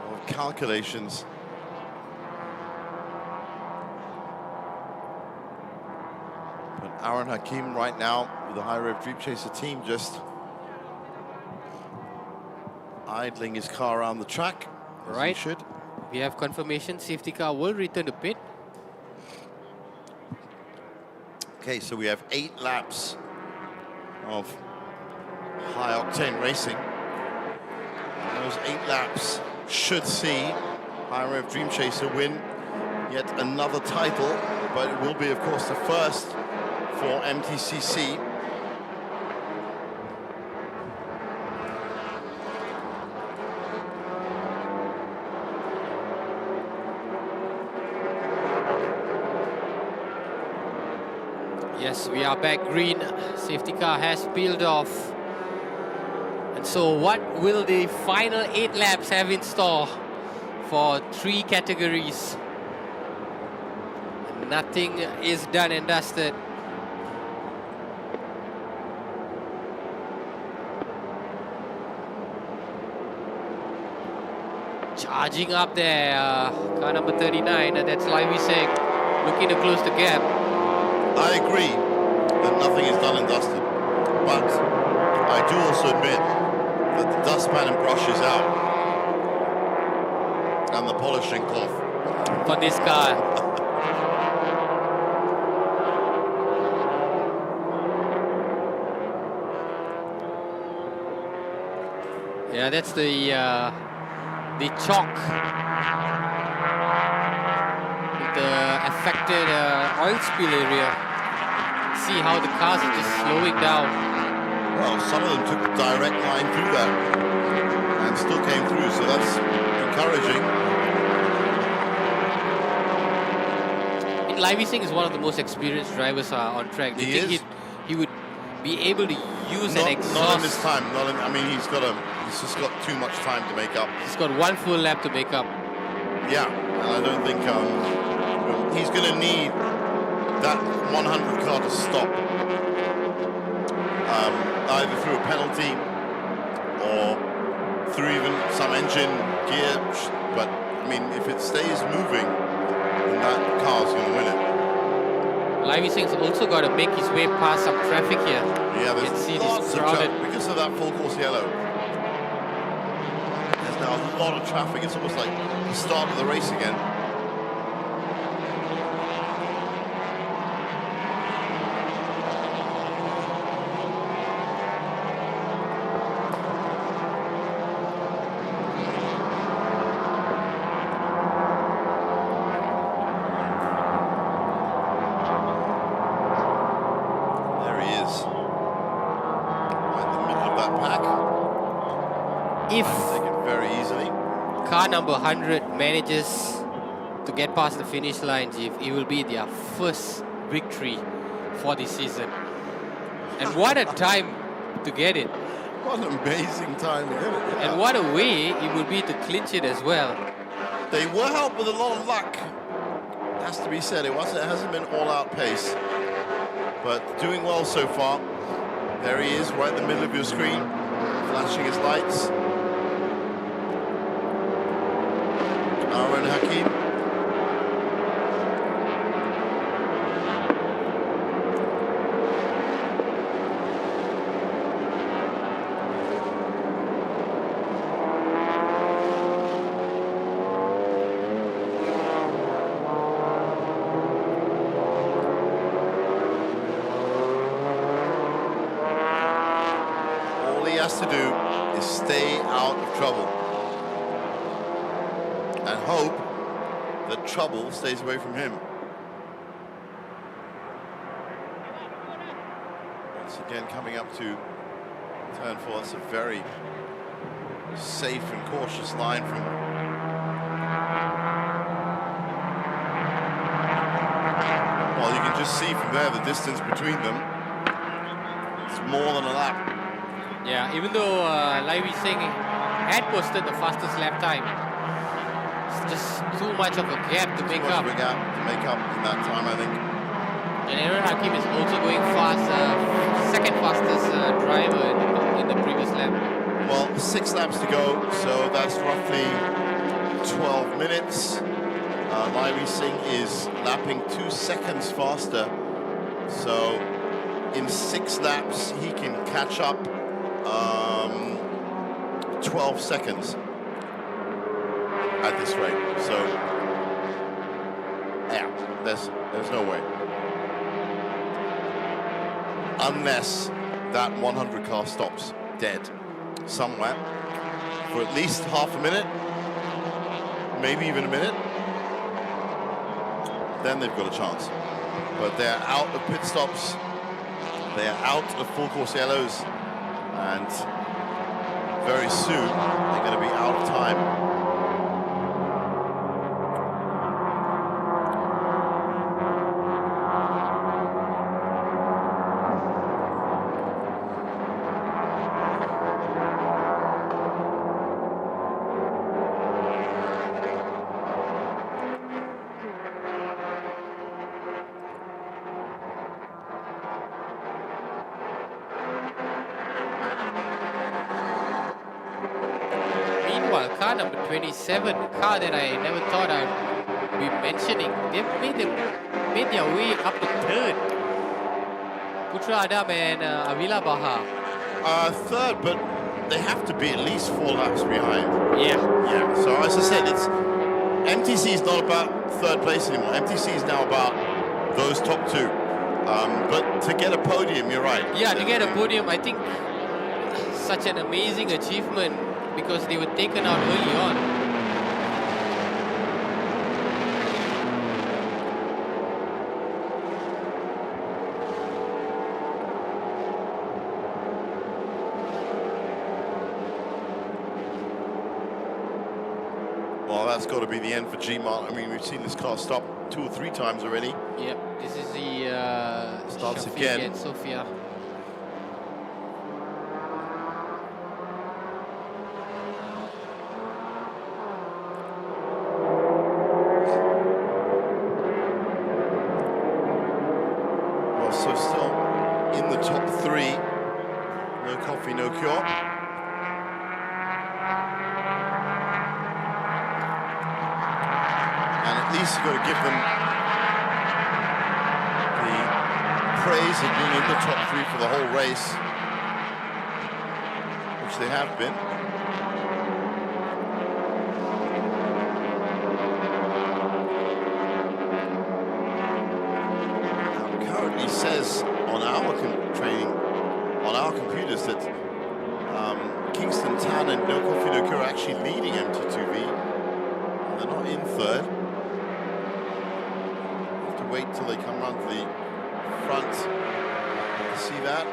lot of calculations. But Aaron Hakim right now with the High Rev Dream Chaser team just idling his car around the track. Right. He should. We have confirmation safety car will return to pit. Okay, so we have 8 laps of high octane racing. And those 8 laps should see High Rev Dream Chaser win yet another title, but it will be, of course, the first for MTCC. Yes, we are back green. Safety car has peeled off. And so what will the final 8 laps have in store for 3 categories? Nothing is done and dusted. Charging up there, car number 39, and that's Livy Singh, looking to close the gap. I agree that nothing is done and dusted, but I do also admit that the dustpan and brush is out and the polishing cloth. For this car. Yeah, that's the chalk with the affected oil spill area. See how the cars are just slowing down. Well, some of them took a direct line through that and still came through, so that's encouraging. Livy Singh is one of the most experienced drivers on track. Do you think he would be able to use an exhaust? Not in this time. I mean, he's just got too much time to make up. He's got 1 full lap to make up. Yeah, and I don't think he's going to need that 100 car to stop, either through a penalty or through even some engine gear. But I mean, if it stays moving, then that car's going to win it. Livy Singh's also got to make his way past some traffic here. Yeah, there's lots of crowded. traffic because of that full course yellow. There's now a lot of traffic. It's almost like the start of the race again. If car number 100 manages to get past the finish line, Jeff. It will be their first victory for this season. And what a time to get it. What an amazing time to get it. Yeah. And what a way it would be to clinch it as well. They were helped with a lot of luck. It has to be said, it hasn't been all-out pace. But doing well so far. There he is, right in the middle of your screen, flashing his lights. Aaron Hakim. To do is stay out of trouble and hope that trouble stays away from him. Once again, coming up to turn 4, that's a very safe and cautious line from well, you can just see from there the distance between them. It's more than a lap. Yeah, even though Livy Singh had posted the fastest lap time, it's just too much of a gap to make up. Too much of a gap to make up in that time, I think. And Aaron Hakim is also going fast, second fastest driver in the previous lap. Well, 6 laps to go, so that's roughly 12 minutes. Livy Singh is lapping 2 seconds faster, so in 6 laps he can catch up 12 seconds at this rate. So yeah, there's no way. Unless that 100 car stops dead somewhere for at least half a minute, maybe even a minute, then they've got a chance. But they're out of pit stops, they're out of full course yellows, and very soon they're going to be out of time. Car number 27, car that I never thought I'd be mentioning. They've made their way up to 3rd. Putra Adam and Avila Baha. 3rd, but they have to be at least 4 laps behind. Yeah. Yeah. So as I said, MTC is not about 3rd place anymore. MTC is now about those top 2. But to get a podium, you're right. Yeah, to get a podium, I think such an amazing achievement, because they were taken out early on. Well, that's got to be the end for G-Mart. I mean, we've seen this car stop 2 or 3 times already. Yep, this is the starts Shafiq again. and Sophia. So still in the top 3, no coffee, no cure. And at least you've got to give them the praise of being in the top 3 for the whole race, which they have been. It says on our computers that Kingston Town and No Coffee No Cure are actually leading MT2V. And they're not in 3rd. Have to wait till they come around to the front to see that.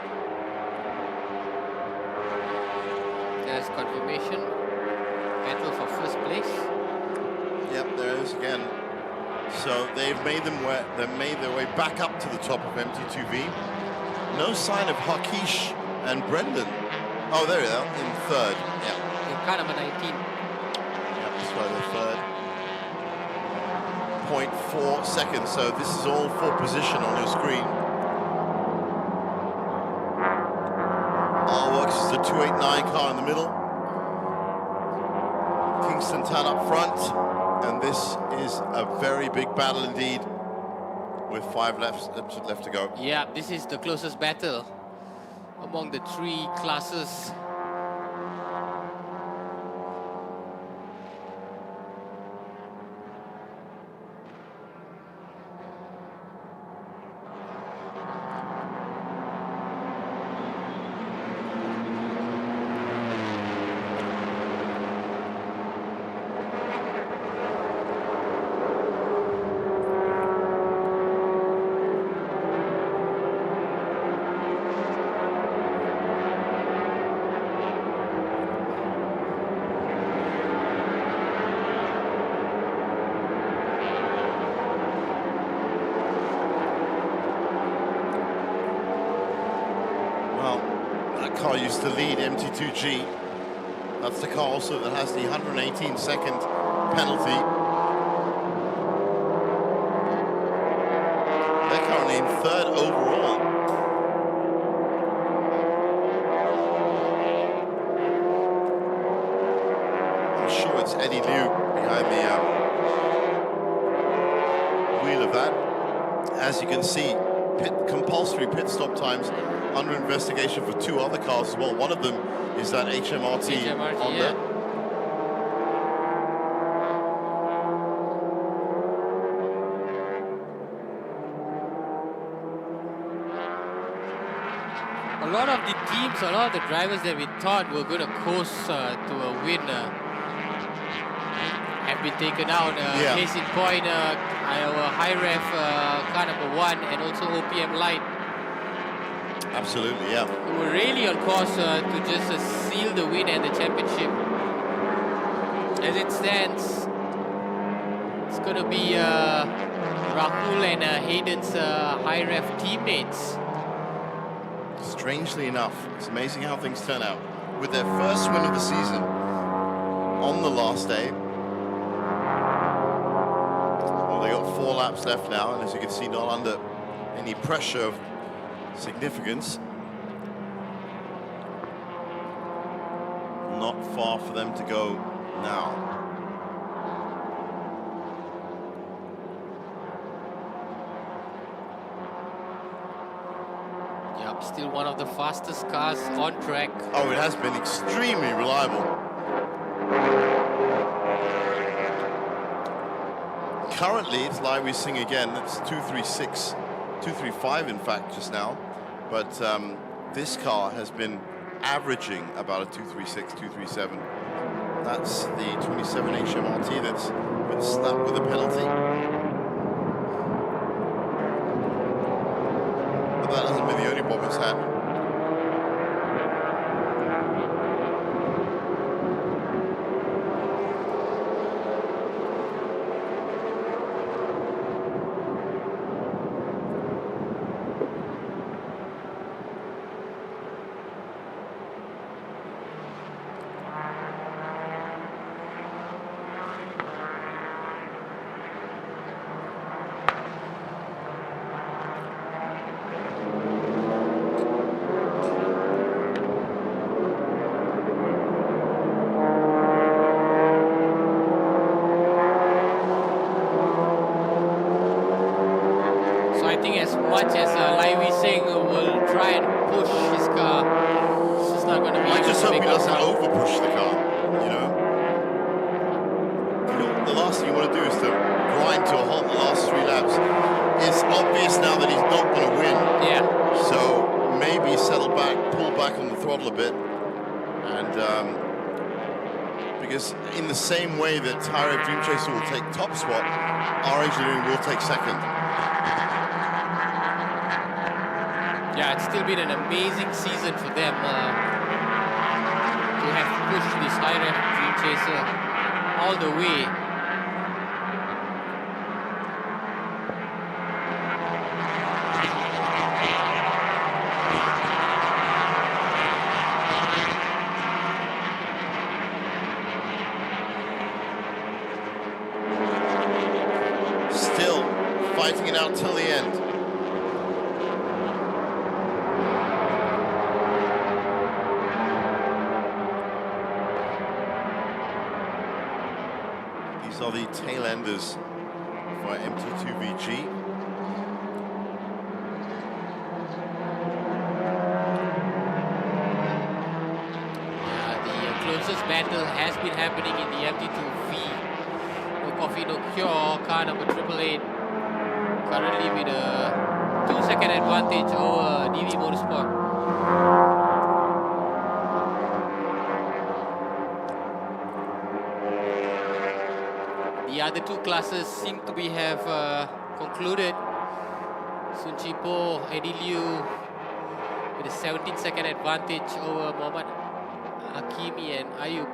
There's confirmation. Battle for 1st place. Yep, there is again. So they've made their way back up to the top of MT2V. No sign of Hakish and Brendan. Oh, there they are, in third. Yeah. In car number 19. Yep, that's right, the third. 0.4 seconds, so this is all for position on your screen. Works is the 289 car in the middle. Kingston Tan up front, and this is a very big battle indeed, with 5 laps left to go. Yeah, this is the closest battle among the 3 classes. Car used to lead MT2G. That's the car also that has the 118-second penalty. They're currently in third overall. I'm sure it's Eddie Liu behind the wheel of that. As you can see, compulsory pit stop times under investigation for 2 other cars as well. One of them is that HMRT on yeah. there. A lot of the teams, a lot of the drivers that we thought were going to coast to a win have been taken out. Case in point, our high ref car number 1 and also OPM Light. Absolutely, yeah. We were really on course to just seal the win and the championship. As it stands, it's going to be Rahul and Hayden's high ref teammates. Strangely enough, it's amazing how things turn out. With their first win of the season on the last day. Well, they got 4 laps left now, and as you can see, not under any pressure of significance. Not far for them to go now. Yep, still one of the fastest cars on track. Oh, it has been extremely reliable. Currently, it's Lai Wei Sing again. That's 236, 235 in fact just now. But this car has been averaging about a 236, 237. That's the 27 HMRT that's been slapped with a penalty. But that hasn't been the only problem it's had. Much as Lai Wei Sing will try and push his car, it's just not going to be. I just hope he doesn't over-push the car, you know. The last thing you want to do is to grind to a halt in the last 3 laps. It's obvious now that he's not going to win. Yeah. So maybe settle back, pull back on the throttle a bit, and because in the same way that Tyrell Dream Chaser will take top spot, our engineering will take second. Yeah, it's still been an amazing season for them to have pushed this high ref Dream Chaser all the way. fighting it out till the end. These are the tail enders for MT2 VG. The closest battle has been happening in the MT2V. No coffee, no cure. Car number 888 currently with a 2-second advantage over DV Motorsport. The other two classes seem to have concluded. Sun Chipo, Eddie Liu with a 17-second advantage over Mohammad Hakimi and Ayub.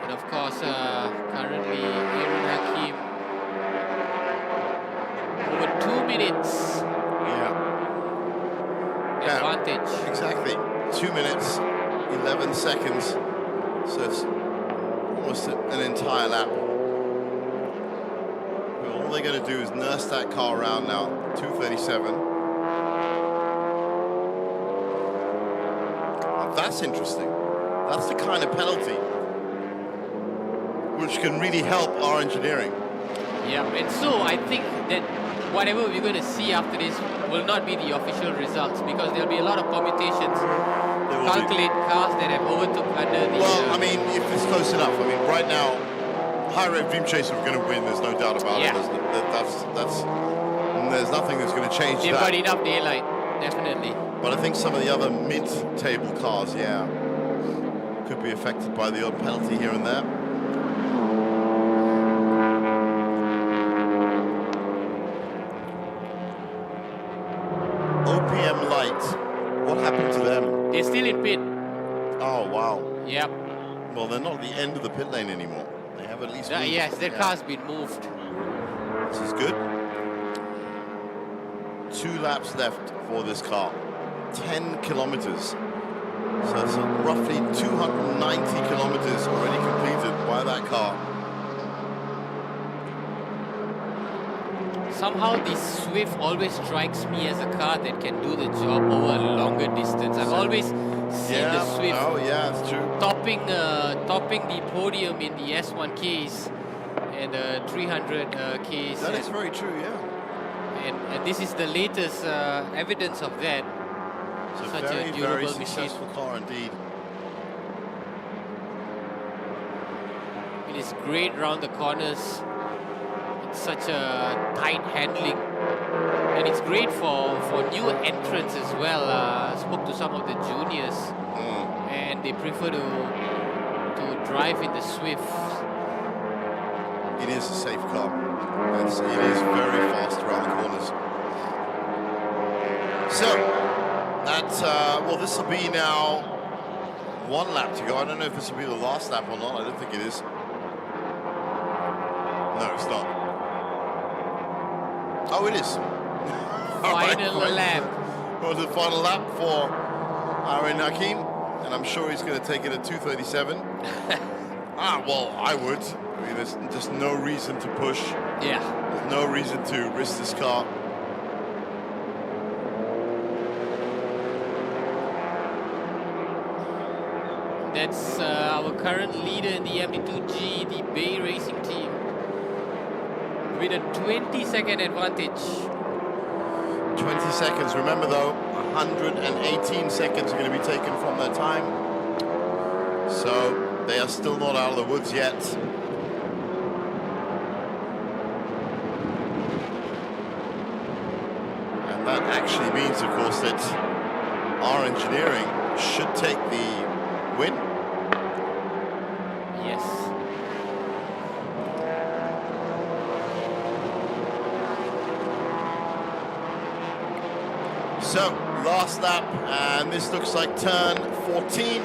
And of course, currently Aaron Hakim over 2 minutes. Advantage. Exactly. 2 minutes, 11 seconds. So it's almost an entire lap. All they're going to do is nurse that car around now. 2:37. That's interesting. That's the kind of penalty which can really help our engineering. Yeah, and so I think that whatever we're going to see after this will not be the official results, because there'll be a lot of permutations to calculate cars that have overtook under the... Well, I mean, if it's close enough. I mean, right now, High Rev Dream Chaser are going to win, there's no doubt about it. There's nothing that's going to change that. They've got enough daylight, definitely. But I think some of the other mid-table cars, yeah, could be affected by the odd penalty here and there. OPM Light, what happened to them? They're still in pit. Oh, wow. Yep. Well, they're not at the end of the pit lane anymore. They have at least moved. Yes, their car's been moved. This is good. 2 laps left for this car. 10 kilometers. So that's roughly 290 kilometers already completed by that car. Somehow the Swift always strikes me as a car that can do the job over a longer distance. I've always seen the Swift that's true. topping the podium in the S1Ks and 300Ks. That is very true, yeah. And this is the latest evidence of that. It's Such a very, a durable very machine. successful car indeed. It is great round the corners. It's such a tight handling. And it's great for new entrants as well. I spoke to some of the juniors and they prefer to drive in the Swift. It is a safe car. It is very fast around the corners. So, well, this will be now 1 lap to go. I don't know if this will be the last lap or not. I don't think it is. No, it's not. Oh, it is. Final lap. Well, the final lap for Aaron Hakim, and I'm sure he's going to take it at 2:37. Well, I would. I mean, there's just no reason to push. Yeah. There's no reason to risk this car. That's our current leader in the MT2G, the Bay Racing team, with a 20-second advantage. 20 seconds. Remember though, 118 seconds are going to be taken from their time. So they are still not out of the woods yet. And that actually means, of course, that our engineering should take the win. Yes. So, last lap, and this looks like turn 14.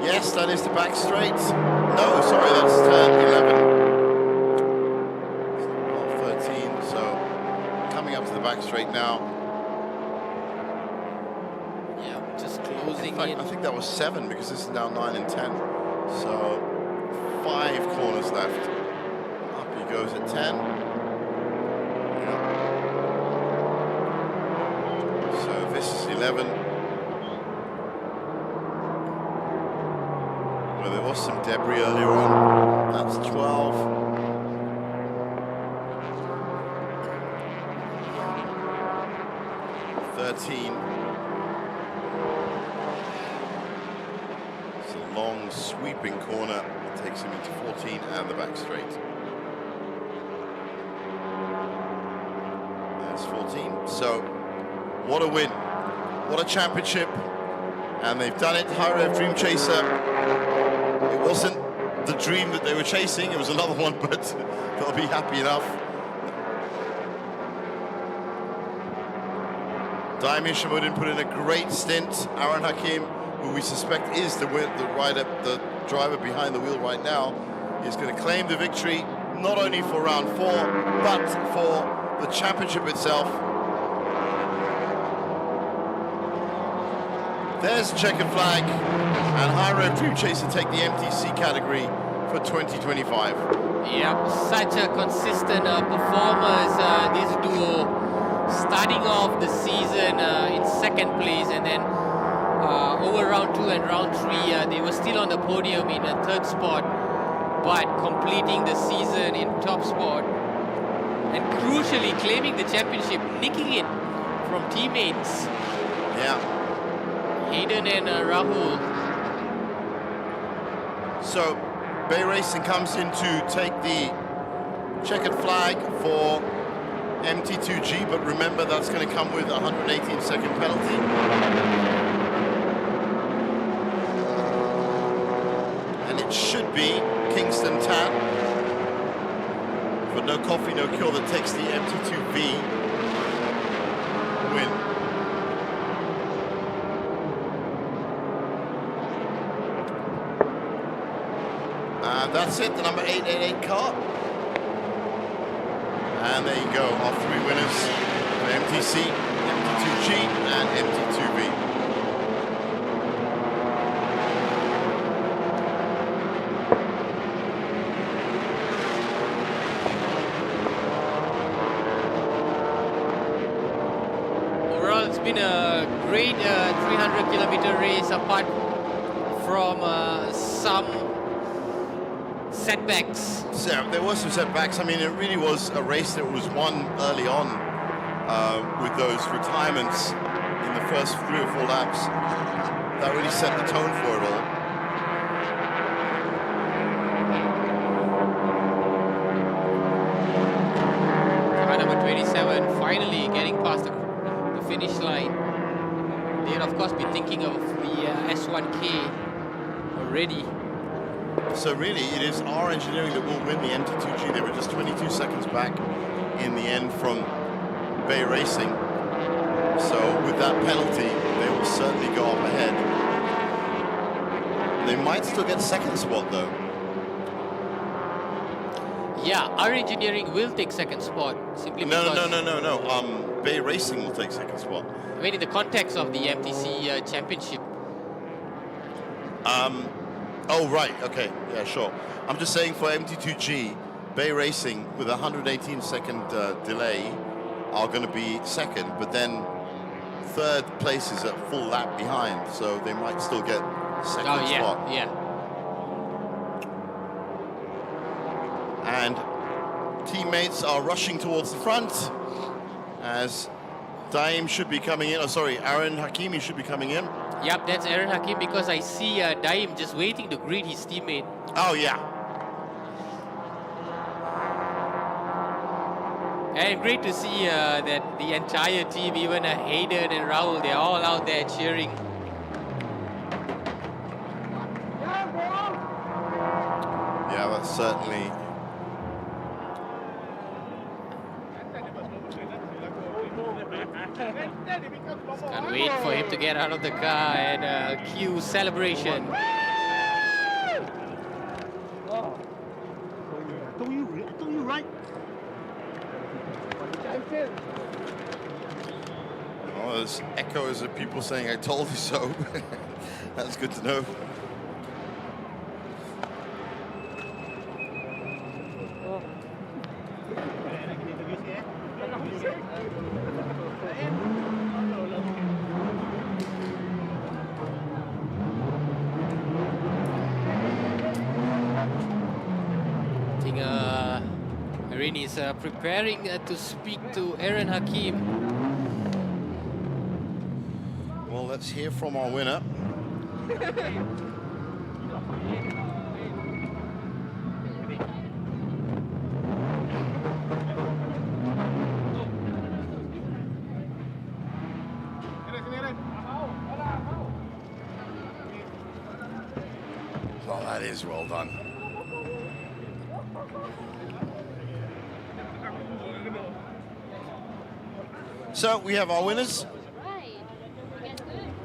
Yes, that is the back straight. No, sorry, that's turn 11. 13, so coming up to the back straight now. Yeah, just closing easing In fact, in. I think that was 7 because this is now 9 and 10. So 5 corners left. Up he goes at 10. Yeah. So this is 11. Well, there was some debris earlier on. That's 12. 13. It's a long sweeping corner. It takes him into 14 and the back straight. There's 14. So, what a win. What a championship. And they've done it. High Rev Dream Chaser. It wasn't the dream that they were chasing. It was another one, but they'll be happy enough. Daim Hishamuddin put in a great stint. Aaron Hakim, who we suspect is the driver behind the wheel right now, is going to claim the victory, not only for round 4, but for the championship itself. There's the checkered flag, and High Rev Dream Chaser take the MTC category for 2025. Yeah, such a consistent performance, this duo. Starting off the season in 2nd place, and then over round 2 and round 3, they were still on the podium in a 3rd spot, but completing the season in top spot, and crucially claiming the championship, nicking it from teammates. Yeah. Hayden and Rahul. So, Bay Racing comes in to take the checkered flag for MT2G, but remember that's going to come with a 118-second penalty. And it should be Kingston Tan for No Coffee, No Cure that takes the MT2V win. And that's it, the number 888 car. And there you go, our 3 winners for MTC, MT2G, and MT2V. Overall, it's been a great 300-kilometer race, apart from some setbacks. So there were some setbacks. I mean, it really was a race that was won early on with those retirements in the first 3 or 4 laps. That really set the tone for it all. Car number 27 finally getting past the finish line. They'll of course be thinking of the S1K already. So really, it is our engineering that will win the MT2G. They were just 22 seconds back in the end from Bay Racing. So with that penalty, they will certainly go up ahead. They might still get 2nd spot though. Yeah, our engineering will take 2nd spot simply because... No. Bay Racing will take 2nd spot. I mean, in the context of the MTC championship. Oh, right, okay, yeah, sure. I'm just saying for MT2G, Bay Racing with a 118-second delay are going to be 2nd, but then 3rd place is a full lap behind, so they might still get 2nd spot. Yeah. And teammates are rushing towards the front as Daim should be coming in. Oh, sorry, Aaron Hakimi should be coming in. Yep, that's Aaron Hakim, because I see Daim just waiting to greet his teammate. Oh, yeah. And great to see that the entire team, even Hayden and Rahul, they're all out there cheering. Yeah, that's certainly... Can't wait for him to get out of the car and cue celebration. I told you right. Oh, there's echoes of people saying, I told you so. That's good to know. I think Irene is preparing to speak to Aaron Hakim. Well, let's hear from our winner. Well, that is well done. So we have our winners.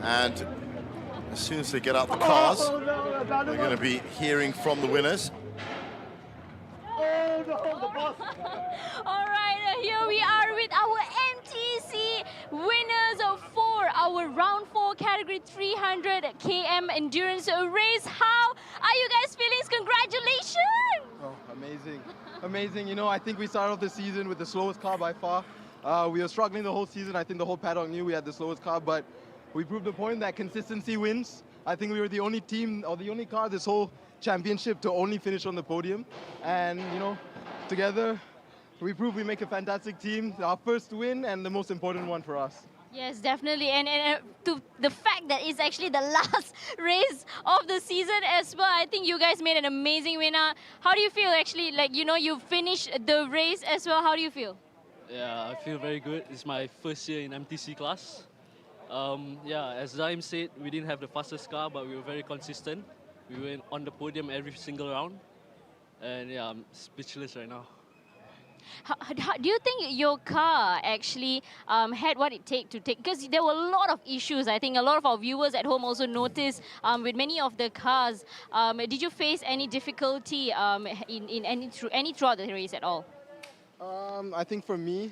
And as soon as they get out the cars, we're going to be hearing from the winners. All right, here we are with our MTC winners for our round 4 category 300 km endurance race. How are you guys feeling? Congratulations! Oh, amazing. Amazing. You know, I think we started off the season with the slowest car by far. We were struggling the whole season. I think the whole paddock knew we had the slowest car, but we proved the point that consistency wins. I think we were the only team or the only car this whole championship to only finish on the podium. And, you know, together, we proved we make a fantastic team. Our first win and the most important one for us. Yes, definitely. And to the fact that it's actually the last race of the season as well, I think you guys made an amazing winner. How do you feel actually? Like, you know, you finished the race as well. How do you feel? Yeah, I feel very good. It's my first year in MTC class. Yeah, as Zaim said, we didn't have the fastest car, but we were very consistent. We were on the podium every single round. And yeah, I'm speechless right now. How do you think your car actually had what it takes to take? Because there were a lot of issues. I think a lot of our viewers at home also noticed with many of the cars. Did you face any difficulty in any throughout the race at all? I think for me,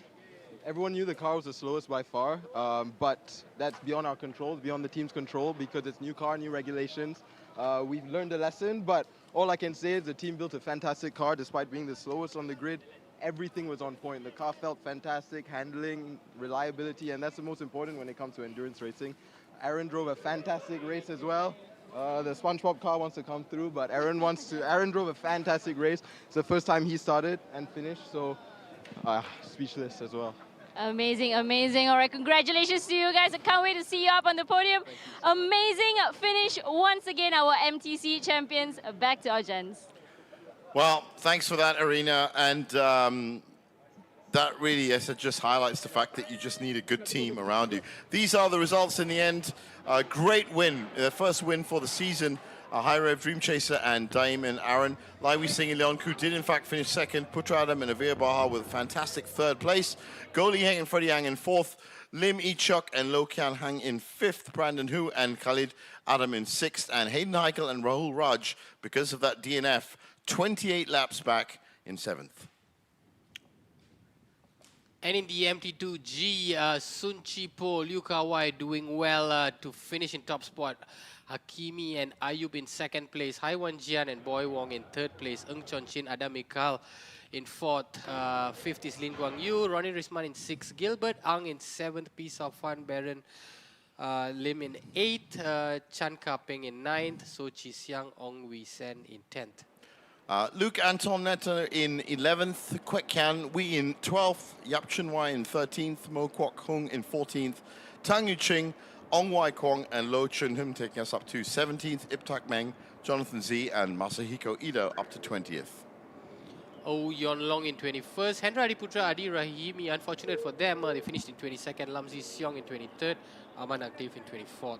everyone knew the car was the slowest by far, but that's beyond our control, beyond the team's control, because it's new car, new regulations. We've learned a lesson, but all I can say is the team built a fantastic car despite being the slowest on the grid. Everything was on point. The car felt fantastic, handling, reliability, and that's the most important when it comes to endurance racing. Aaron drove a fantastic race as well. The SpongeBob car wants to come through, but Aaron drove a fantastic race. It's the first time he started and finished, so speechless as well. Amazing, amazing. All right, congratulations to you guys. I can't wait to see you up on the podium. Amazing finish once again, our MTC champions. Back to our gents. Well, thanks for that, Arena. And that really, as I said, just highlights the fact that you just need a good team around you. These are the results in the end. A great win, the first win for the season. High Rev, Dream Chaser, and Daim and Aaron. Laiwi Singh and Leon Koo did in fact finish second. Putra Adam and Avir Baha with a fantastic third place. Go Li Heng and Freddie Yang in fourth. Lim Ee Chuk and Lo Kian Hang in fifth. Brandon Hu and Khalid Adam in sixth. And Hayden Heikel and Rahul Raj, because of that DNF, 28 laps back in seventh. And in the MT2G, Sun Chipo, Liu Kawai doing well to finish in top spot. Hakimi and Ayub in second place. Haiwan Jian and Boy Wong in third place. Ng Chon Chin, Adam Mikal in fourth. Fifth is Lin Guang Yu. Ronnie Risman in sixth. Gilbert Ang in seventh. Piece of Fun Baron Lim in eighth. Chan Kaping in ninth. So Chi Siang, Ong Wee Sen in 10th. Luke Anton Netter in 11th, Kwek Kian Wee in 12th, Yap Chun Wai in 13th, Mo Kwok Hung in 14th, Tang Yu Ching, Ong Wai Kwong and Lo Chun Hum taking us up to 17th, Iptak Meng, Jonathan Z and Masahiko Ido up to 20th. Oh Yon Long in 21st, Hendra Adiputra Adi Rahimi, unfortunate for them, they finished in 22nd, Lamzi Siong in 23rd, Aman Aktif in 24th.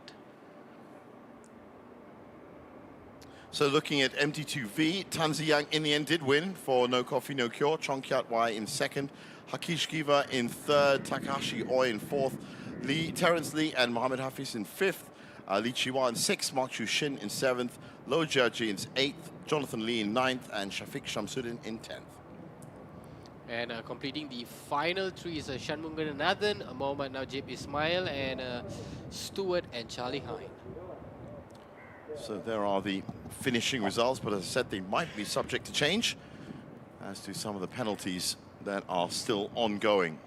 So looking at MT2V, Tanzi Yang in the end did win for No Coffee No Cure. Chong Kiat Wai in second, Hakish Giva in third, Takahashi Oi in fourth, Terence Lee and Mohammed Hafiz in fifth, Lee Chiwa in sixth, Mark Chu Shin in seventh, Lo Jiaji in eighth, Jonathan Lee in ninth, and Shafiq Shamsuddin in 10th. And completing the final three is Shanmungan Nathan, Mohammad Najib Ismail, and Stuart and Charlie Hine. So there are the finishing results, but as I said, they might be subject to change, as do some of the penalties that are still ongoing.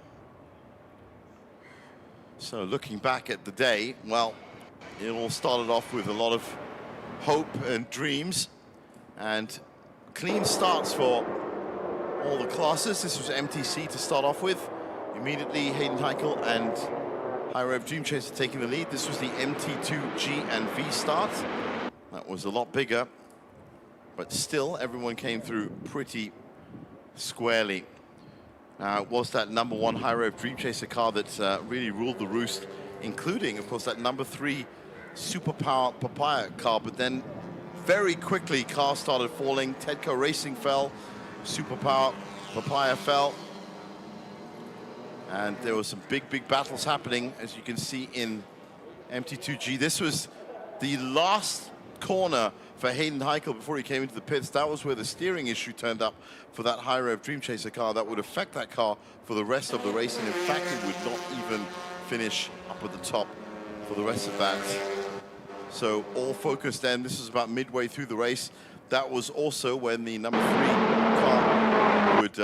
So looking back at the day, well, it all started off with a lot of hope and dreams, and clean starts for all the classes. This was MTC to start off with. Immediately, Hayden Heikel and High Rev Dream Chaser taking the lead. This was the MT2 G and V start. That was a lot bigger, but still, everyone came through pretty squarely. Now, it was that #1 High Rev Dream Chaser car that really ruled the roost, including, of course, that #3 Superpower Papaya car, but then very quickly, cars started falling. Tedco Racing fell, Superpower Papaya fell, and there were some big battles happening, as you can see in MT2G. This was the last corner for Hayden Heikel before he came into the pits. That was where the steering issue turned up for that High Rev Dream Chaser car. That would affect that car for the rest of the race, and in fact, it would not even finish up at the top for the rest of that. So all focus then, this was about midway through the race. That was also when the #3 car would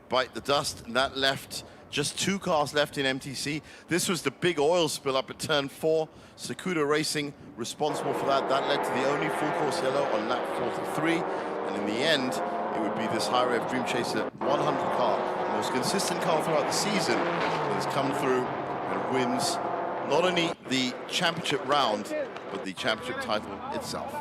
bite the dust, and that left just 2 cars left in MTC. This was the big oil spill up at turn 4. Sakuda Racing responsible for that. That led to the only full course yellow on lap 43. And in the end, it would be this High Rev Dream Chaser 100 car, the most consistent car throughout the season, that has come through and wins not only the championship round, but the championship title itself.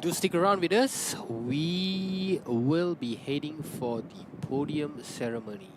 Do stick around with us. We will be heading for the podium ceremony.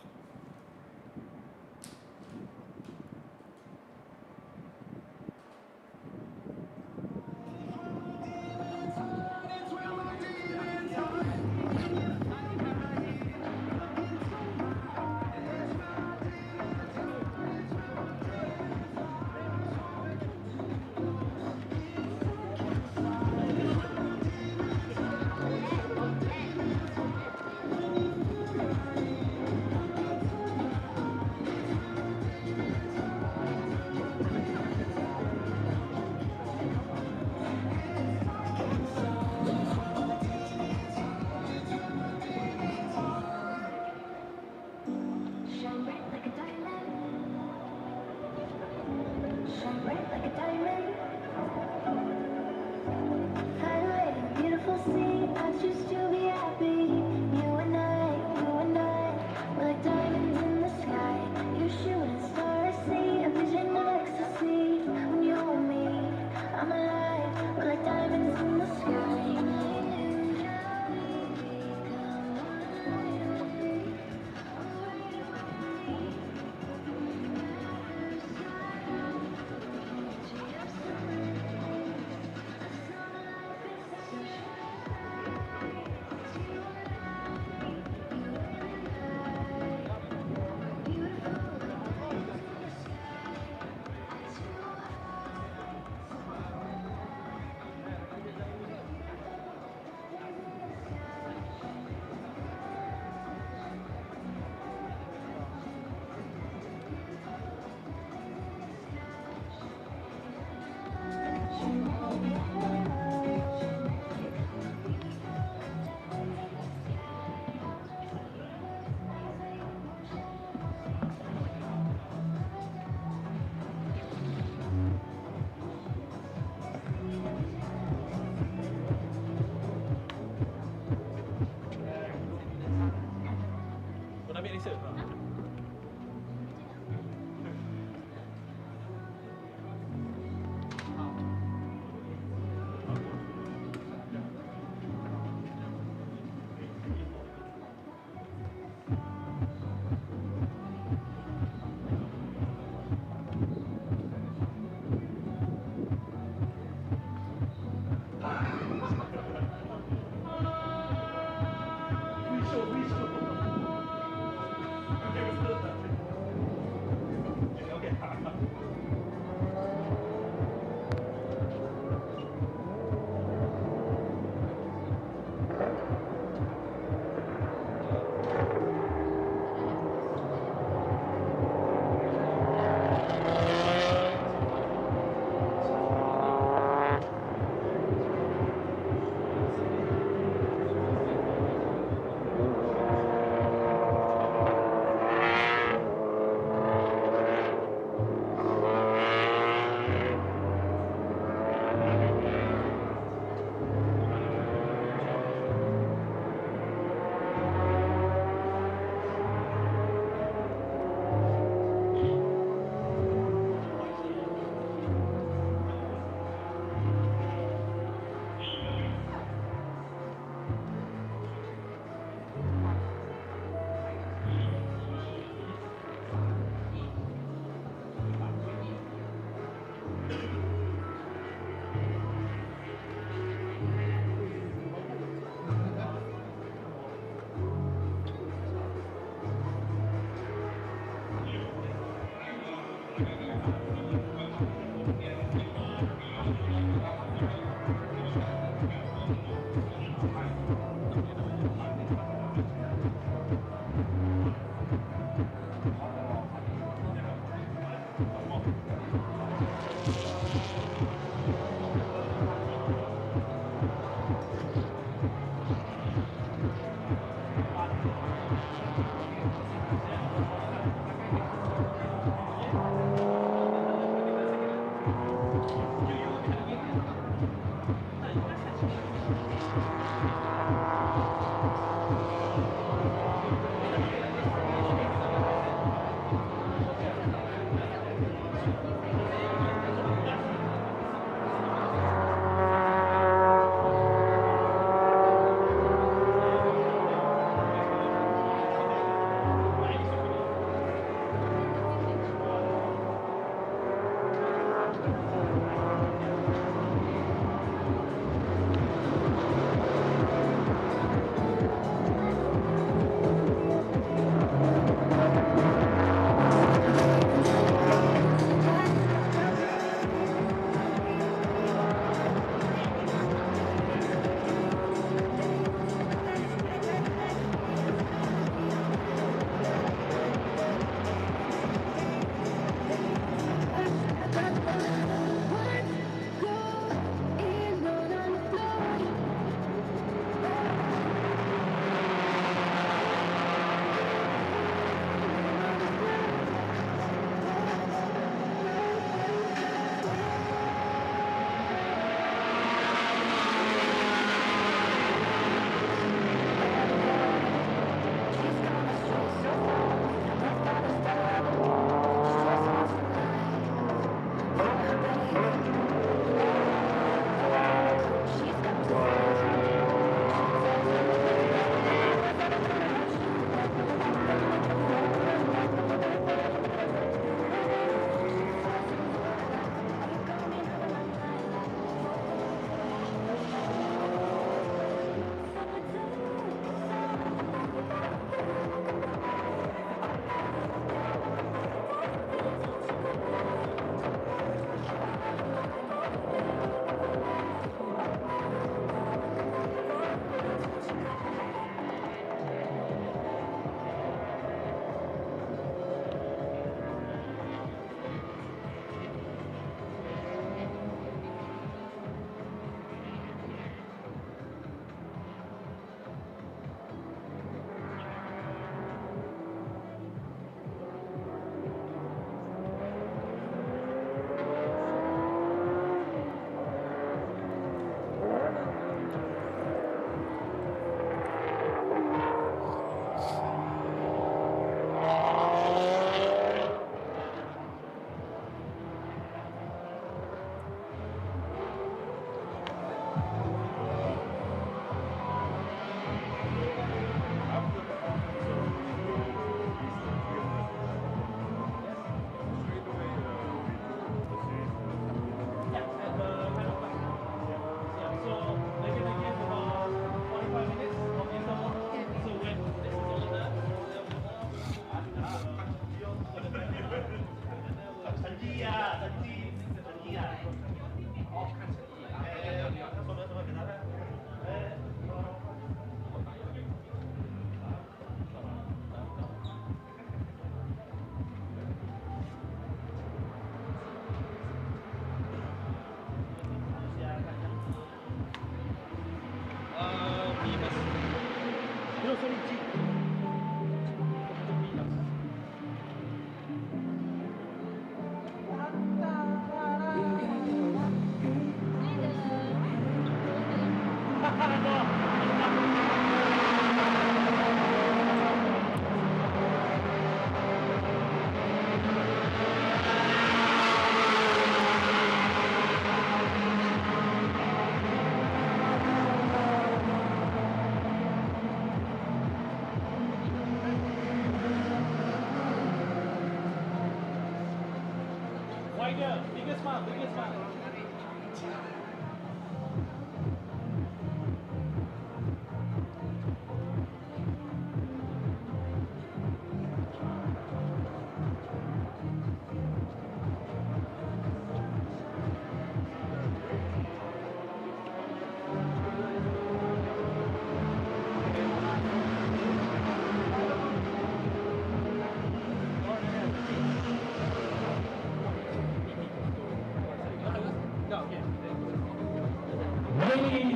Ladies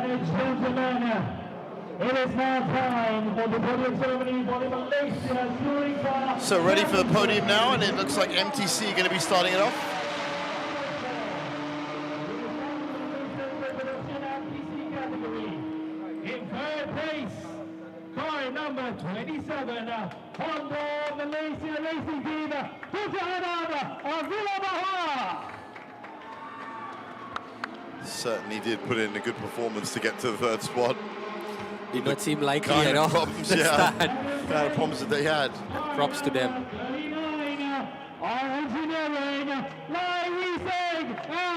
and gentlemen, it is now time for the podium ceremony for the Malaysia Touring Car. So ready for the podium now, and it looks like MTC are going to be starting it off. In third place, car number 27, Honda Malaysia Racing Team, Putra Avila Bahar. Certainly did put in a good performance to get to the third spot. Did not seem likely Kind at of all. problems, The yeah. start. Kind of problems that they had. Props to them.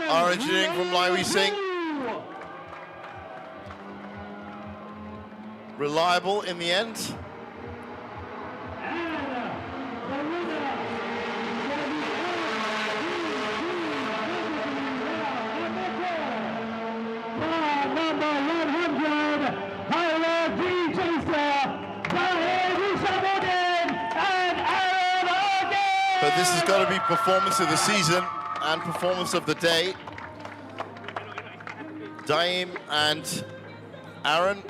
Our engineering from Lai Wee Sing. Reliable in the end. But this has got to be performance of the season and performance of the day. Daim and Aaron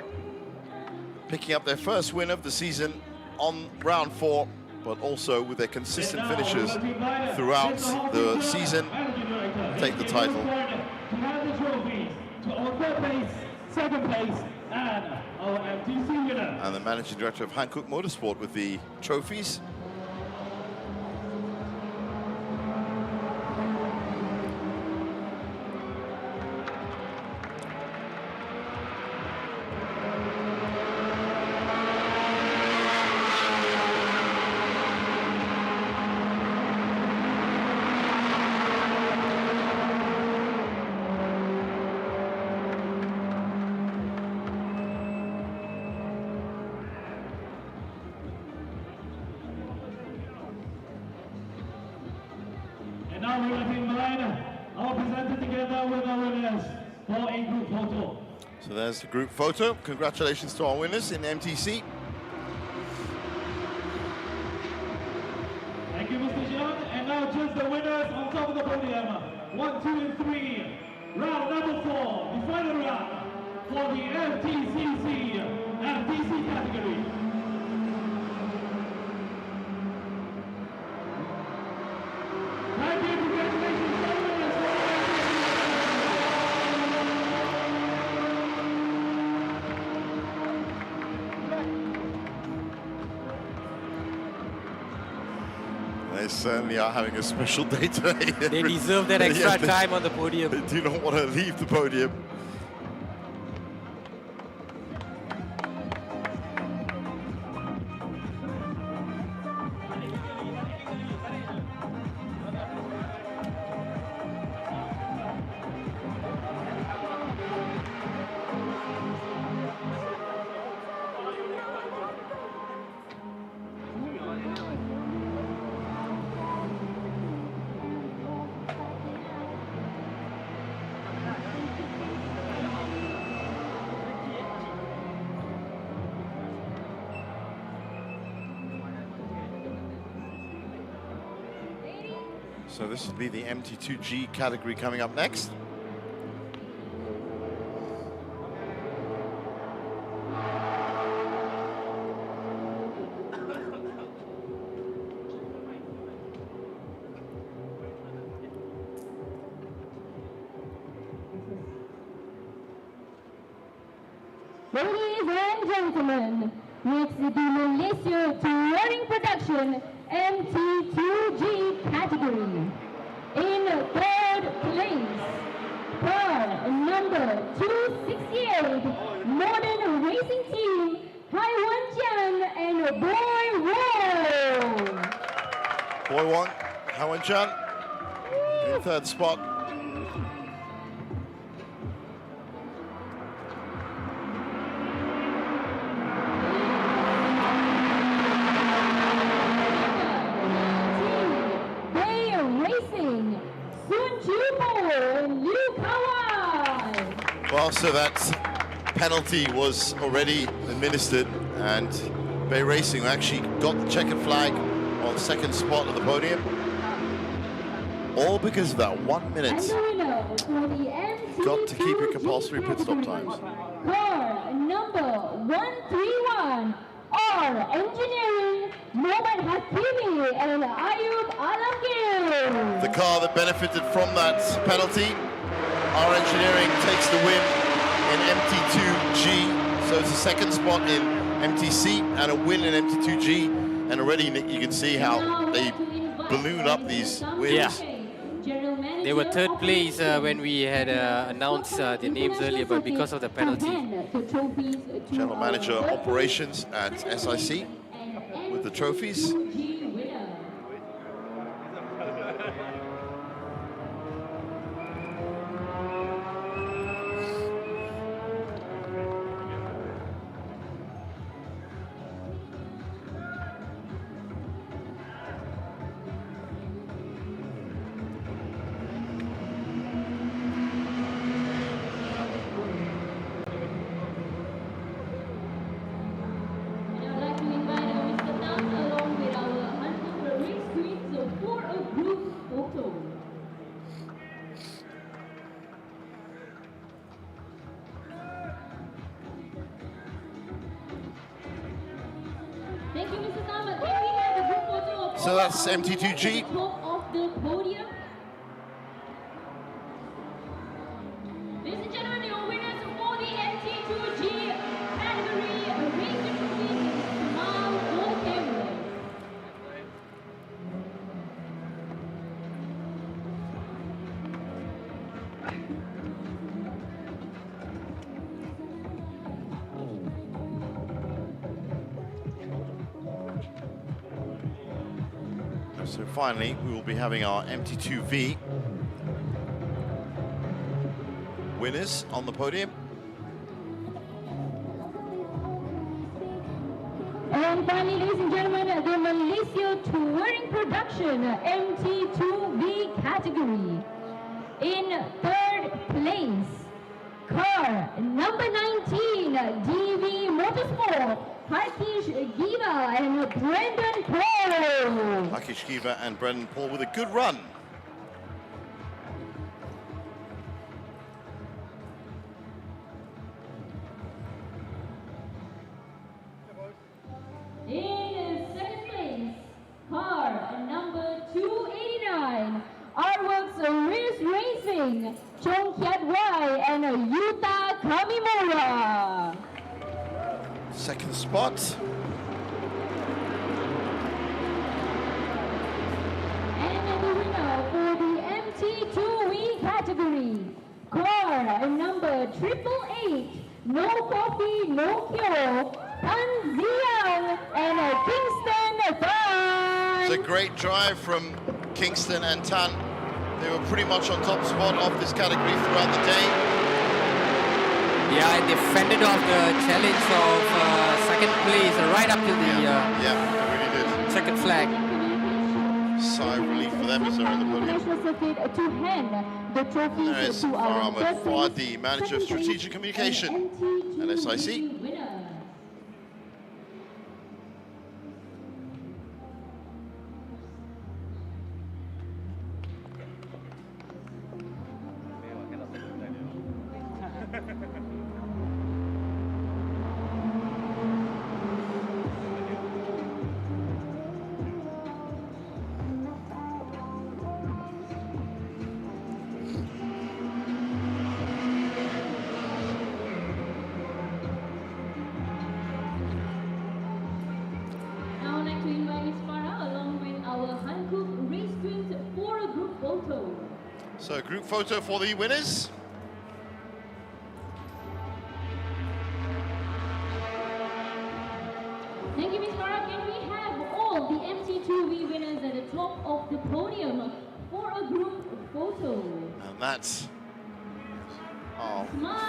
picking up their first win of the season on round 4, but also with their consistent finishes throughout the season, take the title. Second place, and our MTC winner. And the managing director of Hankook Motorsport with the trophies. And now we're going to invite our presenter together with our winners for a group photo. So there's the group photo. Congratulations to our winners in MTC. Thank you, Mr. John. And now just the winners on top of the podium. 1, 2, and 3. Round number 4, the final round for the MTC category. Thank you, congratulations, They certainly are having a special day today. They deserve that extra time on the podium. They do not want to leave the podium. So this will be the MT2G category coming up next. Ladies and gentlemen, it's the Malaysia Touring Production MT2G category. In third place, car number 268, Modern Racing Team, Hai Wan Jian and Boy Wong. Boy Wong, Hai Wan Jian in third spot. Well, so that penalty was already administered, and Bay Racing actually got the checkered flag on the second spot of the podium. All because of that 1 minute. Got to keep your compulsory pit stop times. Car number 131, R Engineering, Mohamed Hakimi and Ayub Alamgir. The car that benefited from that penalty, R Engineering takes the win in MT2G. So it's a second spot in MTC and a win in MT2G. And already, Nick, you can see how they balloon up these wins. Yeah. They were third place when we had announced the names earlier, but because of the penalty. General Manager Operations at SIC with the trophies. So that's MT2G. Ladies and gentlemen, your winners for the MT2G category, Racing Trophies, Kamal Cameron. So finally, we will be having our MT2V winners on the podium. And finally, ladies and gentlemen, the Malaysia Touring Production MT2V category. In third place, car number 19, DV Motorsport, Harkish Giva and Brendan Paul. Harkish Giva and Brendan Paul with a good run. In second place, car number 289, Artworks Race Racing, Chong Kiat Wai and Yuta Kamimura. Second spot. And the winner for the MT2V category, car number 888, No Coffee, No Cure, Tan Ziang and Kingston Tan. It's a great drive from Kingston and Tan. They were pretty much on top spot of this category throughout the day. Yeah, and they fended off the challenge of second place right up to the yeah, they really did. Checkered flag. Sigh of relief for them as they're on the podium. To hand the trophies There is to our Ahmed Fadi, Manager of Strategic Communication at SIC. So group photo for the winners. Thank you, Ms. Farah. Can we have all the MT2V winners at the top of the podium for a group photo? And that's our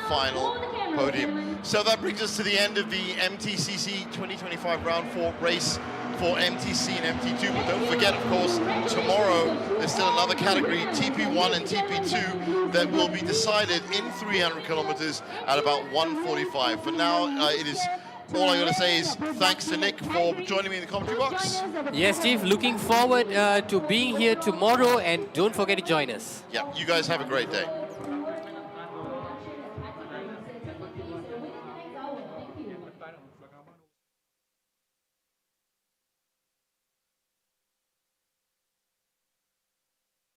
final podium. So that brings us to the end of the MTCC 2025 Round 4 race for MTC and MT2. But don't forget, of course, tomorrow there's still another category, TP1 and TP2, that will be decided in 300 kilometers at about 1:45. For now, it is all I'm going to say is thanks to Nick for joining me in the commentary box. Yes, Steve, looking forward to being here tomorrow, and don't forget to join us. Yeah, you guys have a great day.